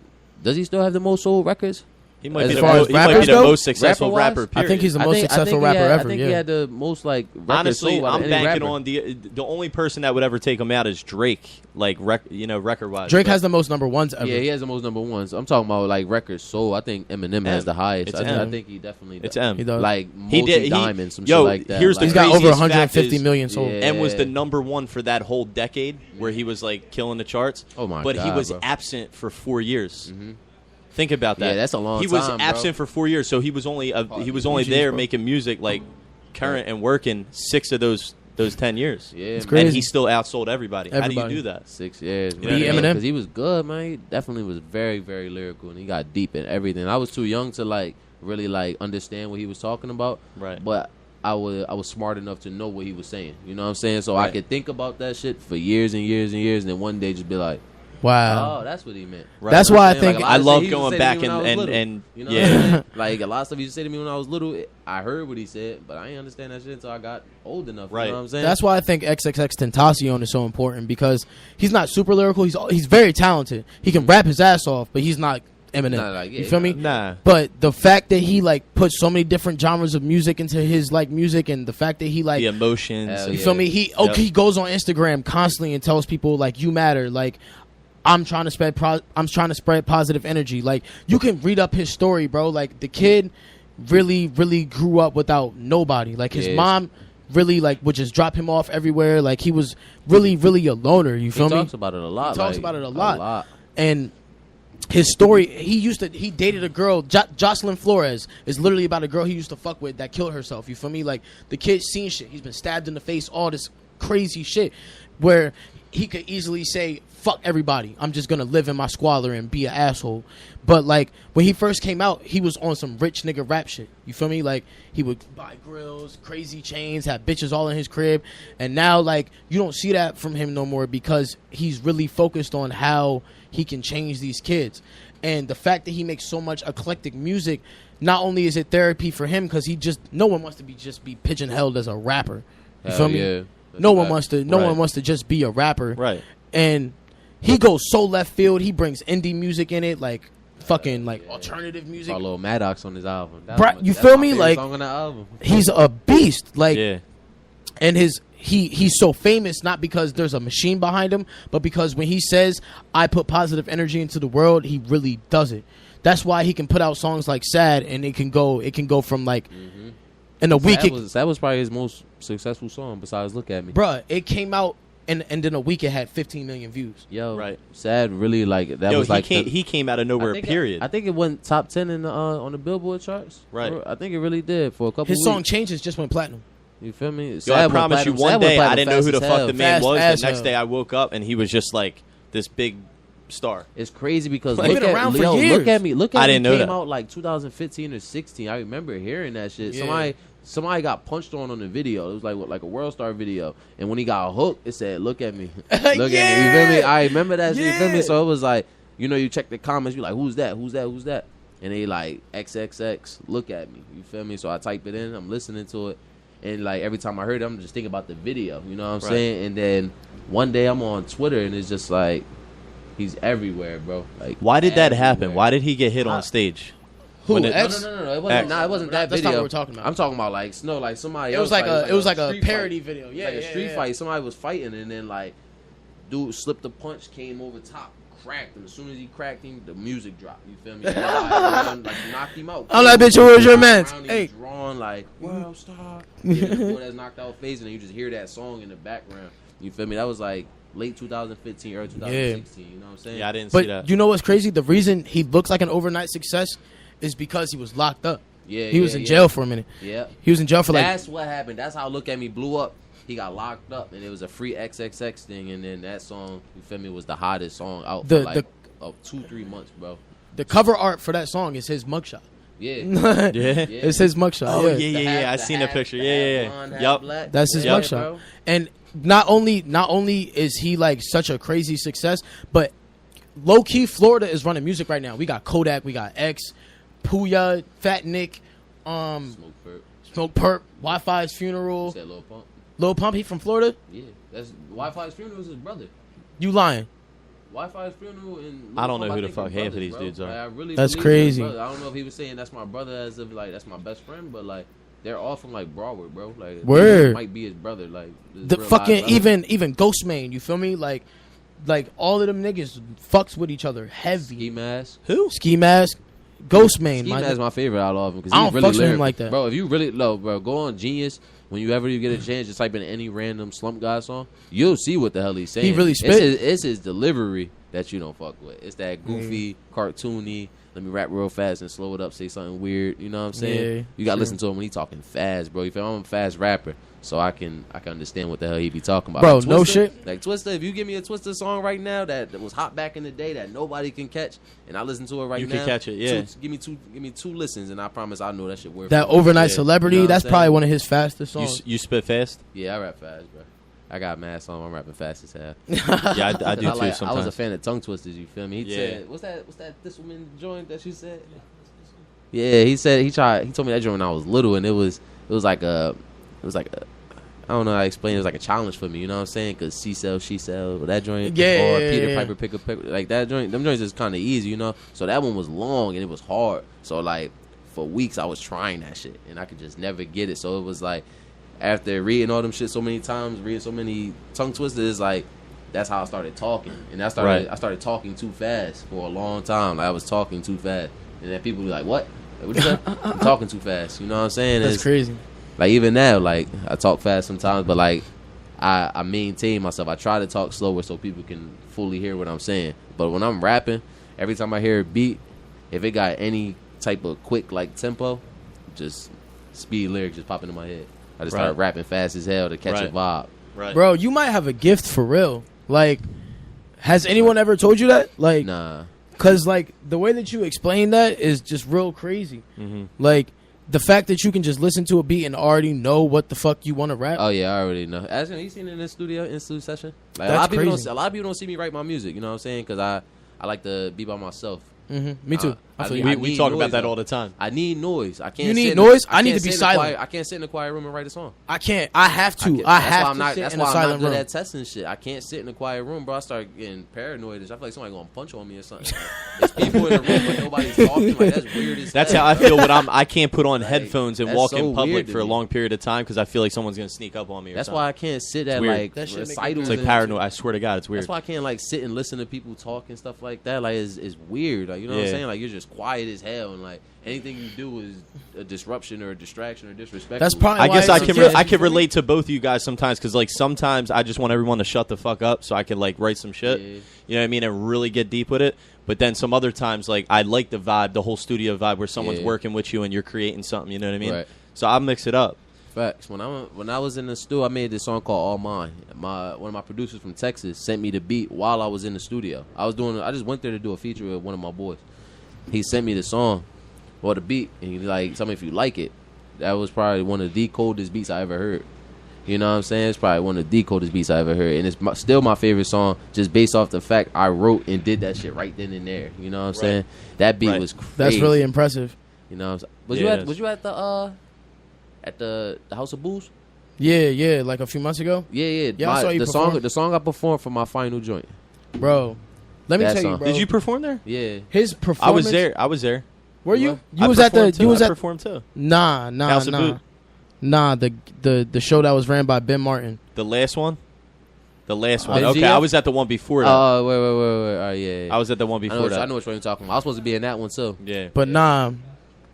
still have the most sold records. He might be the most successful rapper. Period. I think he's the most successful rapper ever. I think he had the most like. Honestly, I'm banking on the only person that would ever take him out is Drake. Like record wise, Drake has the most number ones ever. Yeah, he has the most number ones. I'm talking about like records sold. I think Eminem has the highest. I think he definitely does. It's M. He does. Like multi-diamonds, some shit like that. He's got over 150 million sold. M was the number one for that whole decade where he was like killing the charts. Oh my god! But he was absent for 4 years. Think about that. Yeah, that's a long time. He was absent for 4 years, so he was only there making music like current and working 6 of those 10 years. Yeah, it's crazy. And he still outsold everybody. How do you do that? 6 years. You know Eminem because he was good, man. He definitely was very, very lyrical, and he got deep in everything. I was too young to like really like understand what he was talking about. Right. But I was smart enough to know what he was saying. You know what I'm saying? So Right. I could think about that shit for years and years and years, and then one day just be like, Wow. oh, that's what he meant. Right. That's You know why what I I'm saying? think Like, a lot I of love shit he used to going say to back me when I was little. and You know yeah. what I'm saying? Like a lot of stuff he used to say to me when I was little, I heard what he said, but I didn't understand that shit until I got old enough. Right. You know what I'm saying? That's why I think XXX Tentacion is so important, because he's not super lyrical. He's very talented. He can rap his ass off, but he's not Eminem. Nah, like, yeah, you feel me? Nah. But the fact that he like puts so many different genres of music into his like music, and the fact that he like The emotions. Hell you yeah. feel me? He Yep. he goes on Instagram constantly and tells people like you matter. Like I'm trying to spread positive energy. Like you can read up his story, bro. Like the kid really grew up without nobody. Like his Yes. mom really like would just drop him off everywhere. Like he was really a loner. You he feel me? talks about it a lot. He talks like, about it a lot. A lot. And his story, he dated a girl, Jocelyn Flores, is literally about a girl he used to fuck with that killed herself. You feel me? Like the kid's seen shit. He's been stabbed in the face, all this crazy shit, where he could easily say, fuck everybody, I'm just gonna live in my squalor and be an asshole. But like when he first came out, he was on some rich nigga rap shit. You feel me? Like he would buy grills, crazy chains, have bitches all in his crib. And now like you don't see that from him no more, because he's really focused on how he can change these kids. And the fact that he makes so much eclectic music, not only is it therapy for him, because no one wants to be pigeonholed as a rapper. You Hell feel me? yeah. No one wants to. No Right. one wants to just be a rapper. Right. And he goes so left field. He brings indie music in it, like fucking like alternative music. Saw Lil Maddox on his album. Bruh, you feel my me? favorite Like, song on that album. He's a beast. Like, Yeah. and he's so famous not because there's a machine behind him, but because when he says I put positive energy into the world, he really does it. That's why he can put out songs like Sad, and it can go from like in a week. That was probably his most successful song besides Look at Me. Bruh, it came out and in a week it had 15 million views. Yo, Right. Sad really like that Yo, was like he came out of nowhere. Period. I think it went top 10 in the on the Billboard charts. Right. I think it really did for a couple His weeks. song Changes just went platinum. You feel me? Yo, I Sad went promise you, platinum. one Sad went day I platinum didn't know who the fast as fuck hell. the man Fast was. as The next hell. day I woke up and he was just like this big star. It's crazy because Like, look been around at for Leo, years. look at me. I Me didn't know came that. out like 2015 or 16. I remember hearing that shit. Yeah. Somebody got punched on the video. It was like a World Star video. And when he got hooked, it said, "Look at me, look at me." You feel me? I remember that shit. You feel me? So it was like, you check the comments. You like, who's that? Who's that? Who's that? And they like XXX. Look at me. You feel me? So I type it in. I'm listening to it. And like every time I heard it, I'm just thinking about the video. You know what I'm Right. saying? And then one day I'm on Twitter and it's just like he's everywhere, bro. Like Why did that happen? everywhere. Why did he get hit on stage? Who? When it- X? No. It X. wasn't. Nah, it wasn't that That's video. not what we're talking about. I'm talking about like Snow, like somebody. It else was like fight. a street parody fight. video. Yeah, Like a yeah, street yeah. fight. Somebody was fighting and then like dude slipped a punch, came over top, cracked him. As soon as he cracked him, the music dropped. You feel me? Like knocked him out. I'm like, bitch, who was your man? Around, Hey. he's drawn like world star. Yeah, before that's knocked out face, and then you just hear that song in the background. You feel me? That was like late 2015, early 2016. You know what I'm saying? Yeah, I didn't see But that. you know what's crazy? The reason he looks like an overnight success is because he was locked up. Yeah, He was in jail for a minute. Yeah. He was in jail for like That's what happened. That's how Look at Me blew up. He got locked up, and it was a free XXX thing, and then that song, you feel me, was the hottest song out for like 2-3 months, bro. the cover art for that song is his mugshot. Yeah. Yeah. It's his mugshot. Oh yeah. yeah. I seen a picture. Yeah. Yup. That's his Yep. mugshot. And not only is he like such a crazy success, but low key Florida is running music right now. We got Kodak, we got X, Puya, Fat Nick, Smoke Perp, Wi-Fi's funeral, Said Lil Pump. Lil Pump. He from Florida? Yeah. That's Wi-Fi's funeral is his brother. You lying? Wi-Fi's funeral and I don't know Lil who Pump, the I fuck think half of brothers, these bro. dudes are. Like, I really That's believe they're crazy. brothers. I don't know if he was saying that's my brother as if like that's my best friend, but like they're all from like Broadway, bro. Like Word. might be his brother. Like his The real fucking life brother. even Ghostman. You feel me? Like all of them niggas fucks with each other heavy. Ski Mask. Who? Ski Mask, Ghostman. Ski my Mask is my favorite out of all of them because I he's don't really fucks with him lyrical. like that. Bro, if you really bro, go on Genius. When you ever get a chance, just type in any random Slump God song, you'll see what the hell he's saying. He really spit? It's his delivery that you don't fuck with. It's that goofy, cartoony. Let me rap real fast and slow it up, say something weird. You know what I'm saying? Yeah, you gotta listen to him when he talking fast, bro. You feel I'm a fast rapper, so I can understand what the hell he be talking about. Bro, like no shit. Like Twista, if you give me a Twista song right now that was hot back in the day that nobody can catch, and I listen to it right now, you can catch it. Yeah, give me two listens, and I promise I know that shit worth. That overnight celebrity. You know that's probably one of his fastest songs. You spit fast? Yeah, I rap fast, bro. I got mad song. I'm rapping fast as hell. Yeah, I do too. Sometimes I was a fan of Tongue Twisters. You feel me? He Yeah. said, "What's that? This woman joint that she said?" Yeah, he said he told me that joint when I was little, and it was like a I don't know how to explain. It was like a challenge for me. You know what I'm saying? Because she sells, but that joint, Yeah, or Peter yeah. Piper pick a peck, like that joint. Them joints is kind of easy, you know. So that one was long and it was hard. So like for weeks I was trying that shit, and I could just never get it. So it was like after reading all them shit so many times, reading so many tongue twisters, like that's how I started talking, and I started talking too fast for a long time. Like I was talking too fast, and then people be like, "What? Like, what you said? I'm talking too fast." You know what I'm saying? That's crazy. Like even now, like I talk fast sometimes, but like I maintain myself. I try to talk slower so people can fully hear what I'm saying. But when I'm rapping, every time I hear a beat, if it got any type of quick like tempo, just speed lyrics just pop into my head. I just start rapping fast as hell to catch a vibe. Right. Bro, you might have a gift for real. Like, has anyone ever told you that? Like, Nah. Cause like the way that you explain that is just real crazy. Mm-hmm. Like the fact that you can just listen to a beat and already know what the fuck you want to rap. Oh yeah, I already know. Actually, you seen it in the studio session? Like That's a lot of people crazy. a lot of people don't see me write my music. You know what I'm saying? Because I like to be by myself. Me too. I feel you. We talk about that all the time. I need noise. I can't. You need sit noise? I I need can't to be sit in the silent. I can't sit in the quiet room and write a song. I can't. I have to. I have to sit That's in a why I'm silent not good room. at testing shit. I can't sit in a quiet room, bro. I start getting paranoid. I feel like somebody gonna punch on me or something. There's people in the room, but nobody's talking. Like that's weird as That's hell. how I feel when I can't put on Like, headphones and that's walk so in public weird to for a me. long period of time because I feel like someone's gonna sneak up on me. That's why I can't sit at weird. like That shit make me recitals. It's like and- paranoid. I swear to God, it's weird. That's why I can't like sit and listen to people talk and stuff like that. Like it's weird. Like you know what I'm Yeah. saying? Like you're just quiet as hell, and like anything you do is a disruption or a distraction or disrespect. That's probably I why guess it's I a can gift. I can relate to both of you guys sometimes because like sometimes I just want everyone to shut the fuck up so I can like write some shit. Yeah. You know what I mean? And really get deep with it. But then some other times like I like the vibe, the whole studio vibe where someone's Yeah. working with you and you're creating something. You know what I mean? Right. So I mix it up. Facts. When I was in the studio, I made this song called All Mine. One of my producers from Texas sent me the beat while I was in the studio. I just went there to do a feature with one of my boys. He sent me the song or the beat, and he like, tell me if you like it. That was probably one of the coldest beats I ever heard. You know what I'm saying? It's probably one of the coldest beats I ever heard, and it's still my favorite song, just based off the fact I wrote and did that shit right then and there. You know what I'm saying? That beat was crazy. That's really impressive. You know what I'm saying? Yeah, it is. Was you at the House of Booze? Yeah, like a few months ago, Yeah. Yeah, I saw you perform. The song I performed for my final joint. bro. Let me That tell you, song. bro. Did you perform there? Yeah. His performance? I was there. Were you? What? You I was at the. performed too. You was I at. performed too. Nah. House of Boot. Nah. The show that was ran by Ben Martin. The last one. The last one. Izzy? Okay, I was at the one before that. Oh, wait. All right, yeah. I was at the one before that. I know which one you're talking about. I was supposed to be in that one too. Yeah, But nah,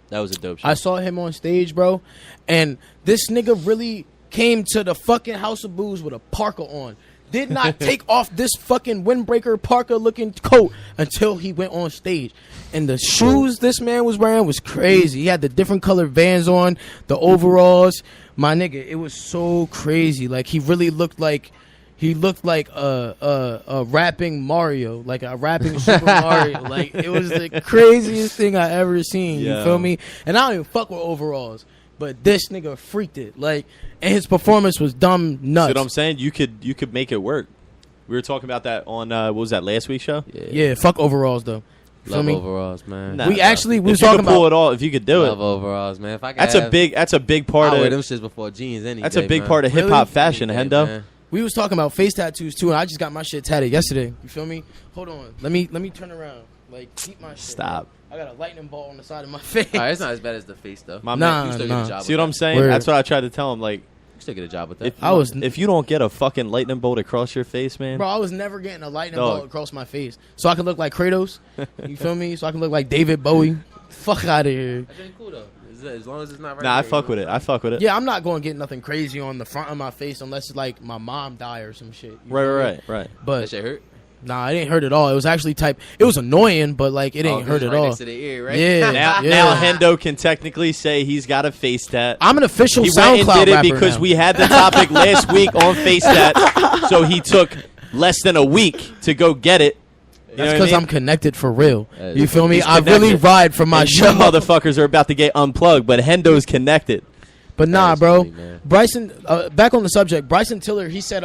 that was a dope show. I saw him on stage, bro, and this nigga really came to the fucking House of Booze with a parka on. Did not take off this fucking windbreaker parka looking coat until he went on stage. And the shoes this man was wearing was crazy. He had the different colored Vans on, the overalls. My nigga, it was so crazy. Like he really looked like a rapping Mario, like a rapping Super Mario. Like it was the craziest thing I ever seen. You Yeah. feel me? And I don't even fuck with overalls. But this nigga freaked it, like, and his performance was dumb nuts. See what I'm saying? You could make it work. We were talking about that on what was that last week's show? Yeah, fuck overalls though. Feel Love me? overalls, man. Nah. We actually we was If you talking could pull about. it all, if you could do Love it, overalls, man. If I could that's a big part I wear of them shits before jeans. that's a big part of hip hop fashion, Hendo. We was talking about face tattoos too, and I just got my shit tatted yesterday. You feel me? Hold on, let me turn around. Like keep my shit. Stop. I got a lightning bolt on the side of my face. All right, it's not as bad as the face though. My Nah. man, You still get a job see with what I'm that. saying? Word. That's what I tried to tell him. Like, You still get a job with that. if you don't get a fucking lightning bolt across your face, man. Bro, I was never getting a lightning Dog. bolt across my face, so I could look like Kratos. You feel me? So I can look like David Bowie. Fuck out of here. That ain't cool though. As long as it's not right. Nah, I there, fuck you with know it. what I I'm fuck with it. Yeah, I'm not going to get nothing crazy on the front of my face unless like my mom die or some shit. You feel me? Right. saying? But That shit hurt. Nah, I didn't hurt at all. It was actually it was annoying, but like it ain't hurt at right all. next to the ear, right? Yeah. Now Hendo can technically say he's got a face tat. I'm an official He SoundCloud went and did it rapper because now. we had the topic last week on face tat, so he took less than a week to go get it. That's because I'm connected for real. You feel me? He's I really connected. ride for my And show. some motherfuckers are about to get unplugged, but Hendo's connected. But nah, That's bro. funny, man. Bryson, back on the subject. Bryson Tiller, he said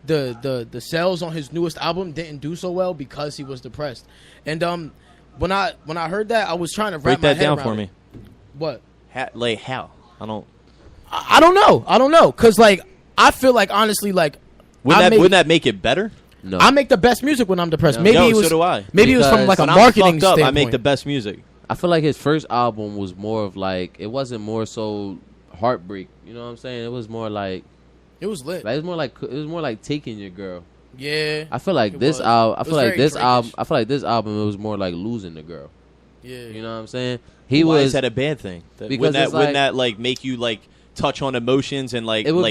the sales on his newest album didn't do so well because he was depressed. And when I heard that, I was trying to Break wrap my that head down around for it. me. What? How? I don't know. Cause like I feel like honestly like Wouldn't that make it better? No. I make the best music when I'm depressed. No. Maybe Yo, it was so do I. Maybe it was from like a When marketing I'm fucked up, standpoint. I make the best music. I feel like his first album was more of like, it wasn't more so heartbreak. You know what I'm saying? It was more like It was lit. it was more like taking your girl. Yeah. I feel like It this was. album. It was very I feel like this album. It was more like losing the girl. Yeah. You know what I'm saying? He Why was. is that a bad thing? Because Wouldn't it's wouldn't that like make you like touch on emotions and like It would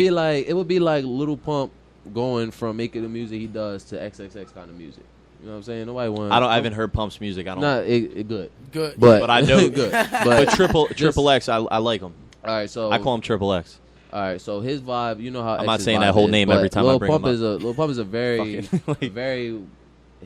be like Lil Pump going from making the music he does to XXX kind of music. You know what I'm saying? Nobody wants. I haven't heard Pump's music. I don't. Nah, it good. Good. But I know good. but Triple X, I like him. All right, so I call him Triple X. All right, so his vibe, you know how I'm not X's saying vibe that whole is, name but every time I bring him up. Lil Pump is a very, Fucking, like- very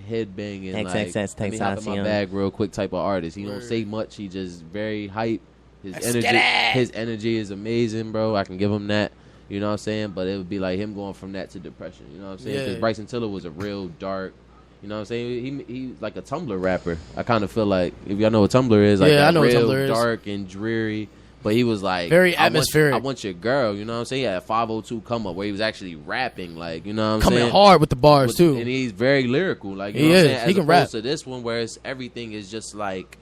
head banging. Thanks, Like, thanks, let me hop in my thanks, bag real quick type of artist. He don't Word. say much. He just very hype. Let's get it. His energy is amazing, bro. I can give him that. You know what I'm saying? But it would be like him going from that to depression. You know what I'm saying? Because Yeah. Bryson Tiller was a real dark. You know what I'm saying? He's like a Tumblr rapper. I kind of feel like, if y'all know what Tumblr is, like Yeah, I know what real Tumblr is. dark and dreary. But he was like Very I want- atmospheric. I want your girl. You know what I'm saying? He had 502 come up where he was actually rapping. Like, you know what I'm Coming saying? hard with the bars With- too. And he's very lyrical. Like, you He know what I'm is. saying? He As can opposed rap. to this one where everything is just like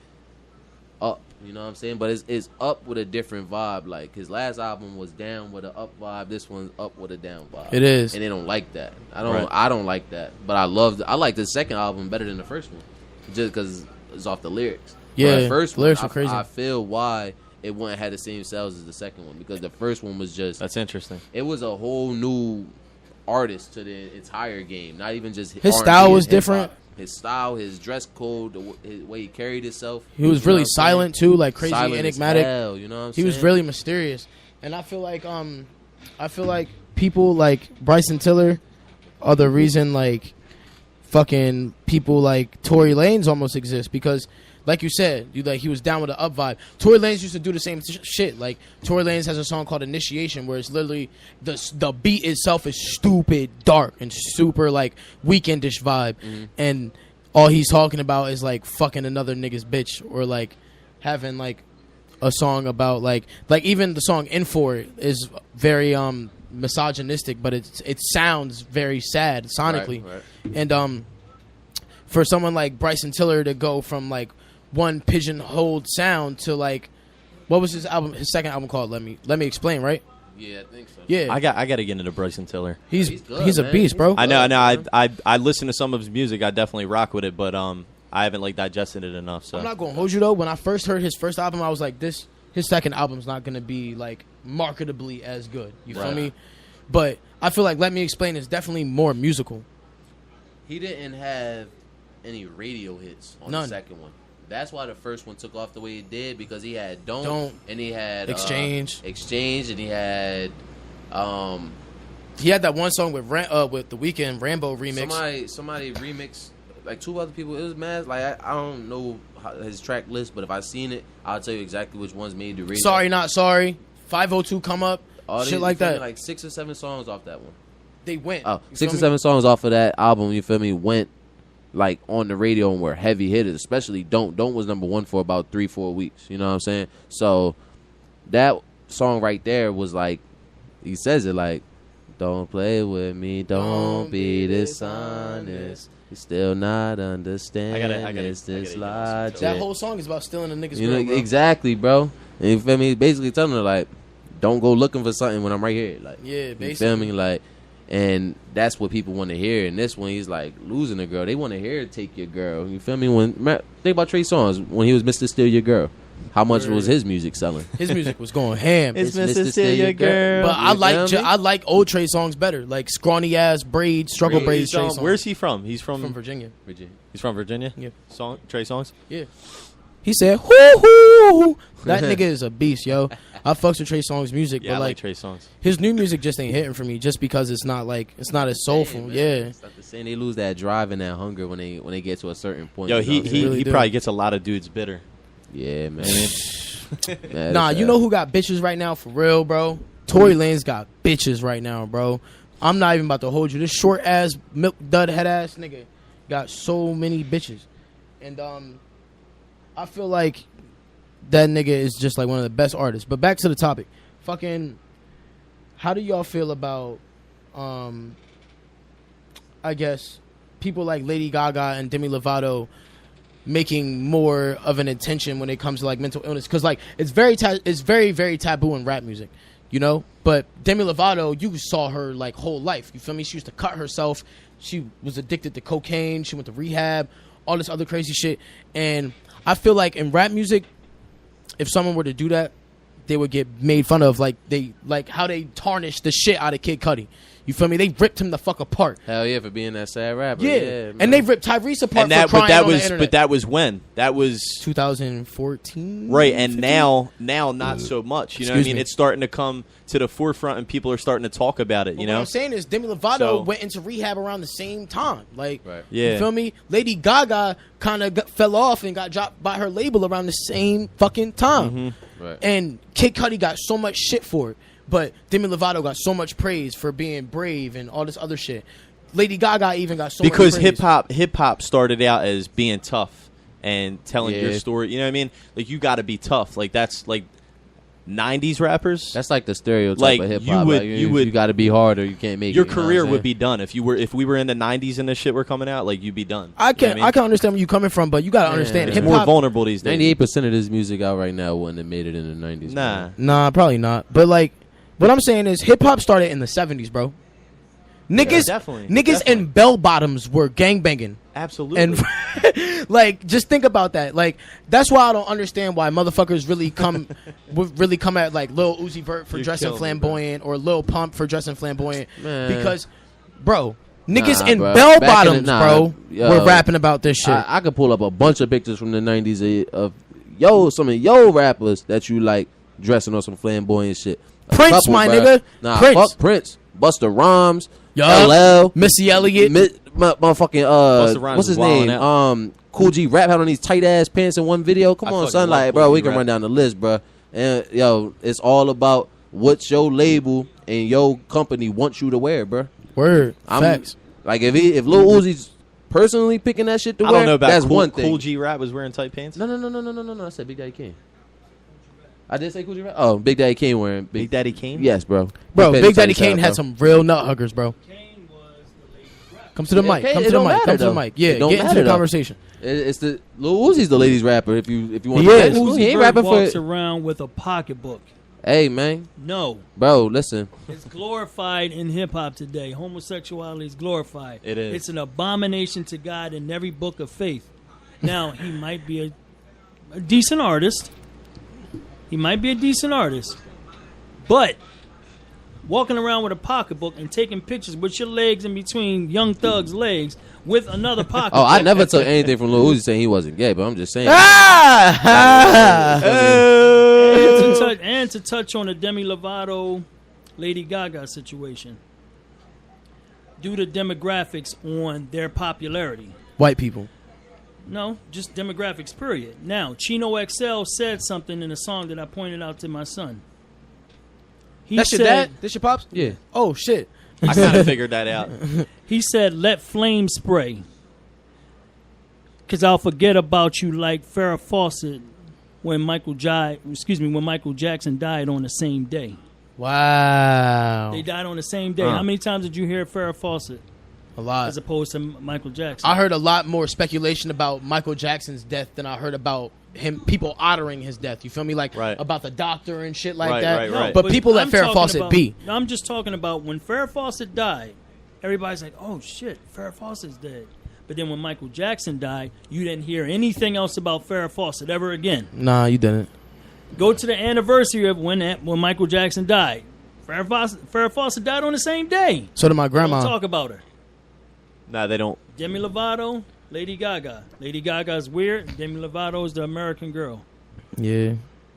up. You know what I'm saying? But it's up with a different vibe. Like, his last album was down with an up vibe. This one's up with a down vibe. It is. And they don't like that. Right. I don't like that. But I like the second album better than the first one. Just because it's off the lyrics. Yeah, But the first the lyrics one, were crazy. I feel why it wouldn't have the same sales as the second one. Because the first one was just, That's interesting. it was a whole new artist to the entire game. Not even just His R&B style and was hip-hop. different. His style, his dress code, his way he carried himself. He was You know really what I'm saying? silent too, like crazy, Silent as enigmatic. hell, you know what I'm He was saying? really mysterious, and I feel like people like Bryson Tiller are the reason like fucking people like Tory Lanez almost exist because, like you said, he was down with the up vibe. Tory Lanez used to do the same shit. Like Tory Lanez has a song called Initiation where it's literally the beat itself is stupid dark and super like weekendish vibe, and all he's talking about is like fucking another nigga's bitch or like having like a song about like even the song In For It is very misogynistic, but it sounds very sad sonically. Right. And for someone like Bryson Tiller to go from like one pigeonholed sound to like, what was his second album called? Let me explain, right? Yeah, I think so. Yeah, I got to get into Bryson Tiller. he's good, a man. beast, bro. I know. man. I listen to some of his music. I definitely rock with it, but I haven't like digested it enough. So I'm not gonna hold you though. When I first heard his first album, I was like, his second album's not gonna be like marketably as good. You feel Right. me? But I feel like Let Me Explain is definitely more musical. He didn't have any radio hits on None. the second one. That's why the first one took off the way it did, because he had Don't and he had Exchange. and he had He had that one song with The Weeknd Rambo remix. somebody remixed, like two other people. It was mad. Like I don't know his track list, but if I seen it, I'll tell you exactly which ones made the radio. Sorry Not Sorry, 502 Come Up, All shit they- like you feel me, that. like 6 or 7 songs off that one. They went. Oh, You 6 feel or me? 7 songs off of that album, you feel me, went like on the radio and were heavy hitters, especially Don't was number 1 for about 3-4 weeks, you know what I'm saying? So that song right there was like, he says it like, don't play with me, don't be dishonest, you still not understand, I gotta it's this get logic. That whole song is about stealing a nigga's You girl, know, bro. exactly, bro. And you feel me? Basically telling her like, don't go looking for something when I'm right here. Like, Yeah, you basically. feel me? Like, and that's what people want to hear. And this one, he's like losing a girl. They want to hear "Take Your Girl." You feel me? Think about Trey Songz when he was Mr. Steal Your Girl. How much was his music selling? His music was going ham. It's Mr. Steal Girl. But I like old Trey songs better, like scrawny ass braid, struggle braids. Trey songs. Where's he from? He's from Virginia. He's from Virginia. Yeah. Trey songs. Yeah. He said, "Hoo-hoo." That nigga is a beast, yo. I fucks with Trey Songz music, Yeah, but I like Trey Songz. His new music just ain't hitting for me, just because it's not as soulful. Yeah. It's not the same. They lose that drive and that hunger when they get to a certain point. Yo, you know? he really probably gets a lot of dudes bitter. Yeah, man. Nah, you know who got bitches right now for real, bro? Tory Lanez got bitches right now, bro. I'm not even about to hold you. This short ass milk dud head ass nigga got so many bitches, and I feel like that nigga is just like one of the best artists. But back to the topic, fucking, how do y'all feel about I guess people like Lady Gaga and Demi Lovato making more of an attention when it comes to like mental illness, because like it's very very taboo in rap music, you know. But Demi Lovato, you saw her like whole life, you feel me? She used to cut herself, she was addicted to cocaine, she went to rehab, all this other crazy shit. And I feel like in rap music, if someone were to do that, they would get made fun of, like how they tarnished the shit out of Kid Cudi. You feel me? They ripped him the fuck apart. Hell yeah, for being that sad rapper. Yeah, and they ripped Tyrese apart And that, for crying but that on the was, internet. but that was when? That was 2014. right, and now not so much. You know what I Excuse mean? me. It's starting to come to the forefront, and people are starting to talk about it. But You what know? I'm saying is Demi Lovato So- went into rehab around the same time. Like, Right. Yeah. you feel me? Lady Gaga kind of fell off and got dropped by her label around the same fucking time. Mm-hmm. Right. And Kid Cudi got so much shit for it. But Demi Lovato got so much praise for being brave and all this other shit. Lady Gaga even got so much Because praise. hip hop started out as being tough and telling your Yeah. story. You know what I mean? Like, you got to be tough. Like, that's like 90s rappers. That's like the stereotype Like, of hip you hop. would- Like, you would- you got to be hard or you can't make your it. You know what career I'm would saying? be done if we were in the 90s and this shit were coming out. Like, you'd be done. I You know can what I mean? understand where you're coming from, but you gotta understand It's hip more hop. vulnerable these days. 98% of this music out right now wouldn't have made it in the 90s. Nah. man. Nah, probably not. But like, what I'm saying is hip hop started in the 70s, bro. Niggas, definitely, niggas definitely. in bell bottoms were gangbanging. Absolutely. And like, just think about that. Like, that's why I don't understand why motherfuckers really come at like Lil Uzi Vert for You're dressing killing me, flamboyant or Lil Pump for dressing flamboyant. Man. Because, bro, niggas Nah, in bro. bell Back in the- bottoms, nah, bro, yo. were rapping about this shit. I could pull up a bunch of pictures from the 90s of some of yo rappers that you like dressing on some flamboyant shit. A Prince, couple, my bruh. nigga. Nah, Prince. fuck Prince. Busta Rhymes. Yup. LL. Missy Elliott. Motherfucking Busta Rhymes what's his was wildin' name? out. Cool G Rap had on these tight ass pants in one video. Come I on, fucking son, love like, Kool bro, G we can Rap. run down the list, bro. And yo, it's all about what your label and your company wants you to wear, bro. Word. I'm Facts. like, if Lil Uzi's personally picking that shit to I wear, don't know about that's Cool, one thing. Cool G Rap was wearing tight pants. No. I said Big Daddy Kane. I did say Cool G Rap. Oh, Big Daddy Kane wearing Big Daddy Kane. Yes, bro. Bro, He Big Daddy paid attention Kane to had that, some real nut huggers, bro. Kane was the ladies' rap. Come to the Yeah, mic. Kane, Come it to the don't mic. matter, Come to the though. mic. Yeah, It don't get into matter, the though. conversation. It's the Lil Uzi's the ladies rapper. If you want He to, is. he Uzi ain't Vert rapping walks for. around with a pocketbook. Hey man, No, bro, listen. it's glorified in hip hop today. Homosexuality is glorified. It is. It's an abomination to God in every book of faith. Now he might be a decent artist. He might be a decent artist, but walking around with a pocketbook and taking pictures with your legs in between Young Thug's legs with another pocketbook. Oh, I never took anything from Lil Uzi saying he wasn't gay, but I'm just saying. And to touch on the Demi Lovato, Lady Gaga situation, due to demographics on their popularity. White people. No, just demographics, period. Now, Chino XL said something in a song that I pointed out to my son. He That's your dad? This your pops? Yeah. Oh, shit. I kind of figured that out. He said, "Let flame spray, 'cause I'll forget about you like Farrah Fawcett when Michael Jackson died on the same day. Wow. They died on the same day. How many times did you hear Farrah Fawcett A lot. as opposed to Michael Jackson? I heard a lot more speculation about Michael Jackson's death than I heard about people honoring his death. You feel me? Like, Right. about the doctor and shit like Right, that. right, right. But people let I'm Farrah talking Fawcett about- be. I'm just talking about when Farrah Fawcett died, everybody's like, oh shit, Farrah Fawcett's dead. But then when Michael Jackson died, you didn't hear anything else about Farrah Fawcett ever again. Nah, you didn't. Go to the anniversary of when Michael Jackson died. Farrah Fawcett died on the same day. So did my grandma. Don't talk about her. Nah, they don't. Demi Lovato, Lady Gaga. Lady Gaga's weird. Demi Lovato is the American girl. Yeah.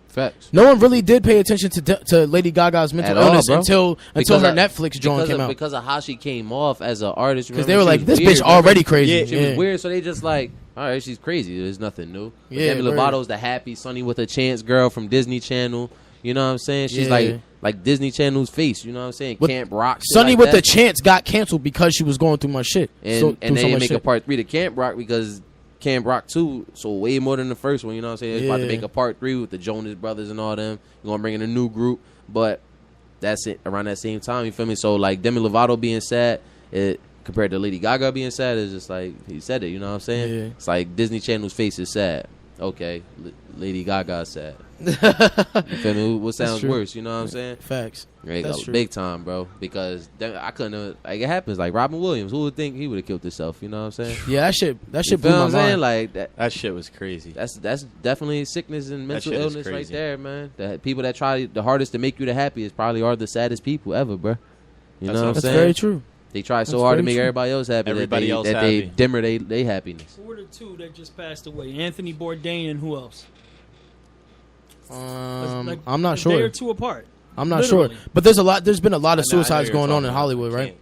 Facts. No one really did pay attention to Lady Gaga's mental illness until her Netflix joint came out. Because of how she came off as an artist. Because they were like, this bitch already crazy. Yeah, she was weird, so they just like, all right, she's crazy. There's nothing new. But Demi Lovato's the happy, Sunny with a Chance girl from Disney Channel. You know what I'm saying? She's like Disney Channel's face. You know what I'm saying? Camp Rock. Sunny with the Chance got canceled because she was going through much shit. And they didn't make a part 3 to Camp Rock because Camp Rock 2 sold way more than the first one. You know what I'm saying? They're about to make a part 3 with the Jonas Brothers and all them. You're going to bring in a new group. But that's it around that same time. You feel me? So, like, Demi Lovato being sad, compared to Lady Gaga being sad, is just like, he said it. You know what I'm saying? Yeah. It's like Disney Channel's face is sad. Okay, Lady Gaga's sad. You feel me? What sounds worse? You know what I'm saying? Facts. Right, that's true. Big time, bro. Because I couldn't. Like, it happens. Like Robin Williams, who would think he would have killed himself? You know what I'm saying? Yeah, that shit blew my mind. Like that shit was crazy. That's definitely sickness and mental illness right there, man. The people that try the hardest to make you the happiest probably are the saddest people ever, bro. You know what I'm saying? That's very true. They try so hard to make everybody else happy. They dimmer they happiness. Who were the two that just passed away? Anthony Bourdain and who else? I'm not sure. A day or two apart. I'm not sure. But there's been a lot of suicides going on in Hollywood, right?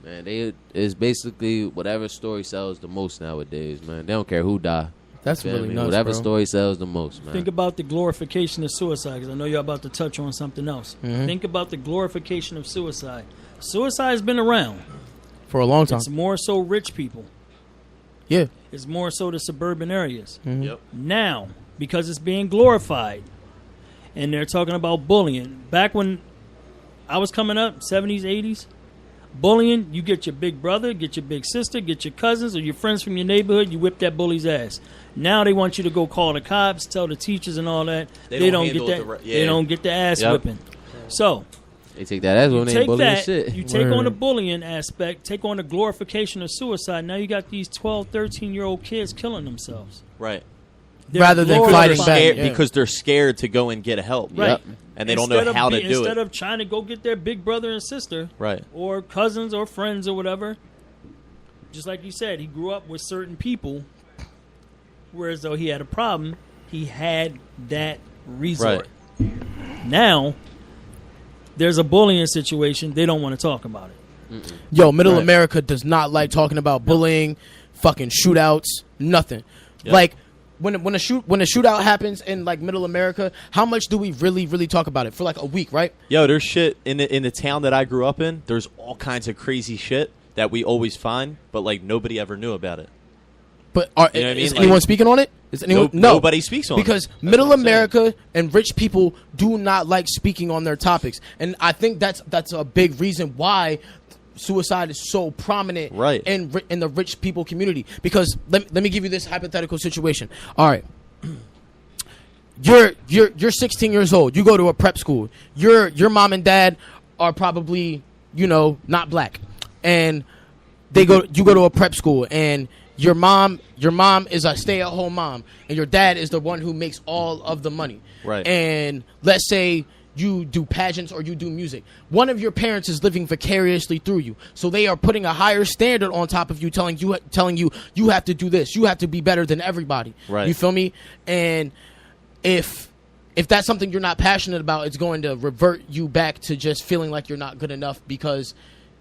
Man, it's basically whatever story sells the most nowadays, man. They don't care who die. That's really nuts, whatever story sells the most, man. Think about the glorification of suicide, because I know you're about to touch on something else. Mm-hmm. Think about the glorification of suicide. Suicide has been around for a long time. It's more so rich people. Yeah. It's more so the suburban areas. Mm-hmm. Yep. Now, because it's being glorified, and they're talking about bullying. Back when I was coming up, 70s, 80s, bullying, you get your big brother, get your big sister, get your cousins or your friends from your neighborhood, you whip that bully's ass. Now they want you to go call the cops, tell the teachers and all that. They don't get that. They don't get the ass whipping. So they take that as when they bullying shit. You take on the bullying aspect, take on the glorification of suicide. Now you got these 12, 13-year-old kids killing themselves. Right. Rather than fighting back. Because they're scared to go and get help. Right. Yep. And they don't know how to do it. Instead of trying to go get their big brother and sister. Right. Or cousins or friends or whatever. Just like you said, he grew up with certain people. Whereas though he had a problem, he had that resort. Right. Now, there's a bullying situation. They don't want to talk about it. Mm-mm. Yo, Middle America does not like talking about bullying, fucking shootouts, nothing. Yep. Like when a shootout happens in like Middle America, how much do we really talk about it for like a week, right? Yo, there's shit in the town that I grew up in. There's all kinds of crazy shit that we always find, but like nobody ever knew about it. But is anyone speaking on it? Is anyone? No, nobody speaks on it. Because Middle America and rich people do not like speaking on their topics, and I think that's a big reason why suicide is so prominent in the rich people community. Because let me give you this hypothetical situation. All right, you're 16 years old. You go to a prep school. Your mom and dad are probably not black, and you go to a prep school and. Your mom is a stay-at-home mom, and your dad is the one who makes all of the money. Right. And let's say you do pageants or you do music. One of your parents is living vicariously through you, so they are putting a higher standard on top of you, telling you you have to do this, you have to be better than everybody. Right. You feel me? And if that's something you're not passionate about, it's going to revert you back to just feeling like you're not good enough because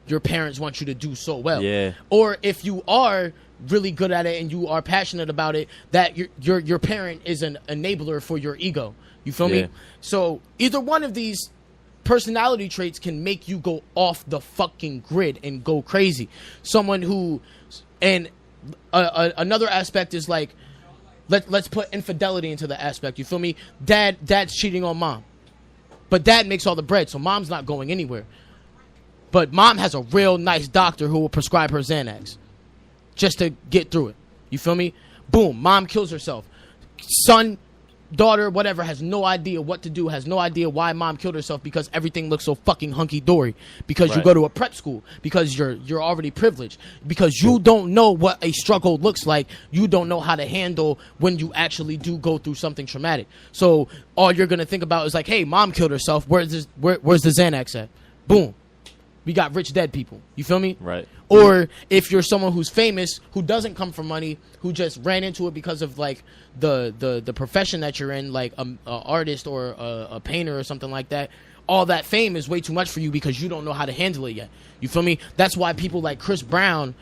your parents want you to do so well. Yeah. Or if you are really good at it and you are passionate about it, that your parent is an enabler for your ego. You feel me? So either one of these personality traits can make you go off the fucking grid and go crazy. Someone who, and another aspect is like, let's put infidelity into the aspect. You feel me? Dad's cheating on mom, but dad makes all the bread, so mom's not going anywhere. But mom has a real nice doctor who will prescribe her Xanax just to get through it. You feel me? Boom, mom kills herself. Son daughter, whatever, has no idea what to do, has no idea why mom killed herself because everything looks so fucking hunky-dory, because you go to a prep school, because you're already privileged, because you don't know what a struggle looks like, you don't know how to handle when you actually do go through something traumatic. So all you're going to think about is like, hey, mom killed herself, where's the Xanax at? Boom. We got rich dead people. You feel me? Right. Or if you're someone who's famous, who doesn't come from money, who just ran into it because of like the profession that you're in, like a artist or a painter or something like that, all that fame is way too much for you because you don't know how to handle it yet. You feel me? That's why people like Chris Brown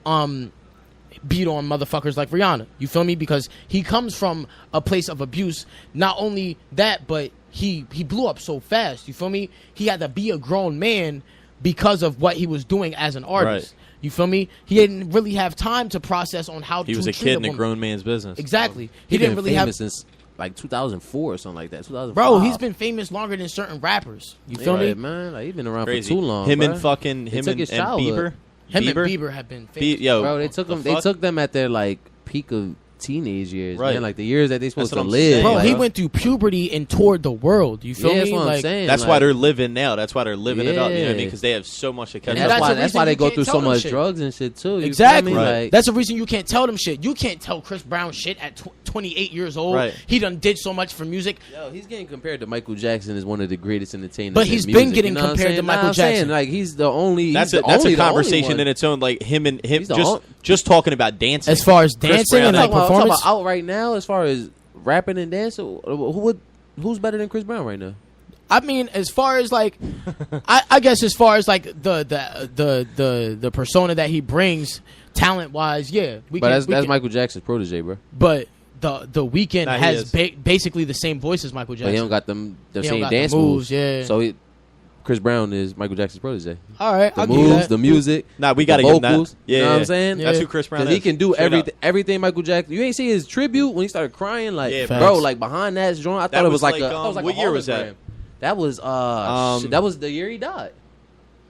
beat on motherfuckers like Rihanna. You feel me? Because he comes from a place of abuse. Not only that, but he blew up so fast. You feel me? He had to be a grown man because of what he was doing as an artist. Right. You feel me? He didn't really have time to process on how to treat a woman. He was a kid in a grown man's business. Exactly. He didn't really have since like 2004 or something like that. 2005. Bro, he's been famous longer than certain rappers. You feel me? Man, like, he's been around Crazy. for too long. Him bro. and fucking him and Bieber. And Bieber have been famous. Bro, they took them at their like peak of teenage years, right? Man, like the years that they supposed to live. Saying. Bro, like, he went through puberty and toured the world. You feel me? That's what like, I'm saying. That's like, why they're living now. That's why they're living it up. You know what I mean? Because they have so much to catch up. That's why they go through so much drugs and shit too. Exactly. Right. Like, that's the reason you can't tell them shit. You can't tell Chris Brown shit at 28 years old. Right. He done did so much for music. Yo, he's getting compared to Michael Jackson as one of the greatest entertainers. But he's in been music, getting you know compared to Michael Jackson. Like he's the only. That's a conversation in its own. Like him just talking about dancing. As far as dancing and like performance, out right now, as far as rapping and dancing, who's better than Chris Brown right now? I mean, as far as like, I guess as far as like the persona that he brings, talent wise, yeah. That's Michael Jackson's protege, bro. But the Weeknd has basically the same voice as Michael Jackson. But he don't got the same dance moves. Yeah. So Chris Brown is Michael Jackson's protege. All right, the moves, the music, we got to give him that. Yeah, you know what I'm saying? Yeah. That's who Chris Brown is. He can do everything Michael Jackson. You ain't see his tribute when he started crying, like bro, like behind that joint. I thought it was like what year was that? That was that was the year he died.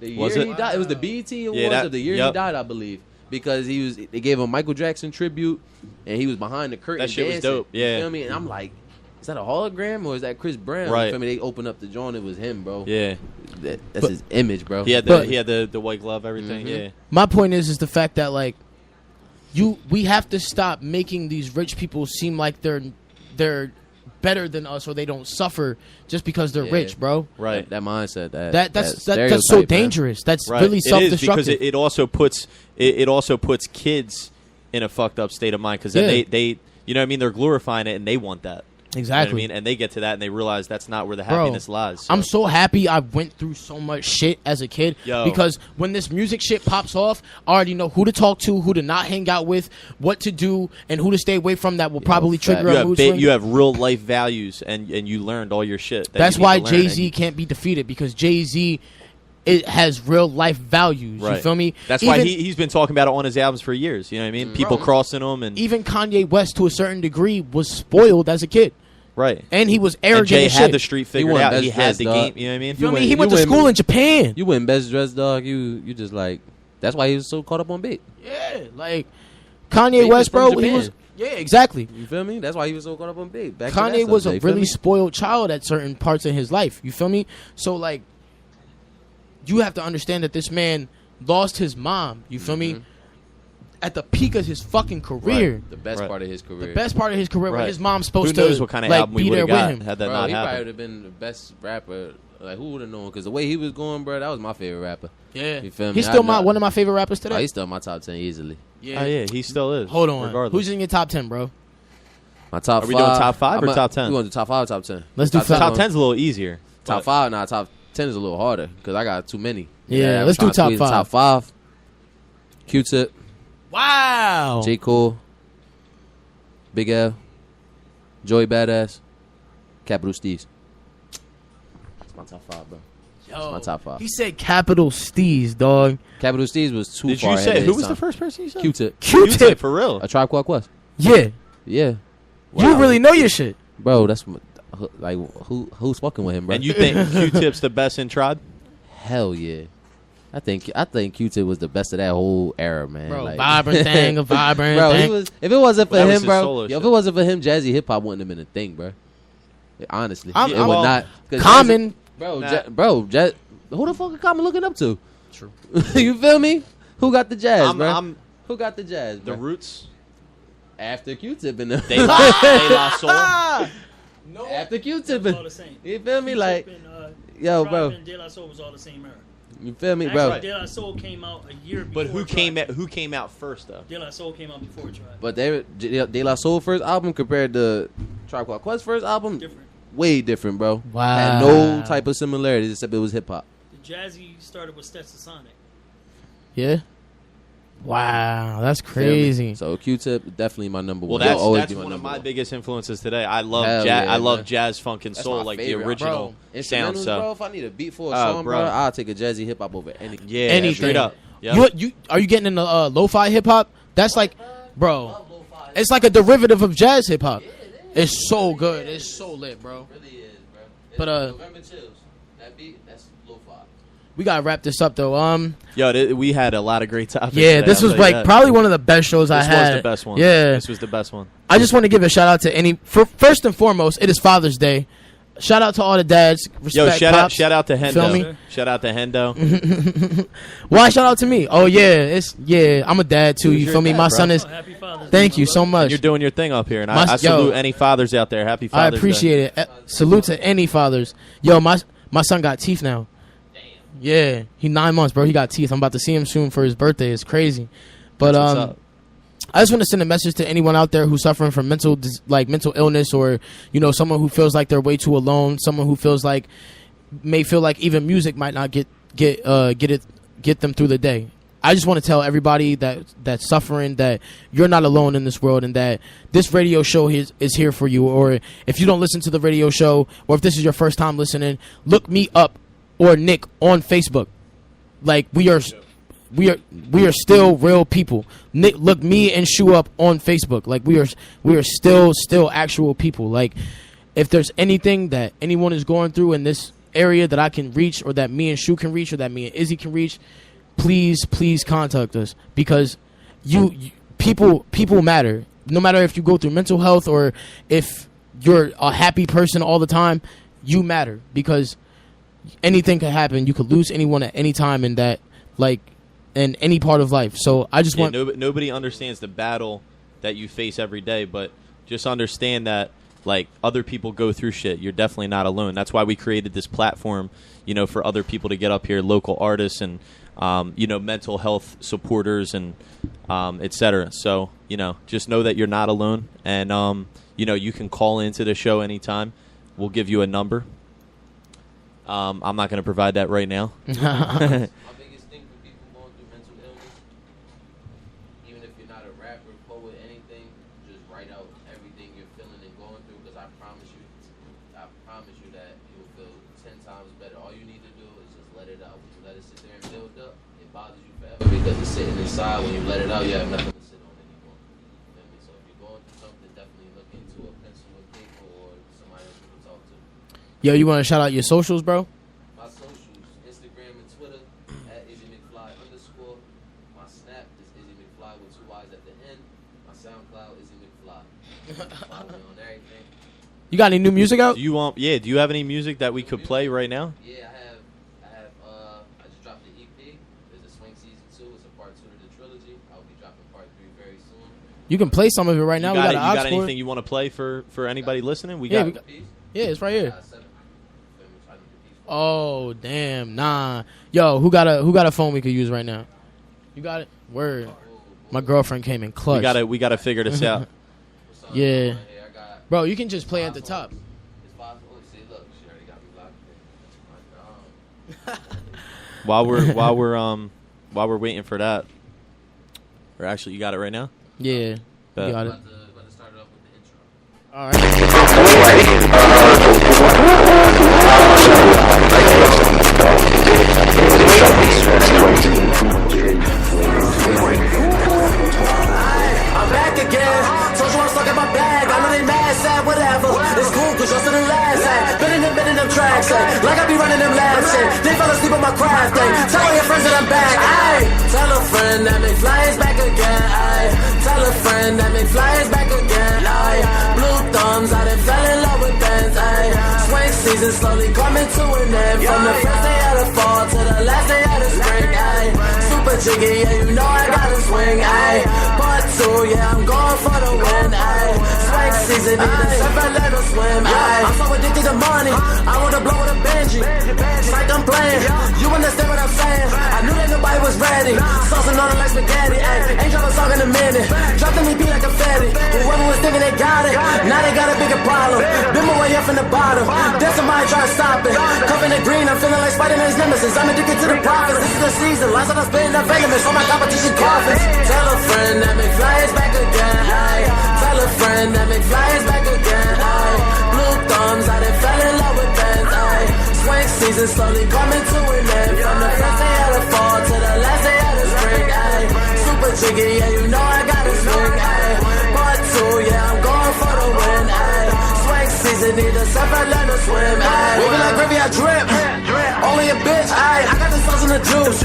The year he died. It was the BET Awards of the year he died, I believe, because they gave him Michael Jackson tribute, and he was behind the curtain. That shit dancing, was dope. Yeah, you feel me? And I'm like, is that a hologram or is that Chris Brown? Right. You feel me? They opened up the joint. It was him, bro. Yeah, that's his image, bro. He had the white glove, everything. Mm-hmm. Yeah. My point is the fact that like we have to stop making these rich people seem like they're better than us or they don't suffer just because they're rich, bro. Right. That mindset. That's so dangerous. That's really self-destructive. Because it also puts kids in a fucked up state of mind because then they you know what I mean, they're glorifying it and they want that. Exactly. You know what I mean? And they get to that and they realize that's not where the happiness lies. So. I'm so happy I went through so much shit as a kid because when this music shit pops off, I already know who to talk to, who to not hang out with, what to do, and who to stay away from that will probably trigger a mood swing. You have real life values and you learned all your shit. That's why Jay-Z can't be defeated because Jay-Z has real life values. Right. You feel me? That's why he's been talking about it on his albums for years. You know what I mean? People crossing him. And even Kanye West, to a certain degree, was spoiled as a kid. Right. And he was arrogant and Jay as had shit. the street figured out. He had the game. You know what I mean? You feel me? He went to school in Japan. You went best dressed, dog. You just like, that's why he was so caught up on Big. Yeah, like Kanye West, bro. He was. Yeah, exactly. You feel me? That's why he was so caught up on Big. Kanye was a really spoiled child at certain parts of his life. You feel me? So like, you have to understand that this man lost his mom. You feel me? At the peak of his fucking career. Right. The best part of his career. The best part of his career where his mom's supposed to what kind of album be there with him. Had that bro, not he happened. probably would have been the best rapper. Like, who would have known? Because the way he was going, bro, that was my favorite rapper. Yeah. You feel me? He's still one of my favorite rappers today. Oh, he's still in my top 10 easily. Yeah. Oh, yeah, he still is. Hold on. Regardless. Who's in your top 10, bro? My top 5. Are we doing top 5 or top 10? We going to top 5 or top 10? Let's do top 10's a little easier. Top 5? Nah, top 10 is a little harder because I got too many. Yeah, let's do top 5. Top 5. Q-Tip. Wow. J. Cole. Big L. Joey Badass. Capital Steez. That's my top 5, bro. That's my top 5. He said Capital Steez, dog. Capital Steez was too Did far you ahead say of who his was time. the first person you said? Q-Tip. Q-Tip, for real. A Tribe Called Quest. Yeah. Yeah. Wow. You really know your shit. Bro, that's like who's fucking with him, bro? And you think Q-Tip's the best in Tribe? Hell yeah. I think Q-Tip was the best of that whole era, man. Bro, like, vibrant thing, a vibrant bro, thing. he was. If it wasn't for him, bro, if it wasn't for him, jazzy hip hop wouldn't have been a thing, bro. Honestly, I'm it would not. Common, Jazzy, who the fuck is Common looking up to? True. You feel me? Who got the jazz, bro? Who got the jazz? The bro? Roots. After Q-Tip in the De La Soul. No, after Q-Tip, it was all the same. you feel me? Q-Tip Like, and, yo, Tribe bro, and De La Soul was all the same era. you feel me, bro? Actually, De La Soul came out a year before. But who Tribe. came out first though? De La Soul came out before Tribe. But De La Soul first album compared to Tribe Called Quest first album, Different. way different, bro. Wow. Had no type of similarities except it was hip hop. The Jazzy started with Stetsasonic. yeah. Wow, that's crazy. So Q-Tip definitely my number Well, one. He'll always that's be my one of number my one. biggest influences today. I love Hell jazz. yeah, I love man. jazz, funk, and That's soul, my like favorite, the original sound. Instrumentals, So bro, if I need a beat for a Oh, song, bro. bro, I'll take a jazzy hip hop over any. yeah, Anything. straight up. Yep. You are you getting into lo-fi hip hop? That's like, bro, it's like a derivative of jazz hip hop. It's so good. It's so lit, bro. It really is, bro. But, November Chills, that beat, that's lo-fi. We gotta wrap this up though. Yo, we had a lot of great topics. Yeah, today, this I'll was tell you like that. probably one of the best shows I This had. was the best one. Yeah, This was the best one. I just want to give a shout out to first and foremost, it is Father's Day. Shout out to all the dads. Respect, Yo, pops. shout out to Feel me? Hendo. Shout out to Hendo. Why shout out to me? Oh yeah, I'm a dad too. Who's You your feel me? dad, My bro? son is. Oh, happy Father's Thank Day, you my so brother. much. You're doing your thing up here, and My- I salute yo, any fathers out there. Happy I Father's Day. appreciate it. Salute to any fathers. Yo, my son got teeth now. Yeah, he 9 months, bro. He got teeth. I'm about to see him soon for his birthday. It's crazy, but That's what's up. I just want to send a message to anyone out there who's suffering from mental illness, or someone who feels like they're way too alone. Someone who may feel like even music might not get them through the day. I just want to tell everybody that's suffering that you're not alone in this world, and that this radio show is here for you. Or if you don't listen to the radio show, or if this is your first time listening, look me up or Nick on Facebook. Like we are still real people. Nick, look me and Shu up on Facebook. Like we are still actual people. Like if there's anything that anyone is going through in this area that I can reach, or that me and Shu can reach, or that me and Izzy can reach, please contact us, because people matter. No matter if you go through mental health or if you're a happy person all the time, you matter, because anything could happen. You could lose anyone at any time in any part of life. So I just want nobody understands the battle that you face every day, but just understand that other people go through shit. You're definitely not alone. That's why we created this platform, for other people to get up here, local artists and mental health supporters and etc. So just know that you're not alone, and you can call into the show anytime. We'll give you a number. I'm not going to provide that right now. My biggest thing for people going through mental illness, even if you're not a rapper, poet, anything, just write out everything you're feeling and going through, because I promise you that you'll feel 10 times better. All you need to do is just let it out. When you let it sit there and build up, it bothers you forever because it's sitting inside. When you let it out, you have nothing to sit on anymore. You feel me? So if you're going through something, definitely look into a pencil or paper or somebody else you can talk to. Yo, you want to shout out your socials, bro? My socials, Instagram and Twitter, at Izzy Mcfly _. My Snap is Izzy Mcfly with 2 Y's at the end. My SoundCloud, Izzy Mcfly. Follow me on everything. You got any new music out? Do you have any music that we could play right now? Yeah, I just dropped the EP. There's a Swing Season 2. It's a part 2 to the trilogy. I'll be dropping part 3 very soon. You can play some of it right now. You got, we got, you got anything you want to play for anybody listening? Yeah, it's right here. 7. I need the piece. Oh damn, nah. Yo, who got a phone we could use right now? You got it? Word. My girlfriend came in clutch. We gotta figure this out. Yeah. Hey, I got Bro, you can just play at the top. it's possible. See, look, she already got me locked in. That's my dog. While we're waiting for that, or actually, you got it right now. Yeah. Bet. You got it. About to start it off with the intro. All right. I'm back again. Told you I'm stuck in my bag. I know they mad, sad, whatever. It's cool, cause you're still the last. Been in them tracks. Like I be running them laps. shit. They fell asleep on my craft thing. Tell all your friends that I'm back. Ayy. Tell a friend that Mcfly is back again. Ayy. Tell a friend that Mcfly is back again. Ayy. Blue thumbs, I done fell in love with bands. Ayy. Swing season slowly coming to an end. From the first day of the fall to the last day of the spring. Ayy. Super jiggy, yeah, you know I gotta swing. Ayy. Part 2, yeah, I'm going for the win. Ayy. Swing season, need a surf and let her swim. Ayy. I'm so addicted to money. I wanna blow with a Benji. It's like I'm playing. You understand what I'm saying? I knew that nobody was ready. Saucing on it like spaghetti. Ayy. Ain't drop a song in a minute. Dropped the EP like confetti. Whoever was thinking they got it, now they got a bigger problem. Been my way up from the bottom. There's somebody trying to stop it. Covered in green, I'm feeling like Spider-Man's nemesis. I'm addicted to the profits. This is the season. Last time I spitting that venomous. All my competition coffins. Tell a friend that Mcfly is back again. Aye. Tell a friend that Mcfly is back again. Aye. Blue thumbs, I done fell in love with bands. Aye. Swing season slowly coming to an end. From the first day of the fall to the last day of the spring. Aye. Super jiggy, yeah, you know I gotta swing. Aye. Part 2, yeah, I'm going for the win. Aye. Swing season, need a surf and let her swim. Aye. Waving like gravy, I drip. Only a bitch, aye. I got the sauce in the juice.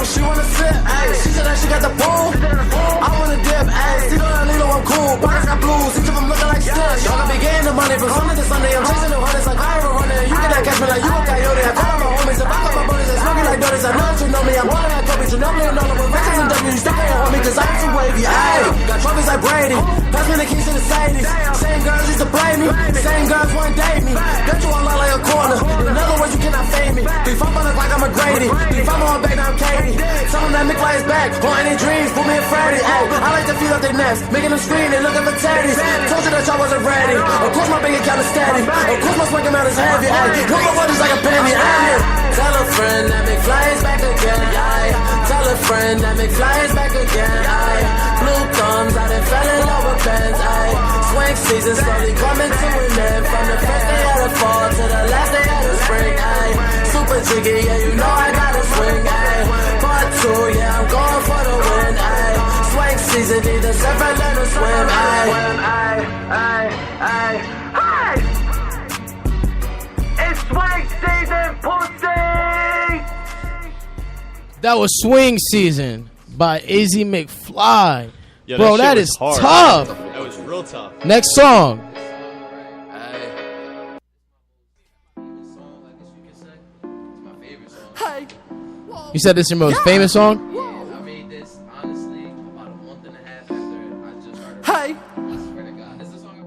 She wanna sip, aye. She said that she got the pool. I wanna dip, aye. See the Lilo, I'm cool. Pockets got blues. Each of them looking like sticks. Y'all gonna be getting the money from Sunday to Sunday. I'm chasing the hundreds like I ever running. You cannot catch me like you a coyote. I call my homies. If I got my buddies, they smoking like donuts. I know that you know me. I'm one like Kobe. You know me and all of them. Records and W. You still can't hold me cause I'm too wavy, aye. Got trophies like Brady. Pass me the keys to the Sadies. Same girls used to play me. Same girls one date me. Bet you all out like a corner. In other words, you cannot fade me. Beef up on look like I'm a Grady. Beef I'm on back, now I'm Katie. Tell them that Mcfly is back. For any dreams, put me in Freddy. Ay, I like to feel up their necks. Making them scream, they looking for teddies. Told you that y'all wasn't ready. Of course my bank account is steady. Of course my swing amount is heavy. Ay, no more words like a penny. Ay. Tell a friend that Mcfly is back again. Ay. Tell a friend that Mcfly is back again. Ay. Blue thumbs, I done fell in love with bands. Ay. Swing season slowly coming to an end. From the first day of the fall to the last day of the spring. Ay. Super jiggy, yeah, you know I gotta swing. Ay. Part 2, yeah, I'm going for the win. Ay. Swing season, need a surf and let her swim. Ay. Hey! It's swing season, pussy! That was Swing Season by Izzy Mcfly. Yo, bro, that is hard. tough. That was real tough. Next song. You said this is your most famous song? Yeah, I made this honestly about a month and a half after I just heard it. Hey! I swear to God, this is a song.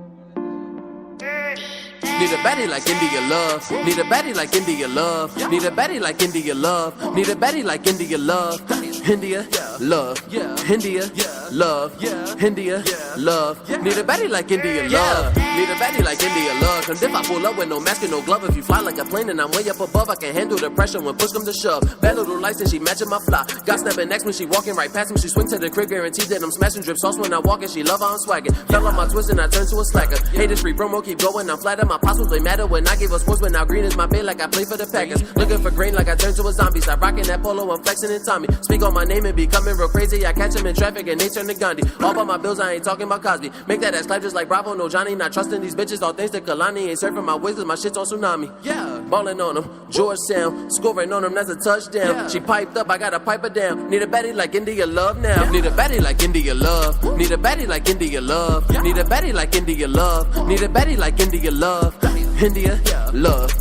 Need a baddie like India love. Need a baddie like India love. Need a baddie like India love. Need a baddie like India love. India love. India love. India love. Need a baddie like India love. Need a baddie like India love. Cause if I pull up with no mask and no glove, if you fly like a plane and I'm way up above, I can handle the pressure when push comes to shove. Bad little lights and she matching my fly. Got snapping next when she walking right past me. She swing to the crib, guaranteed that I'm smashing drip sauce when I walk and she love how I'm swagging. Fell on my twist and I turn to a slacker. Haters free promo, keep going. I'm flat at my possums, they matter when I give a sports, but now green is my bait like I play for the Packers. Looking for green like I turn to a zombie. Stop rocking that polo, I'm flexing in Tommy. Speak on my name and be coming real crazy. I catch him in traffic and they turn to Gandhi. All by my bills, I ain't talking about Cosby. Make that ass clap just like Bravo, no Johnny. Not trusting these bitches, all things that Kalani ain't surfing my wigs, my shit's on tsunami. Yeah, ballin' on them, Georgetown, scoring on them, that's a touchdown. Yeah. She piped up, I gotta pipe her down. Need a baddie like India love now. Need a baddie like India love. Need a baddie like India love. Need a baddie like India love. Need a baddie like India love. India love.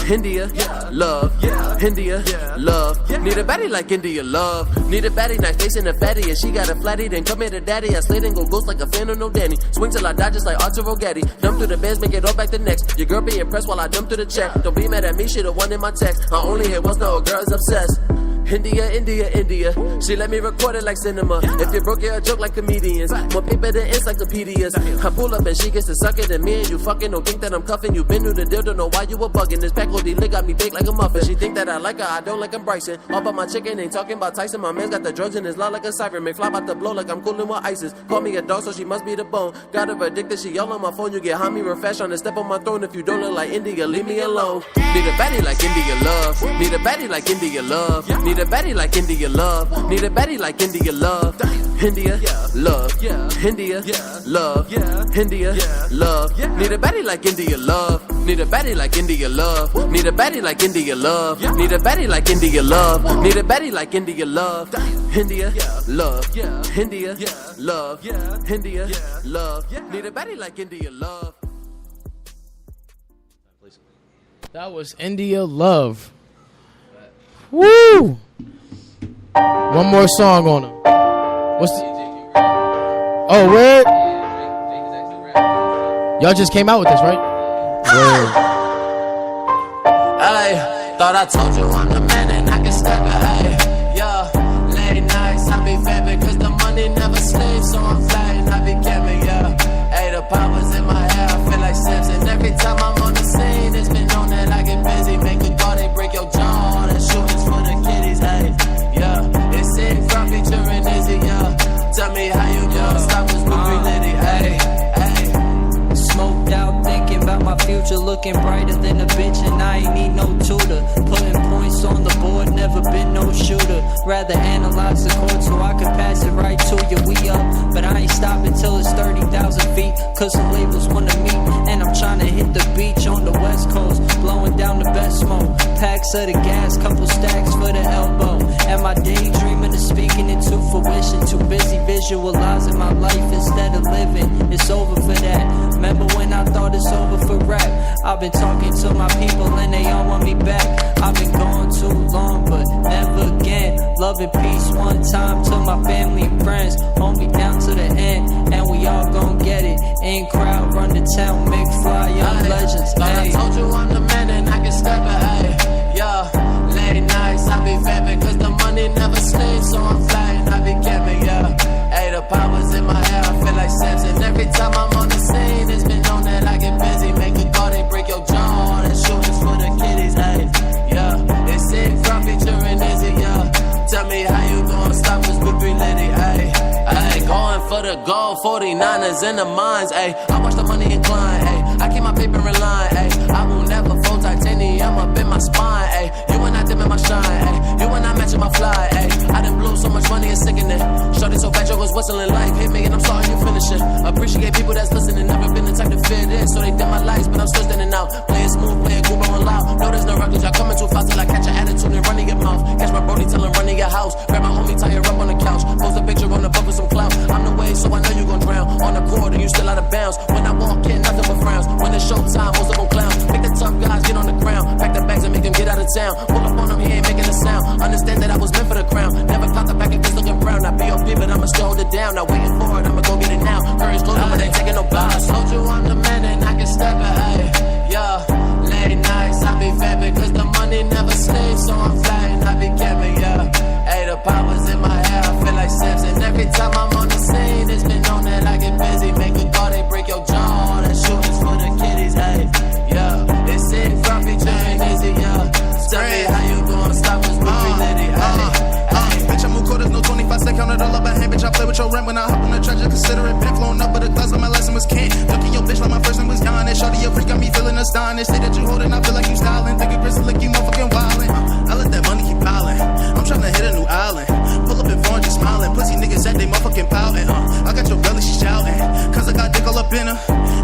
India love. India love. Need a baddie like India love. Need a baddie nice facing a fatty, and she got a flatty. Then come here to daddy. I slid and go ghost like a fan of no Danny. Swing till I die just like Arturo Gatti. Dump through the beds, make it all back to next. Your girl be impressed while I dump through the check. Don't be mad at me, she the one in my text. I only hit once, no, a girl is obsessed. India, India, India. She let me record it like cinema. If you broke, you're a joke like comedians. More paper than encyclopedias. I pull up and she gets to suck it, and me and you fucking don't think that I'm cuffing. You been through the deal, don't know why you were bugging. This pack OD lick got me baked like a muffin. She think that I like her, I don't like I'm Bryson. All about my chicken, ain't talking about Tyson. My man's got the drugs in his law like a cipher. Mcfly about to blow like I'm cooling with ISIS. Call me a dog, so she must be the bone. Got her addicted, she yell on my phone. You get homie real fast, trying to step on my throne. If you don't look like India, leave me alone. Need a baddie like India love. Need a baddie like India love. Need a baddie like India love. Need a baddie like India love. India love. India love. India love. Need a baddie like India love. Need a baddie like India love. Need a baddie like India love. Need a baddie like India love. Need a baddie like India love. India love. India love. India love. Need a baddie like India love. That was India Love. Woo! One more song on him. What's the... Oh, word? Y'all just came out with this, right? Word. I thought I told you I'm the man and I can step it. Ay, yeah, late nights I be fapping cause the money never sleeps, so I'm flying, I be camping, yeah. Hey, the powers in my hair, I feel like Simpson. Every time I'm on the scene, it's been known that I get busy. Make a call, they break your jaw. That shooters for the kiddies, hey, yeah. It's in from featuring Izzy, yeah. Tell me how you gonna stop us with reality, hey, hey. Smoked out, thinking about my future, looking brighter than a bitch, and I ain't need no tutor. Putting points on the board, never been no shooter. Rather analyze the court so I could pass it right to you. We up, but I ain't stopping till it's 30,000 feet. Cause some labels wanna meet, and I'm trying to hit the beach on the west coast, blowing down the best smoke. Packs of the gas, couple stacks for the elbow. Am I daydreaming of speaking it to fruition? Too busy visualizing my life instead of living. It's over for that. Remember when I thought it's over for rap? I've been talking to my people and they all want me back. I've been gone too long, but never again. Love and peace one time to my family and friends. Hold me down to the end, and we all gon' get it. In crowd, run the town, Mcfly, young legends. Thought I told you I'm the man and I can step it. Ay, yeah, late nights I be fapping cause the money never sleeps, so I'm flying, I be camping, yeah. Hey, the powers in my hair, I feel like Simpson. Every time I'm on the scene, it's been known that I get busy. Make a call, they break your jaw. That shooters for the kiddies, hey, yeah. It's in from featuring Izzy, yeah. Tell me how you gonna stop us with reality, ay. Ay, going for the gold, 49ers in the mines, ay. I watch the money incline, ay. I keep my paper in line, ay. I will never fold titanium up in my spine, ay. You and I dim in my shine, ay. You and I matching my fly, ay. I done blew so much money it's sickening. Shorty so fat, you was whistling life. Hit me and I'm sorry you finishing. Appreciate people that's listening. Never been the type to fit in, so they dim my lights, but I'm still standing out. Play it smooth, play it cool, and loud. No, there's no ruckus, y'all coming too fast till I catch your attitude and running your mouth. Catch my brody till I'm running your house. Grab my homie, tie her up on the couch. Post a picture on the book with some clout. I'm the way, so I know you gon' drown. On the court and you still out of bounds. When I walk in, nothing but frowns. When it's showtime, most of them clowns. Make the tough guys get on the ground. Pack the bags and make them get out of town. Pull up on him, he ain't making a sound. Understand that I was meant for the crown. Never caught the back of this looking brown. I be OP, but I'ma still hold it down. Not waiting for it, I'ma go get it now. Curry's close, but ain't taking no bows. Told you I'm the man and I can step it, ay. Yeah, late nights I be fapping cause the money never sleeps, so I'm flying, I be camping, yeah. Hey, the powers in my hair, I feel like Simpson. Every time I'm on the scene, it's been known that I get busy. Make a call, they break your jaw. That shooters for the kiddies, hey, yeah. It's in from featuring Izzy, yeah. Tell me how you gonna stop us with reality, hey. Bitch, I move quarters, no 25 cent, count it all up by hand. Bitch, I play with your rent when I hop on the track, just consider it been flown up, but the class of my lesson was can't. Dunking your bitch like my first name was Don. And shawty, your freak got me feeling astonished. Say that you holding, I feel like you styling. Think you Chris, like you motherfucking wildin'. I let that money keep piling. I'm tryna hit a new island. Pull up in foreign, just smiling. Pussy niggas said they motherfucking pouting. I got your belly, she shouting. Cause I got dick all up in her.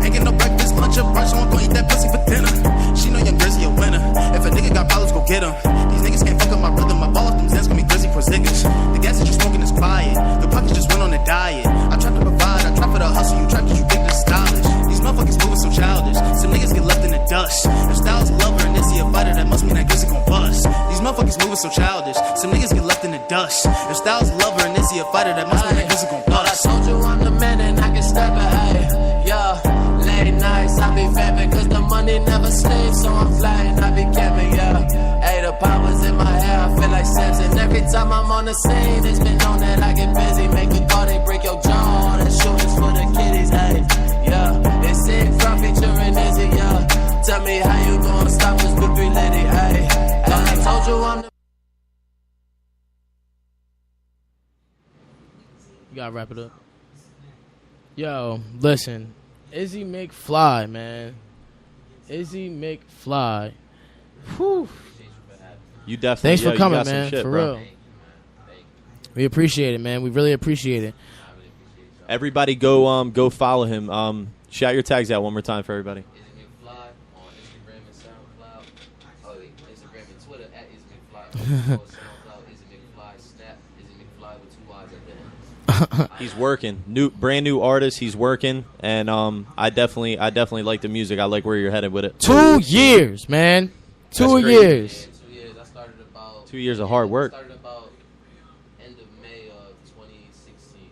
Ain't get no breakfast, lunch, or brunch, so I'm gonna eat that pussy for dinner. She know young Grizzly a winner. If a nigga got problems, go get him. These niggas can't fuck up my brother. My ball off them Zans, call me Grizzly Porzingis. The gas that you smoking is quiet. The pockets just went on a diet. I try to provide, I try for the hustle. You try cause you think that's stylish. These motherfuckers moving so childish. Some niggas get left in the dust. If Styles a lover and Izzy a fighter, that must mean that Grizzly gon' bust. These motherfuckers moving so childish. Some niggas get left in the dust. If Styles a lover and Izzy a fighter, that must mean that Grizzly gon' bust. I told you I'm the man and I can step it, ay. Yeah, late nights I be fapping cause the money never sleeps, so I'm flying, I be camping, yeah. Hey, the powers in my hair, I feel like Simpson. Every time I'm on the scene, it's been known that I get busy. Make a call, they break your jaw. That shooters for the kiddies, hey, yeah. It's in from featuring Izzy, yeah. Tell me how you gonna stop us with reality, hey. I told you I'm the You gotta wrap it up. Yo, listen. Izzy McFly, man. Izzy McFly. Whew. You definitely. Thanks for coming, you got man. some shit, for bro. real. We appreciate it, man. We really appreciate it. Everybody go follow him. Shout your tags out one more time for everybody. He's working. Brand new artist. He's working, and I definitely like the music. I like where you're headed with it. 2 years, man. 2 years. Yeah, 2 years. I started about 2 years of hard work. I started about end of May of 2016.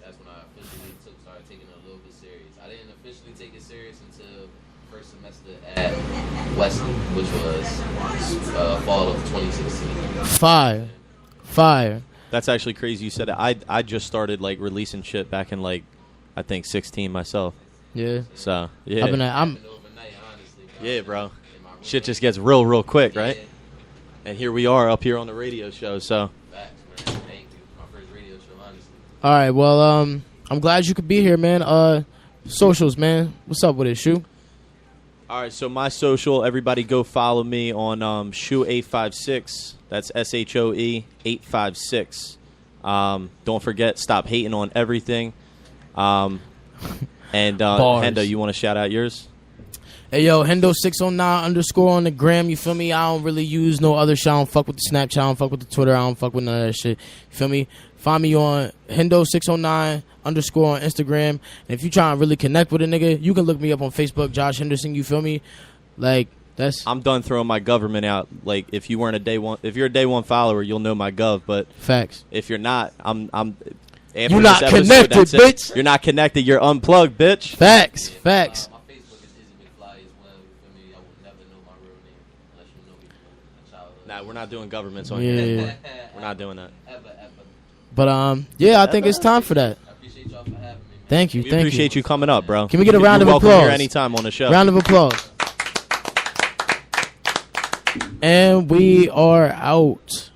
That's when I officially started taking it a little bit serious. I didn't officially take it serious until first semester at Wesley, which was fall of 2016. Fire. That's actually crazy. You said it. I just started like releasing shit back in like I think 16 myself. Yeah. So yeah. Honestly, bro. Shit just gets real quick, right? And here we are up here on the radio show. So. Facts, man. Thank you. My first radio show, honestly. All right. Well, I'm glad you could be here, man. Socials, man. What's up with it, Shu? All right. So my social, everybody go follow me on Shu856. That's SHOE 856. Don't forget, stop hating on everything. And Hendo, you want to shout out yours? Hey, yo, Hendo609_ on the gram. You feel me? I don't really use no other shit. I don't fuck with the Snapchat. I don't fuck with the Twitter. I don't fuck with none of that shit. You feel me? Find me on Hendo609_ on Instagram. And if you trying to really connect with a nigga, you can look me up on Facebook, Josh Henderson. You feel me? Like, I'm done throwing my government out. Like if you're a day one follower, you'll know my gov. But facts. If you're not, you're not connected, bitch. You're not connected. You're unplugged, bitch. Facts. My Facebook is Izzy Mcfly as well. You feel me? I would never know my real name unless you know me from my childhood. Nah, we're not doing governments on here. We're not doing that. Ever. But yeah, I think it's time for that. I appreciate y'all for having me. Thank you. We appreciate you coming up, bro. Can we get a round of applause? applause? Here anytime on the show. Round of applause. And we are out.